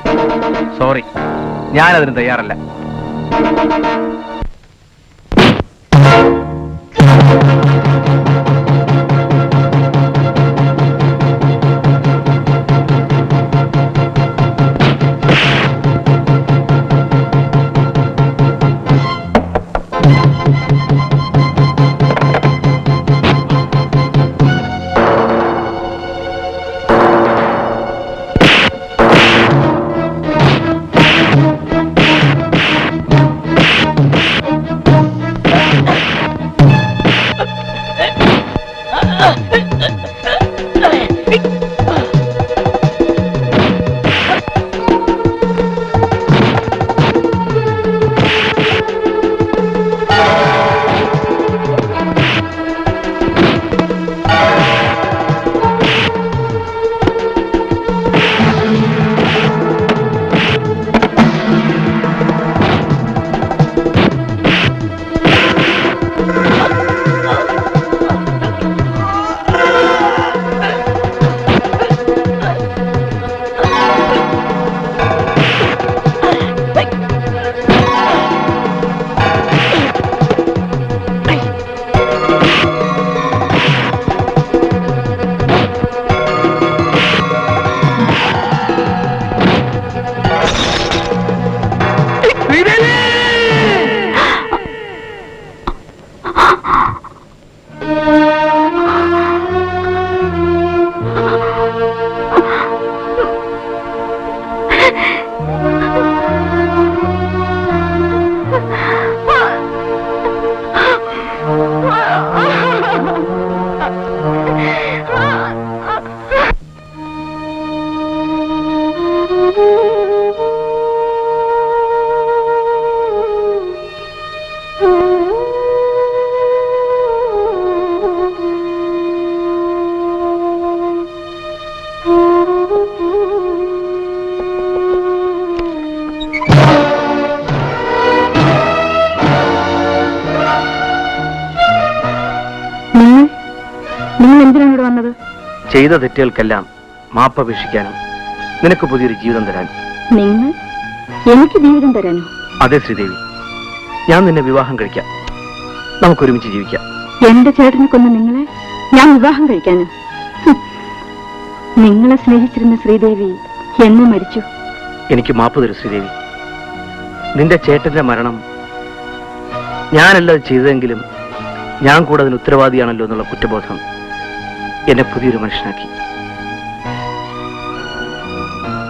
സോറി, ഞാനതിന് തയ്യാറല്ല. ചെയ്ത തെറ്റുകൾക്കെല്ലാം മാപ്പപേക്ഷിക്കാനും നിനക്ക് പുതിയൊരു ജീവിതം തരാനും. നിങ്ങൾ എനിക്ക് ജീവിതം തരാനോ? അതെ ശ്രീദേവി, ഞാൻ നിന്നെ വിവാഹം കഴിക്കാം. നമുക്കൊരുമിച്ച് ജീവിക്കാം. എന്റെ ചേട്ടനെ കൊന്ന നിങ്ങളെ ഞാൻ വിവാഹം കഴിക്കാനോ? നിങ്ങളെ സ്നേഹിച്ചിരുന്ന ശ്രീദേവി എന്നെ മരിച്ചു. എനിക്ക് മാപ്പ് തരൂ ശ്രീദേവി. നിന്റെ ചേട്ടന്റെ മരണം ഞാനല്ലത് ചെയ്തതെങ്കിലും ഞാൻ കൂടെ അതിന് ഉത്തരവാദിയാണല്ലോ എന്നുള്ള കുറ്റബോധം എന്നെ പുതിയൊരു മനുഷ്യനാക്കി.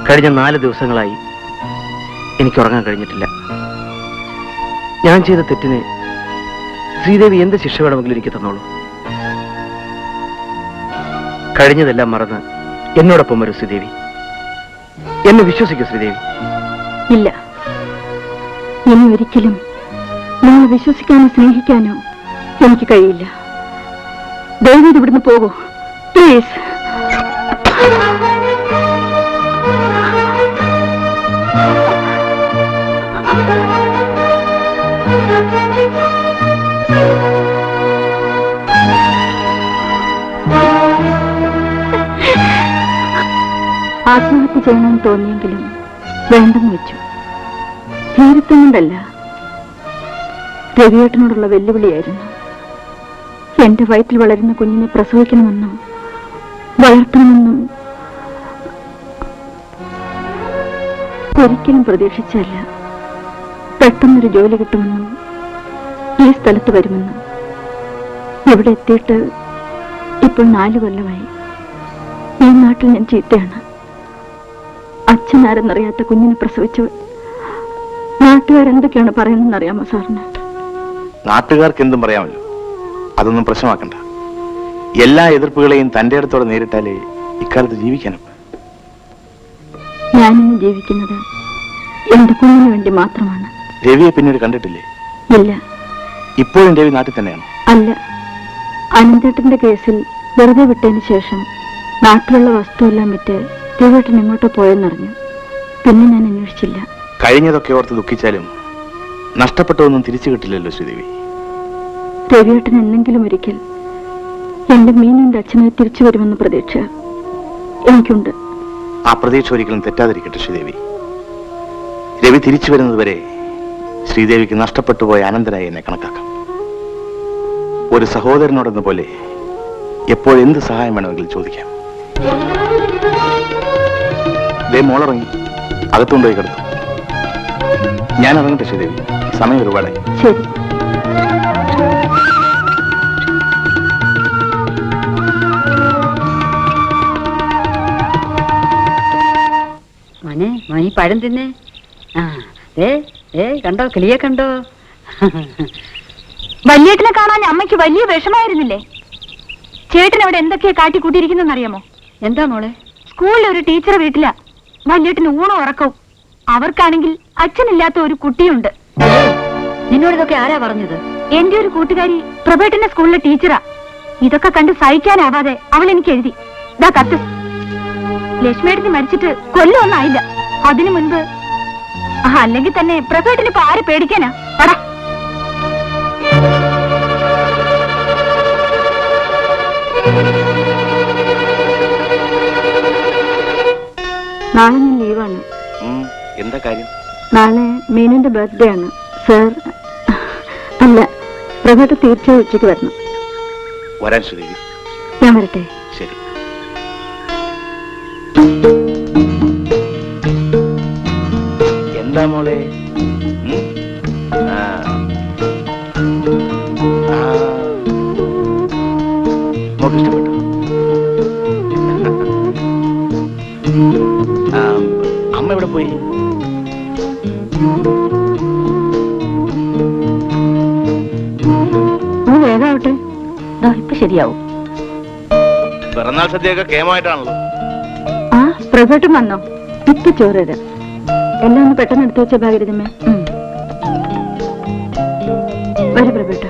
കഴിഞ്ഞ 4 ദിവസങ്ങളായി എനിക്ക് ഉറങ്ങാൻ കഴിഞ്ഞിട്ടില്ല. ഞാൻ ചെയ്ത തെറ്റിന് ശ്രീദേവി എന്ത് ശിക്ഷ വേണമെങ്കിലും എനിക്ക് തന്നോളൂ. കഴിഞ്ഞതെല്ലാം മറന്ന് എന്നോടൊപ്പം വരൂ ശ്രീദേവി. എന്നെ വിശ്വസിക്കൂ ശ്രീദേവി. ഇല്ല, ഇനി ഒരിക്കലും നിങ്ങൾ വിശ്വസിക്കാനോ സ്നേഹിക്കാനോ എനിക്ക് കഴിയില്ല. ദയവായി ഇവിടുന്ന് പോകൂ പ്ലീസ്. ചെയ്യണമെന്ന് തോന്നിയെങ്കിലും വേണ്ടെന്ന് വെച്ചു. ഭീരുത്വം കൊണ്ടല്ല, രവിയേട്ടനോടുള്ള വെല്ലുവിളിയായിരുന്നു. എന്റെ വയറ്റിൽ വളരുന്ന കുഞ്ഞിനെ പ്രസവിക്കണമെന്നും വളർത്തണമെന്നും ഒരിക്കലും പ്രതീക്ഷിച്ചല്ല. പെട്ടെന്നൊരു ജോലി കിട്ടുമെന്നും ഈ സ്ഥലത്ത് വരുമെന്നും. ഇവിടെ എത്തിയിട്ട് ഇപ്പോൾ 4 കൊല്ലമായി. ഈ നാട്ടിൽ ഞാൻ ചീത്തയാണ്. അച്ഛനാരെന്നറിയാത്ത കുഞ്ഞിനെ പ്രസവിച്ചവൾ. നാട്ടുകാരെന്തൊക്കെയാണ് പറയുന്നതെന്ന് അറിയാമോ സാറിന്? നാട്ടുകാർക്ക് എന്തും പറയാമല്ലോ, അതൊന്നും പ്രശ്നമാക്കണ്ട. എല്ലാ എതിർപ്പുകളെയും തന്റെ അടുത്തോടെ നേരിട്ടാലേ ഇക്കാലത്ത് ജീവിക്കാനും. ഞാനിന്ന് ജീവിക്കുന്നത് എന്റെ കുഞ്ഞിന് വേണ്ടി മാത്രമാണ്. രവിയെ പിന്നീട് കണ്ടിട്ടില്ലേ? ഇല്ല. ഇപ്പോഴും രവി നാട്ടിൽ തന്നെയാണ്? അല്ല. അനന്തേട്ടന്റെ കേസിൽ വെറുതെ വിട്ടതിന് ശേഷം നാട്ടിലുള്ള വസ്തുവെല്ലാം വിറ്റ് രവിയേട്ടൻ എങ്ങോട്ടോ പോയെന്നറിഞ്ഞു. പിന്നെ ഞാൻ അന്വേഷിച്ചില്ല. കഴിഞ്ഞതൊക്കെ ഓർത്ത് ദുഃഖിച്ചാലും നഷ്ടപ്പെട്ടതൊന്നും തിരിച്ചു കിട്ടില്ലല്ലോ ശ്രീദേവി. രവിയേട്ടൻ എന്തെങ്കിലും ഒരിക്കൽ എന്റെ മീനിന്റെ അച്ഛനെ തിരിച്ചു വരുമെന്ന് പ്രതീക്ഷ എനിക്കുണ്ട്. ആ പ്രതീക്ഷ ഒരിക്കലും തെറ്റാതിരിക്കട്ടെ ശ്രീദേവി. രവി തിരിച്ചു വരുന്നതുവരെ ശ്രീദേവിക്ക് നഷ്ടപ്പെട്ടു പോയ അനന്തരായി എന്നെ കണക്കാക്കാം. ഒരു സഹോദരനോടെന്ന പോലെ എപ്പോഴെന്ത് സഹായം വേണമെങ്കിലും ചോദിക്കാം. ദേ മോളിറങ്ങി അകത്തുകൊണ്ടുപോയി കിടന്നു. ഞാൻ ഇറങ്ങട്ടെ ശ്രീദേവി, സമയം ഒരുപാടായി. ശരി. മോനെ, മോനി പഴം തിന്നേ. ആ കണ്ടോ, കിളിയെ കണ്ടോ? വല്യേട്ടനെ കാണാൻ അമ്മയ്ക്ക് വലിയ വിഷമായിരുന്നില്ലേ? ചേട്ടൻ അവിടെ എന്തൊക്കെയാ കാട്ടിക്കൂട്ടിയിരിക്കുന്നറിയാമോ? എന്താ മോളെ? സ്കൂളിൽ ഒരു ടീച്ചർ വീട്ടിലാ. വല്യേട്ടന് ഊണും ഉറക്കവും. അവർക്കാണെങ്കിൽ അച്ഛനില്ലാത്ത ഒരു കുട്ടിയുണ്ട്. നിന്നോട് ഇതൊക്കെ ആരാ പറഞ്ഞത്? എന്റെ ഒരു കൂട്ടുകാരി പ്രഭേട്ടന്റെ സ്കൂളിലെ ടീച്ചറാ. ഇതൊക്കെ കണ്ട് സഹിക്കാനാവാതെ അവൾ എനിക്ക് എഴുതി. ദാ കത്ത്. ലക്ഷ്മിയേട്ടന് മരിച്ചിട്ട് കൊല്ലമൊന്നും ആയില്ല. അതിനു മുൻപ് അല്ലെങ്കിൽ തന്നെ പ്രഭേട്ടന് ഇപ്പൊ ആരെ പേടിക്കാനാ? പടാ. നാളെ ഞാൻ ലീവാണ്. എന്താ കാര്യം? നാളെ മീനുന്റെ ബർത്ത്ഡേ ആണ് സർ. അല്ല, പ്രഭേട്ട തീർച്ചയായും ഉച്ചയ്ക്ക് വരണം. വരാൻ ശ്രീദേവി. ഞാൻ വരട്ടെ? ശരി. എന്താ മോളെ? മോക്ക് ഇഷ്ടപ്പെട്ടു? അമ്മ എവിടെ പോയി? വേഗാവട്ടെ, ഇപ്പൊ ശരിയാവും. പിറന്നാൾ സദ്യയൊക്കെ കേമായിട്ടാണല്ലോ. ആ, പ്രഭേട്ടൻ വന്നോ? ഇപ്പൊ ചോറ് തരാം. എല്ലാം ഒന്ന് പെട്ടെന്ന് എടുത്തു വെച്ച ഭാഗരുതമ്മേ. വരെ പ്രഭേട്ട.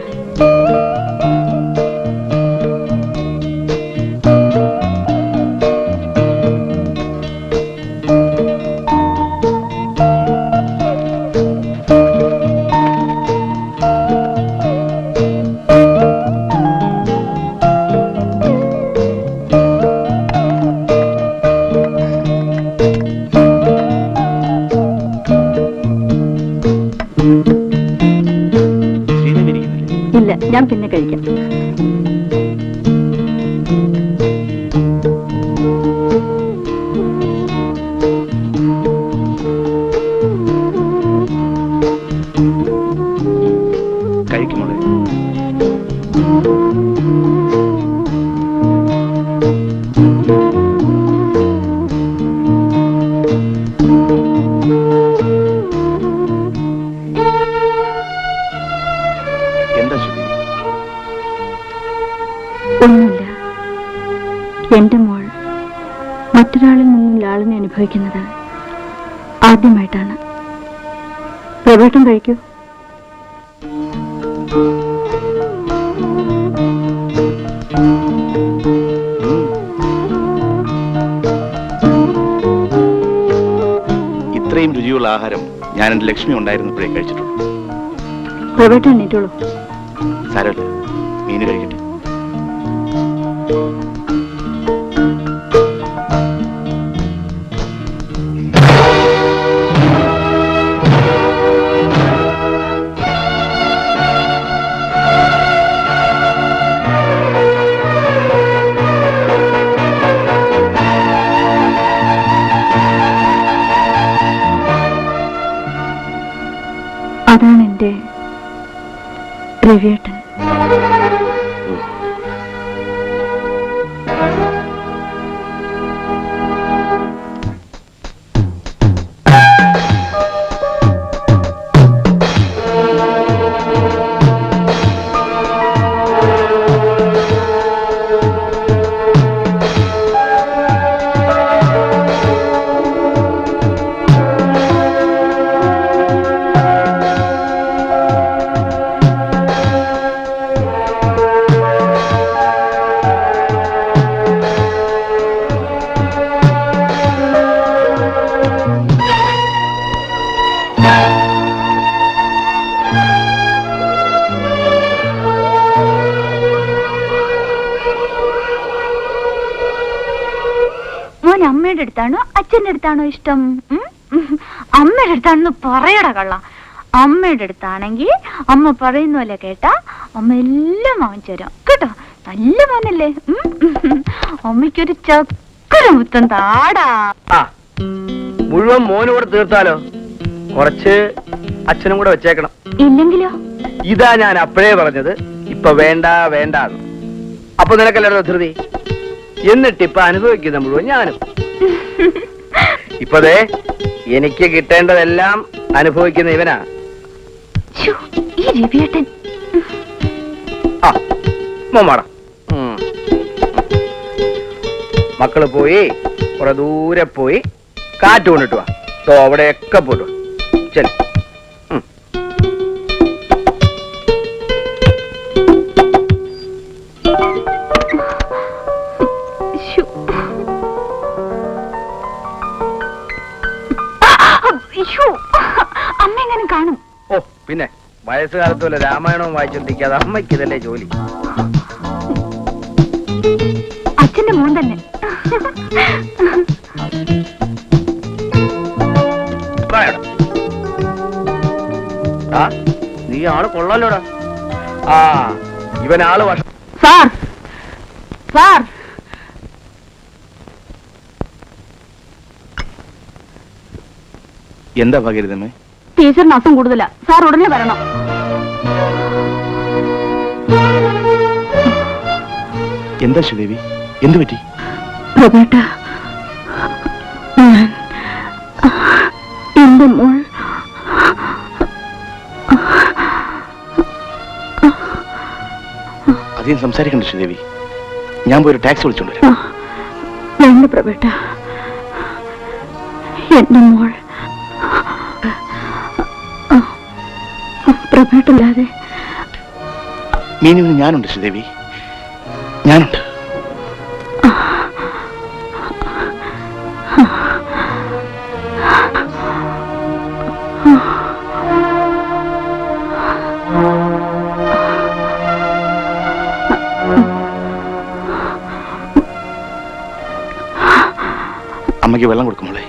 ഇല്ല, ഞാൻ പിന്നെ കഴിക്കാം. കഴിക്കുമോളെ? എന്താ ശ്രുതി? ഒന്നുമില്ല. എന്റെ മോൾ മറ്റൊരാളിൽ നിന്നും ലാളിനെ അനുഭവിക്കുന്നത് ആദ്യമായിട്ടാണ്. പ്രഭേട്ടൻ കഴിക്കൂ. ഇത്രയും രുചിയുള്ള ആഹാരം ഞാൻ എന്റെ ലക്ഷ്മി ഉണ്ടായിരുന്നപ്പോഴേ കഴിച്ചിട്ടുള്ളൂ. പ്രഭേട്ടൻ എണീറ്റോളൂ. സാരമില്ല, മീന് കഴിക്കട്ടെ. അതാണ് എൻ്റെ രവിയേട്ടൻ. അമ്മയുടെ അടുത്താണോ അച്ഛൻ്റെ അടുത്താണോ ഇഷ്ടം? അമ്മയുടെ അടുത്താണെന്ന് പറയട കള്ള. അമ്മയുടെ അടുത്താണെങ്കിൽ അമ്മ പറയുന്ന പോലെ കേട്ടാ അമ്മ എല്ലാം വാങ്ങിച്ചു തരാം കേട്ടോ. നല്ല മോനല്ലേ? അമ്മയ്ക്കൊരു ചക്കര മുത്തം താടാ. മുഴുവൻ മോനോട് തീർത്താലോ? കുറച്ച് അച്ഛനും കൂടെ വെച്ചേക്കണം. ഇല്ലെങ്കിലോ? ഇതാ ഞാൻ അപ്പോഴേ പറഞ്ഞത്, ഇപ്പൊ വേണ്ട വേണ്ട. അപ്പൊ നിനക്കല്ലോ ധൃതി. എന്നിട്ടിപ്പൊ അനുഭവിക്കുന്ന മുഴുവൻ ഞാനും. ഇപ്പതേ എനിക്ക് കിട്ടേണ്ടതെല്ലാം അനുഭവിക്കുന്ന ഇവനാ. ഈ രവിയേട്ടൻ. മോമാട മക്കള് പോയി കുറെ ദൂരെ പോയി കാറ്റ് കൊണ്ടിട്ട് വാ. അവിടെയൊക്കെ പോട്ടു ചെല്. അമ്മ എങ്ങനെ കാണും? ഓ പിന്നെ വയസ്സുകാലത്ത് പോലെ രാമായണവും വായിച്ചോണ്ടിരിക്കാതെ അമ്മയ്ക്ക് ഇതല്ലേ ജോലി. അച്ഛന്റെ മോൻ തന്നെ. നീ ആള് കൊള്ളാലോടാ. ആ ഇവനാള് വർഷം. സാർ സാർ എന്താ ഭഗീരഥമേ? ടീച്ചറിന് അസുഖം കൂടുതലാ. സാർ ഉടനെ വരണം. എന്താ ശ്രീദേവി, എന്തു പറ്റി? പ്രഭേട്ട, ഞാൻ എന്റെ മോൾ അധികം സംസാരിക്കണ്ട ശ്രീദേവി. ഞാൻ പോയി ഒരു ടാക്സി വിളിച്ചോണ്ട് വരാം. വേണ്ട പ്രഭേട്ട, എന്റെ മോൾ പ്രഭേട്ടല്ലാതെ മീനിന് ഞാനുണ്ട് ശ്രീദേവി, ഞാനുണ്ട്. അമ്മയ്ക്ക് വെള്ളം കൊടുക്കുമ്പോളേ.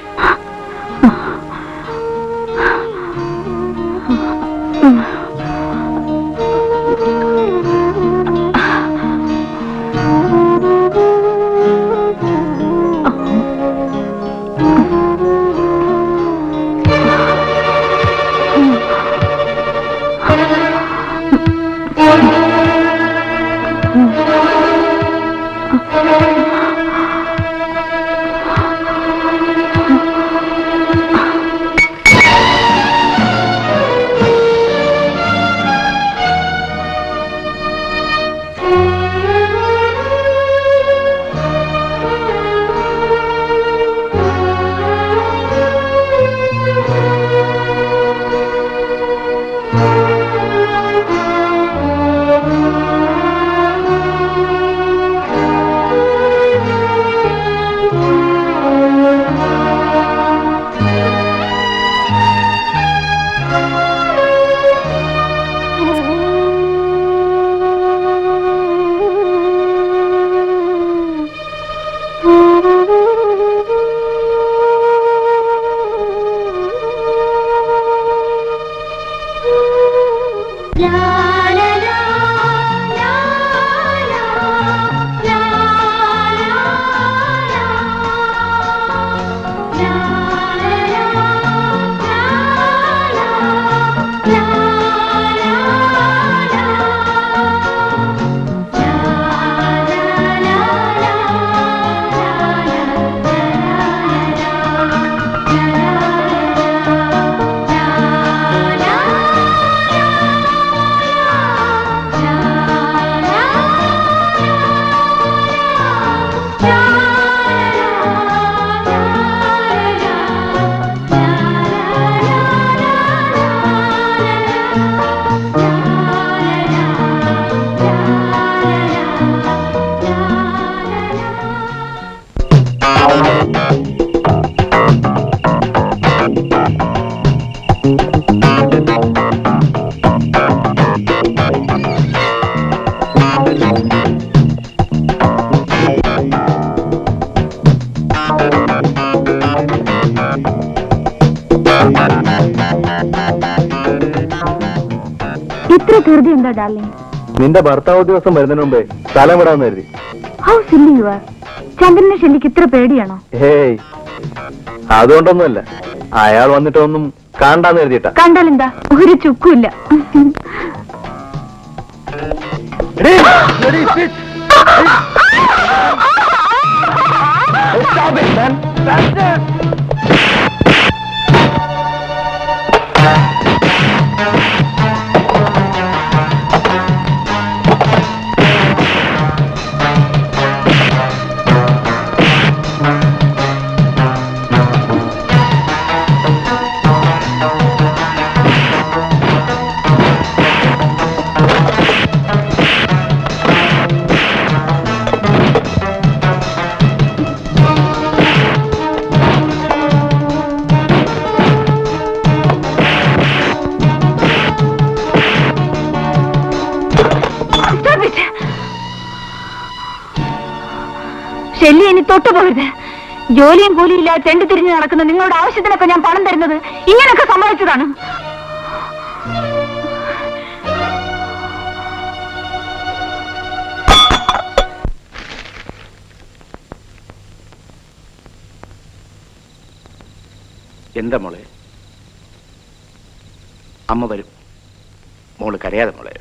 la ഇത്ര ധൃതി എന്താ ഡാർലിംഗ്? നിന്റെ ഭർത്താവ് ദിവസം വരുന്നതിന് മുമ്പേ സ്ഥലം വിടാന്ന് കരുതി. How silly you are. ചന്ദ്രനെ ഷെല്ലിക്ക് ഇത്ര പേടിയാണോ? ഹേയ്, അതുകൊണ്ടൊന്നുമല്ല. അയാൾ വന്നിട്ടൊന്നും കാണാന്ന് കരുതിയിട്ടാ. കണ്ടാലെന്താ, ഒരു ചുക്കുമില്ല. ഷെല്ലി, ഇനി തൊട്ടുപോകരുത്. ജോലിയും കൂലിയും ഇല്ലാതെ തെണ്ടി തിരിഞ്ഞ് നടക്കുന്ന നിങ്ങളുടെ ആവശ്യത്തിനൊക്കെ ഞാൻ പണം തരുന്നത് ഇങ്ങനൊക്കെ സംഭവിച്ചതാണ്. എന്താ മോളെ? അമ്മ വരും. മോള് കരയാതെ മോളെ,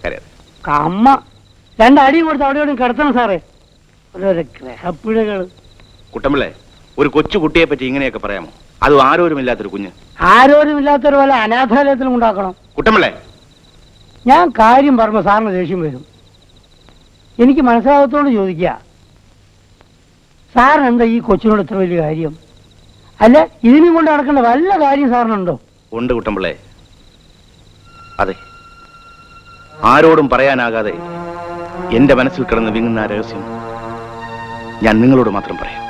കരയാതെ. അമ്മ രണ്ടടിയും കൊടുത്ത് അവിടെ കിടത്തണം സാറേ. ഓരോരോ ഗ്രഹപ്പിഴകള്. കുട്ടമ്പിള്ളേ, ഒരു കൊച്ചു കുട്ടിയെ പറ്റി ഇങ്ങനെയൊക്കെ പറയാമോ? അതും ആരോരുമില്ലാത്തൊരു കുഞ്ഞ്. ആരോരുമില്ലാത്തൊരു പോലെ അനാഥാലയത്തിലും ഉണ്ടാക്കണം. കുട്ടമ്പിള്ളേ, ഞാൻ കാര്യം പറഞ്ഞ സാറിന് ദേഷ്യം വരും. എനിക്ക് മനസ്സിലാകത്തോണ്ട് ചോദിക്കുക, സാറിന് എന്താ ഈ കൊച്ചിനോട് ഇത്ര വലിയ കാര്യം? അല്ല, ഇതിനും കൊണ്ട് നടക്കേണ്ട വല്ല കാര്യം സാറിനുണ്ടോ? ഉണ്ട് കുട്ടമ്പിള്ളേ. അതെ, ആരോടും പറയാനാകാതെ എന്റെ മനസ്സിൽ കിടന്ന് വിങ്ങുന്ന രഹസ്യം ഞാൻ നിങ്ങളോട് മാത്രം പറയാം.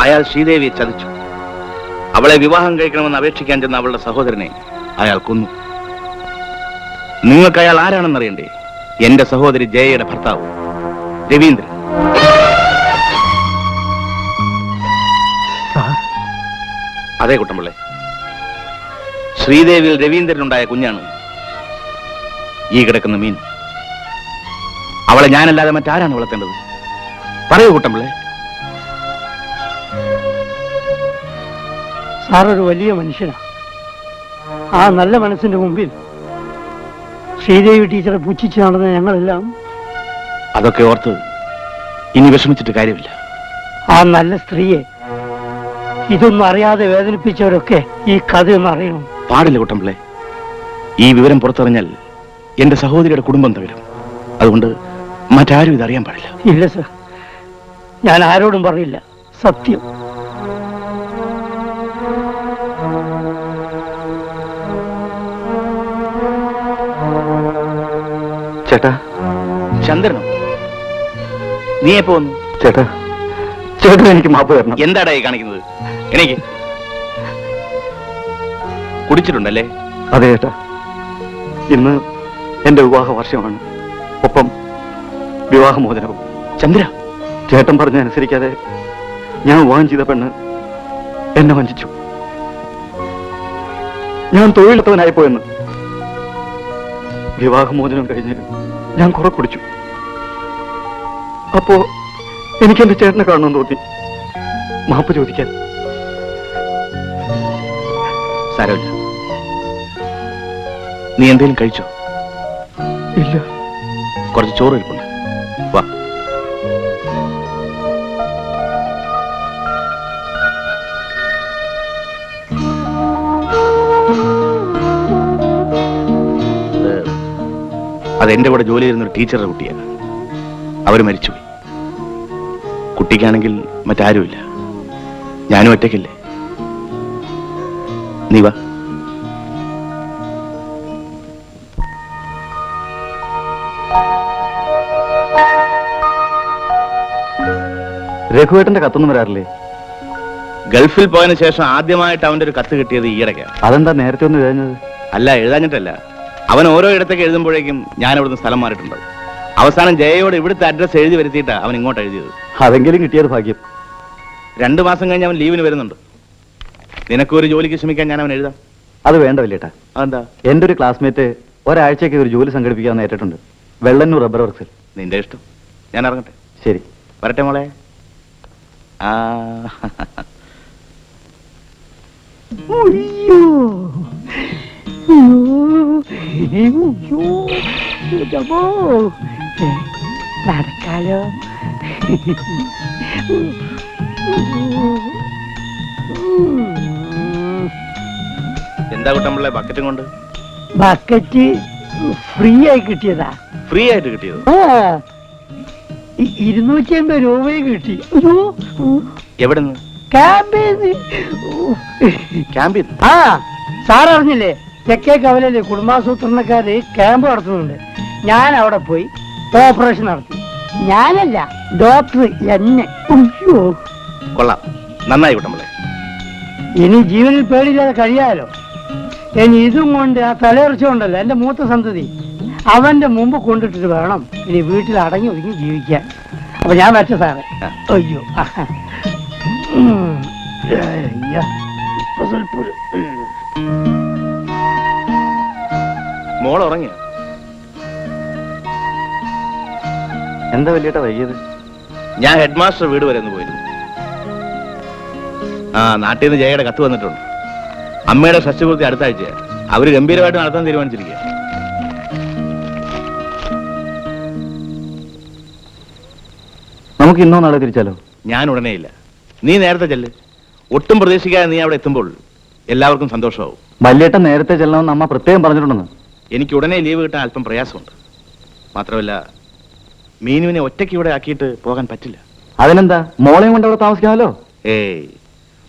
അയാൾ ശ്രീദേവിയെ ചതിച്ചു. അവളെ വിവാഹം കഴിക്കണമെന്ന് അപേക്ഷിക്കാൻ ചെന്ന അവളുടെ സഹോദരനെ അയാൾ കൊന്നു. നിങ്ങൾക്ക് അയാൾ ആരാണെന്നറിയണ്ടേ? എന്റെ സഹോദരി ജയയുടെ ഭർത്താവ് രവീന്ദ്രൻ. അതെ കുട്ടമ്പിള്ളേ, ശ്രീദേവിയിൽ രവീന്ദ്രനുണ്ടായ കുഞ്ഞാണ് ഈ കിടക്കുന്ന മീൻ. അവളെ ഞാനല്ലാതെ മറ്റാരാണ് വളർത്തേണ്ടത്? പറയൂ കുട്ടമ്പിള്ളേ. സാറൊരു വലിയ മനുഷ്യനാണ്. ആ നല്ല മനസ്സിന്റെ മുമ്പിൽ ശ്രീദേവി ടീച്ചറെ പുച്ഛിച്ച് നടന്ന ഞങ്ങളെല്ലാം അതൊക്കെ ഓർത്ത് ഇനി വിഷമിച്ചിട്ട് കാര്യമില്ല. ആ നല്ല സ്ത്രീയെ ഇതൊന്നും അറിയാതെ വേദനിപ്പിച്ചവരൊക്കെ ഈ കഥയൊന്നും അറിയണം. പാടില്ല കുട്ടമ്പിള്ളേ. ഈ വിവരം പുറത്തറിഞ്ഞാൽ എന്റെ സഹോദരിയുടെ കുടുംബം തകരും. അതുകൊണ്ട് മറ്റാരും ഇതറിയാൻ പാടില്ല. ഇല്ല സർ, ഞാൻ ആരോടും പറയില്ല, സത്യം. ചേട്ടാ. ചന്ദ്രനോ? നീ എപ്പോ വന്നു? ചേട്ടാ, ചേട്ടൻ എനിക്ക് മാപ്പ് തരണം. എന്താടാ ഈ കാണിക്കുന്നത്? എനിക്ക് കുടിച്ചിട്ടുണ്ടല്ലേ? അതെ ചേട്ടാ, ഇന്ന് എന്റെ വിവാഹ വാർഷികമാണ്. ഒപ്പം വിവാഹമോചനവും. ചന്ദ്ര, ചേട്ടൻ പറഞ്ഞ അനുസരിക്കാതെ ഞാൻ വിവാഹം ചെയ്ത പെണ്ണ് എന്നെ വഞ്ചിച്ചു. ഞാൻ തൊഴിലെടുത്തവനായിപ്പോയെന്ന്. വിവാഹമോചനം കഴിഞ്ഞ് ഞാൻ കുറെ കുടിച്ചു. അപ്പോ എനിക്ക് എന്റെ ചേട്ടനെ കാണണമെന്ന് തോന്നി. മാപ്പ് ചോദിക്കാൻ. സാരമില്ല. നീ എന്തെങ്കിലും കഴിച്ചോ? ഇല്ല. കുറച്ച് ചോറ് ഇരിപ്പുണ്ട്, വാ. അതെന്റെ കൂടെ ജോലി ചെയ്യുന്ന ഒരു ടീച്ചറുടെ കുട്ടിയാണ്. അവര് മരിച്ചുപോയി. കുട്ടിക്കാണെങ്കിൽ മറ്റാരുമില്ല. ഞാനും ഒറ്റയ്ക്കല്ലേ. നീ വാ. രഘുവേട്ടന്റെ കത്തൊന്നും വരാറില്ലേ? ഗൾഫിൽ പോയതിനു ശേഷം ആദ്യമായിട്ട് അവന്റെ ഒരു കത്ത് കിട്ടിയത് ഈയിടയ്ക്കാണ്. അതെന്താ നേരത്തെ ഒന്നും എഴുതുന്നത്? അല്ല, എഴുതാഞ്ഞിട്ടല്ല. അവൻ ഓരോ ഇടത്തേക്ക് എഴുതുമ്പോഴേക്കും ഞാൻ അവിടുന്ന് സ്ഥലം മാറിയിട്ടുണ്ടാവും. അവസാനം ജയയോട് ഇവിടുത്തെ അഡ്രസ് എഴുതി വരുത്തിയിട്ടാ അവൻ ഇങ്ങോട്ട് എഴുതിയത്. അതെങ്കിലും കിട്ടിയത് ഭാഗ്യം. 2 മാസം കഴിഞ്ഞ് അവൻ ലീവിന് വരുന്നുണ്ട്. നിനക്കൊരു ജോലിക്ക് ശ്രമിക്കാൻ ഞാൻ അവൻ എഴുതാം. അത് വേണ്ട വല്യേട്ടാ. അതെന്താ? എന്റെ ഒരു ക്ലാസ്മേറ്റ് ഒരാഴ്ചയ്ക്ക് ഒരു ജോലി സംഘടിപ്പിക്കാമെന്ന് ഏറ്റിട്ടുണ്ട്. വെള്ളന്നൂർ റബ്ബർ വർക്സിൽ. നിന്റെ ഇഷ്ടം. ഞാൻ ഇറങ്ങട്ടെ. ശരി, വരട്ടെ മോളെ. നടക്കാലോ. എന്താ കുട്ടമ്പിള്ളേ ബക്കറ്റും കൊണ്ട്? ബക്കറ്റ് ഫ്രീ ആയി കിട്ടിയതാ. ഫ്രീ ആയിട്ട് കിട്ടിയത്? 250 രൂപയും കിട്ടി. എവിടെന്ന്? ക്യാമ്പിൽ. ആ, സാർ അറിഞ്ഞില്ലേ, തെക്കേ കവലയിലെ കുടുംബാസൂത്രണക്കാര് ക്യാമ്പ് നടത്തുന്നുണ്ട്. ഞാൻ അവിടെ പോയി ഓപ്പറേഷൻ നടത്തി. ഞാനല്ല, ഡോക്ടർ എന്നെ. കൊള്ളാം, നന്നായി കുട്ടമ്പിള്ളേ. ഇനി ജീവനിൽ പേടില്ലാതെ കഴിയാലോ. ഇനി ഇതും കൊണ്ട് ആ തലയുറച്ചുകൊണ്ടല്ലോ എന്റെ മൂത്ത സന്തതി അവന്റെ മുമ്പ് കൊണ്ടിട്ടിട്ട് വേണം ഇനി വീട്ടിൽ അടങ്ങി ഒതുങ്ങി ജീവിക്കാൻ. അപ്പൊ ഞാൻ വരച്ച സാറേ. അയ്യോ, മോൾ ഉറങ്ങിയ? എന്താ വല്യേട്ടാ വൈകിയത്? ഞാൻ ഹെഡ് മാസ്റ്റർ വീട് വരെ ഒന്ന് പോയിരുന്നു. നാട്ടിൽ നിന്ന് ജയയുടെ കത്ത് വന്നിട്ടുണ്ട്. അമ്മയുടെ ഷഷ്ടിപൂർത്തി അടുത്ത ആഴ്ച. അവര് ഗംഭീരമായിട്ട് നടത്താൻ തീരുമാനിച്ചിരിക്കുക. നമുക്ക് ഇന്നോ നാളെ തിരിച്ചാലോ? ഞാൻ ഉടനെ ഇല്ല, നീ നേരത്തെ ചെല്ല്. ഒട്ടും പ്രതീക്ഷിക്കാതെ നീ അവിടെ എത്തുമ്പോൾ എല്ലാവർക്കും സന്തോഷമാവും. വല്യേട്ടൻ നേരത്തെ ചെല്ലണമെന്ന് അമ്മ പ്രത്യേകം പറഞ്ഞിട്ടുണ്ടെന്ന്. എനിക്ക് ഉടനെ ലീവ് കിട്ടാൻ അല്പം പ്രയാസമുണ്ട്. മാത്രമല്ല, മീനുവിനെ ഒറ്റയ്ക്ക് ഇവിടെ ആക്കിയിട്ട് പോകാൻ പറ്റില്ല. അതിനെന്താ, മോളെയും കൊണ്ട് അവിടെ താമസിക്കാമല്ലോ.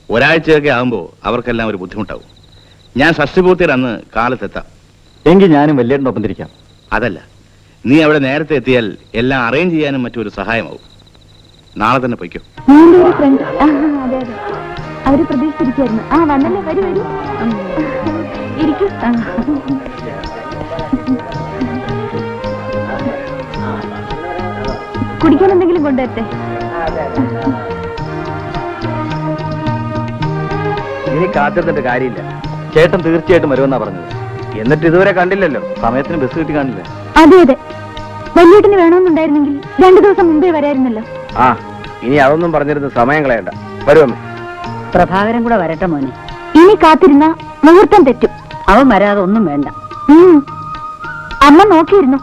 ഒരാഴ്ചയൊക്കെ ആകുമ്പോൾ അവർക്കെല്ലാം ഒരു ബുദ്ധിമുട്ടാവും. ഞാൻ ഷഷ്ടിപൂർത്തിയുടെ അന്ന് കാലത്തെത്താം. എങ്കിൽ ഞാനും വല്യേട്ടൻ്റെ ഒപ്പം തിരിക്കാം. അതല്ല, നീ അവിടെ നേരത്തെ എത്തിയാൽ എല്ലാം അറേഞ്ച് ചെയ്യാനും മറ്റൊരു സഹായമാവും. നാളെ തന്നെ പൊയ്ക്കോ. ഫ്രണ്ട്. അതെ അതെ, അവര് പ്രതീക്ഷിച്ചിരിക്കായിരുന്നു. ആ വന്നല്ലേ, വരൂ വരൂ, ഇരിക്കൂ. കുടിക്കാൻ എന്തെങ്കിലും കൊണ്ടുവരട്ടെ? ഇനി കാത്തിരുന്നിട്ട് കാര്യമില്ല. ചേട്ടൻ തീർച്ചയായിട്ടും വരുമെന്നാ പറഞ്ഞത്. എന്നിട്ട് ഇതുവരെ കണ്ടില്ലല്ലോ. സമയത്തിന് ബസ് കിട്ടി കാണില്ല. അതെ അതെ, വലിയേട്ടന് വേണമെന്നുണ്ടായിരുന്നെങ്കിൽ 2 ദിവസം മുമ്പേ വരായിരുന്നല്ലോ. ആ, ഇനി അതൊന്നും പറഞ്ഞിരുന്ന് സമയം കളയണ്ട. വരുമേ. പ്രഭാകരൻ കൂടെ വരട്ടെ മോനെ. ഇനി കാത്തിരുന്ന മുഹൂർത്തം തെറ്റും. അവൻ വരാതെ ഒന്നും വേണ്ട. അമ്മ നോക്കിയിരുന്നു.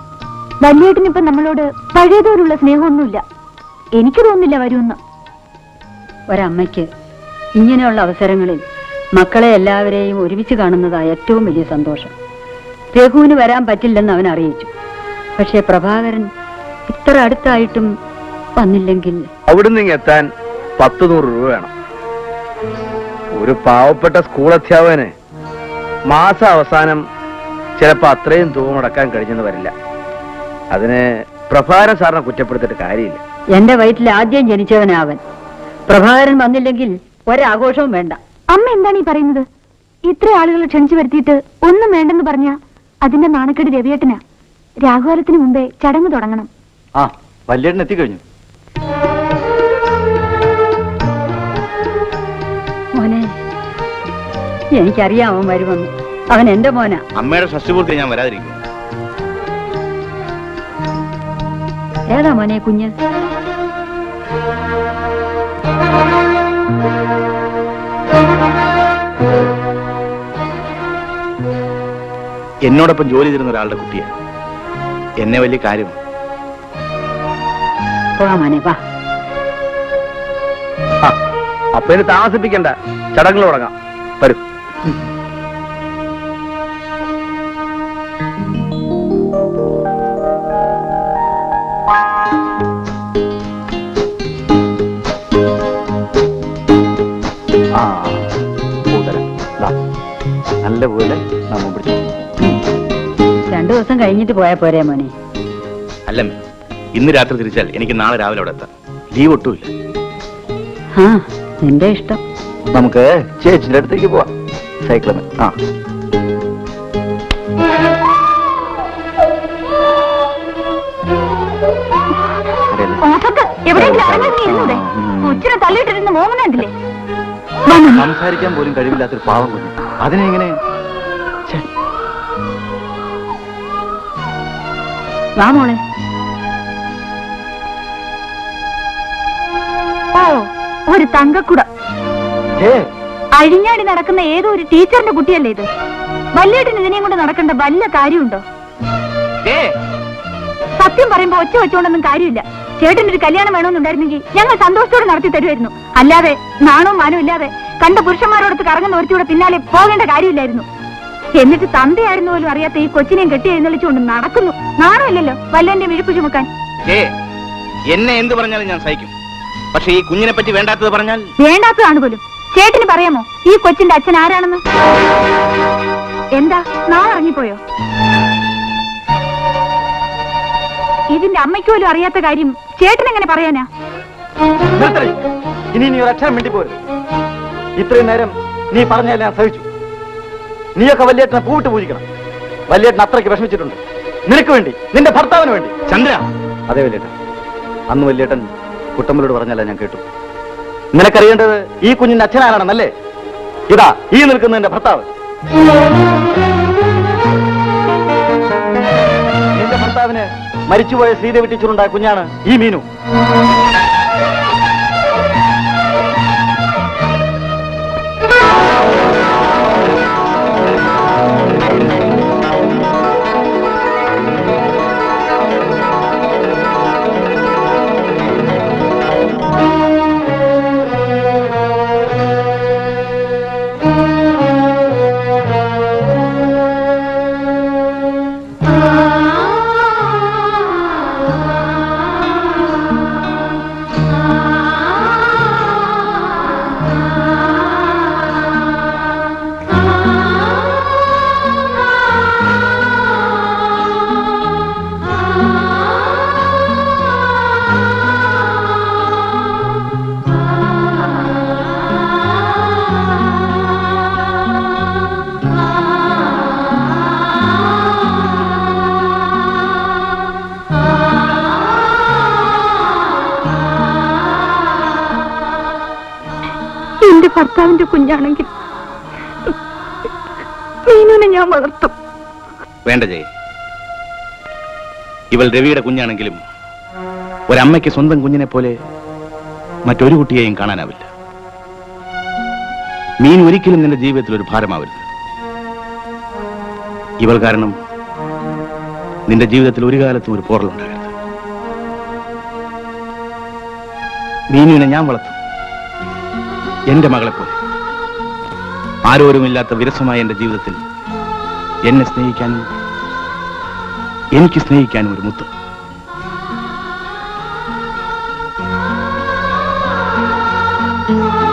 വലിയേട്ടനിപ്പം നമ്മളോട് പഴയതോരുള്ള സ്നേഹമൊന്നുമില്ല. എനിക്ക് തോന്നുന്നില്ല വരുമെന്ന്. ഒരമ്മയ്ക്ക് ഇങ്ങനെയുള്ള അവസരങ്ങളിൽ മക്കളെ എല്ലാവരെയും ഒരുമിച്ച് കാണുന്നതാണ് ഏറ്റവും വലിയ സന്തോഷം. രഘുവിന് വരാൻ പറ്റില്ലെന്ന് അവൻ അറിയിച്ചു. പക്ഷേ പ്രഭാകരൻ ഇത്ര അടുത്തായിട്ടും വന്നില്ലെങ്കിൽ അവിടുന്ന് എത്താൻ 10-100 രൂപ വേണം. ഒരു പാവപ്പെട്ട സ്കൂൾ അധ്യാപകന് മാസം അവസാനം ചിലപ്പോ അത്രയും തുക മുടക്കാൻ കഴിഞ്ഞെന്ന് വരില്ല. അതിന് പ്രഭാകരൻ സാറിനെ കുറ്റപ്പെടുത്തിയിട്ട് കാര്യമില്ല. എന്റെ വയറ്റിൽ ആദ്യം ജനിച്ചവനാവൻ. പ്രഭാകരൻ വന്നില്ലെങ്കിൽ ഒരാഘോഷവും വേണ്ട. അമ്മ എന്താണ് ഈ പറയുന്നത്? ഇത്ര ആളുകളെ ക്ഷണിച്ചു വരുത്തിയിട്ട് ഒന്നും വേണ്ടെന്ന് പറഞ്ഞ അതിന്റെ നാണക്കേട് രവിയേട്ടനാ. രാഘുകാലത്തിന് മുമ്പേ ചടങ്ങ് തുടങ്ങണം. ആ, വല്യേട്ടൻ എത്തിക്കഴിഞ്ഞു. മോനെ, എനിക്കറിയാം അവൻ വരുമെന്ന്. അവൻ എന്റെ മോനാ. അമ്മയുടെ ഷഷ്ടിപൂർത്തി ഞാൻ വരാതിരിക്കും. ഏതാ മോനെ കുഞ്ഞ്? എന്നോടൊപ്പം ജോലി ചെയ്തിരുന്ന ഒരാളുടെ കുട്ടിയാണ്. എന്നെ വലിയ കാര്യമാണ്. പോകാം മോനെ, വാ. അപ്പൊ ഇനി താമസിപ്പിക്കണ്ട, ചടങ്ങുകൾ തുടങ്ങാം. വരും. നല്ലപോലെ നമ്മ പിടിച്ചു. 2 ദിവസം കഴിഞ്ഞിട്ട് പോയാ പോരെ മോനെ? അല്ലമ്മേ, ഇന്ന് രാത്രി തിരിച്ചാൽ എനിക്ക് നാളെ രാവിലെ അവിടെ എത്താം. ലീവ് ഒട്ടുമില്ല. ആ, നിന്റെ ഇഷ്ടം. നമുക്ക് ചേച്ചിയുടെ അടുത്തേക്ക് പോവാം. സൈക്കിളമേ. ആ, എവിടെയെങ്കിലും അടങ്ങിയിരുന്നൂടെ? കൊച്ചിനെ തള്ളിയിട്ടിരുന്ന് മോങ്ങനുണ്ടല്ലേ? സംസാരിക്കാൻ പോലും കഴിവില്ലാത്തൊരു പാവം കുഞ്ഞ്, അതിനെ എങ്ങനെ? വാ മോളെ. ഓ, ഒരു തങ്കക്കുട. അഴിഞ്ഞാടി നടക്കുന്ന ഏതോ ഒരു ടീച്ചറിന്റെ കുട്ടിയല്ലേ ഇത്? വല്യേട്ടന് ഇതിനെയും കൊണ്ട് നടക്കേണ്ട വല്ല കാര്യമുണ്ടോ? സത്യം പറയുമ്പോ ഒച്ച വെച്ചോണ്ടൊന്നും കാര്യമില്ല. ചേട്ടന് ഒരു കല്യാണം വേണമെന്നുണ്ടായിരുന്നെങ്കിൽ ഞങ്ങൾ സന്തോഷത്തോടെ നടത്തി തരുമായിരുന്നു. അല്ലാതെ നാണവും മാനവും ഇല്ലാതെ കണ്ട പുരുഷന്മാരോടൊത്ത് കറങ്ങുന്ന ഒരുത്തിയുടെ പിന്നാലെ പോകേണ്ട കാര്യമില്ലായിരുന്നു. എന്നിട്ട് തന്തയായിരുന്നു പോലും അറിയാത്ത ഈ കൊച്ചിനെയും കെട്ടി എഴുന്നള്ളിച്ചുകൊണ്ട് നടക്കുന്നു. നാണമില്ലല്ലോ വല്ലന്റെ വിഴുപ്പ് ചുമക്കാൻ. എന്നെ എന്ത് പറഞ്ഞാലും ഞാൻ സഹിക്കും. പക്ഷെ ഈ കുഞ്ഞിനെ പറ്റി വേണ്ടാത്തത് പറഞ്ഞാൽ വേണ്ടാത്തതാണ് പോലും. ചേട്ടന് പറയാമോ ഈ കൊച്ചിന്റെ അച്ഛൻ ആരാണെന്ന്? എന്താ നാളെ ഇറങ്ങിപ്പോയോ? ഇതിന്റെ അമ്മയ്ക്ക് പോലും അറിയാത്ത കാര്യം ചേട്ടൻ എങ്ങനെ പറയാനാ? ഇനി നീ ഒരു അക്ഷരം വേണ്ടി പോരും. ഇത്രയും നേരം നീ പറഞ്ഞാൽ ഞാൻ സഹിച്ചു. നീയൊക്കെ വല്യേട്ടനെ പൂവിട്ട് പൂജിക്കണം. വല്യേട്ടൻ അത്രയ്ക്ക് വിഷമിച്ചിട്ടുണ്ട്. നിനക്ക് വേണ്ടി, നിന്റെ ഭർത്താവിന് വേണ്ടി. ചന്ദ്ര. അതെ വല്യേട്ടൻ, അന്ന് വല്യേട്ടൻ കുട്ടമ്മലോട് പറഞ്ഞല്ല ഞാൻ കേട്ടു. നിനക്കറിയേണ്ടത് ഈ കുഞ്ഞിന്റെ അച്ഛനാരാണെന്നല്ലേ? ഇതാ ഈ നിൽക്കുന്ന എന്റെ ഭർത്താവ്. നിന്റെ ഭർത്താവിന് മരിച്ചുപോയ ശ്രീദേവി ടീച്ചറുണ്ടായ കുഞ്ഞാണ് ഈ മീനു. എന്റെ ഭർത്താവിന്റെ കുഞ്ഞാണെങ്കിൽ മീനുവിനെ ഞാൻ വളർത്തും. വേണ്ട ജയ, ഇവൾ രവിയുടെ കുഞ്ഞാണെങ്കിലും ഒരമ്മയ്ക്ക് സ്വന്തം കുഞ്ഞിനെ പോലെ മറ്റൊരു കുട്ടിയെയും കാണാനാവില്ല. മീൻ ഒരിക്കലും നിന്റെ ജീവിതത്തിൽ ഒരു ഭാരമാവരുത്. ഇവൾ കാരണം നിന്റെ ജീവിതത്തിൽ ഒരു കാലത്തും ഒരു പോറലുണ്ടാകരുത്. മീനുവിനെ ഞാൻ വളർത്തും, എന്റെ മകളെ പോലെ. ആരോരുമില്ലാത്ത വിരസമായ എന്റെ ജീവിതത്തിൽ എന്നെ സ്നേഹിക്കാനും എനിക്ക് സ്നേഹിക്കാനും ഒരു മുത്ത്. ആ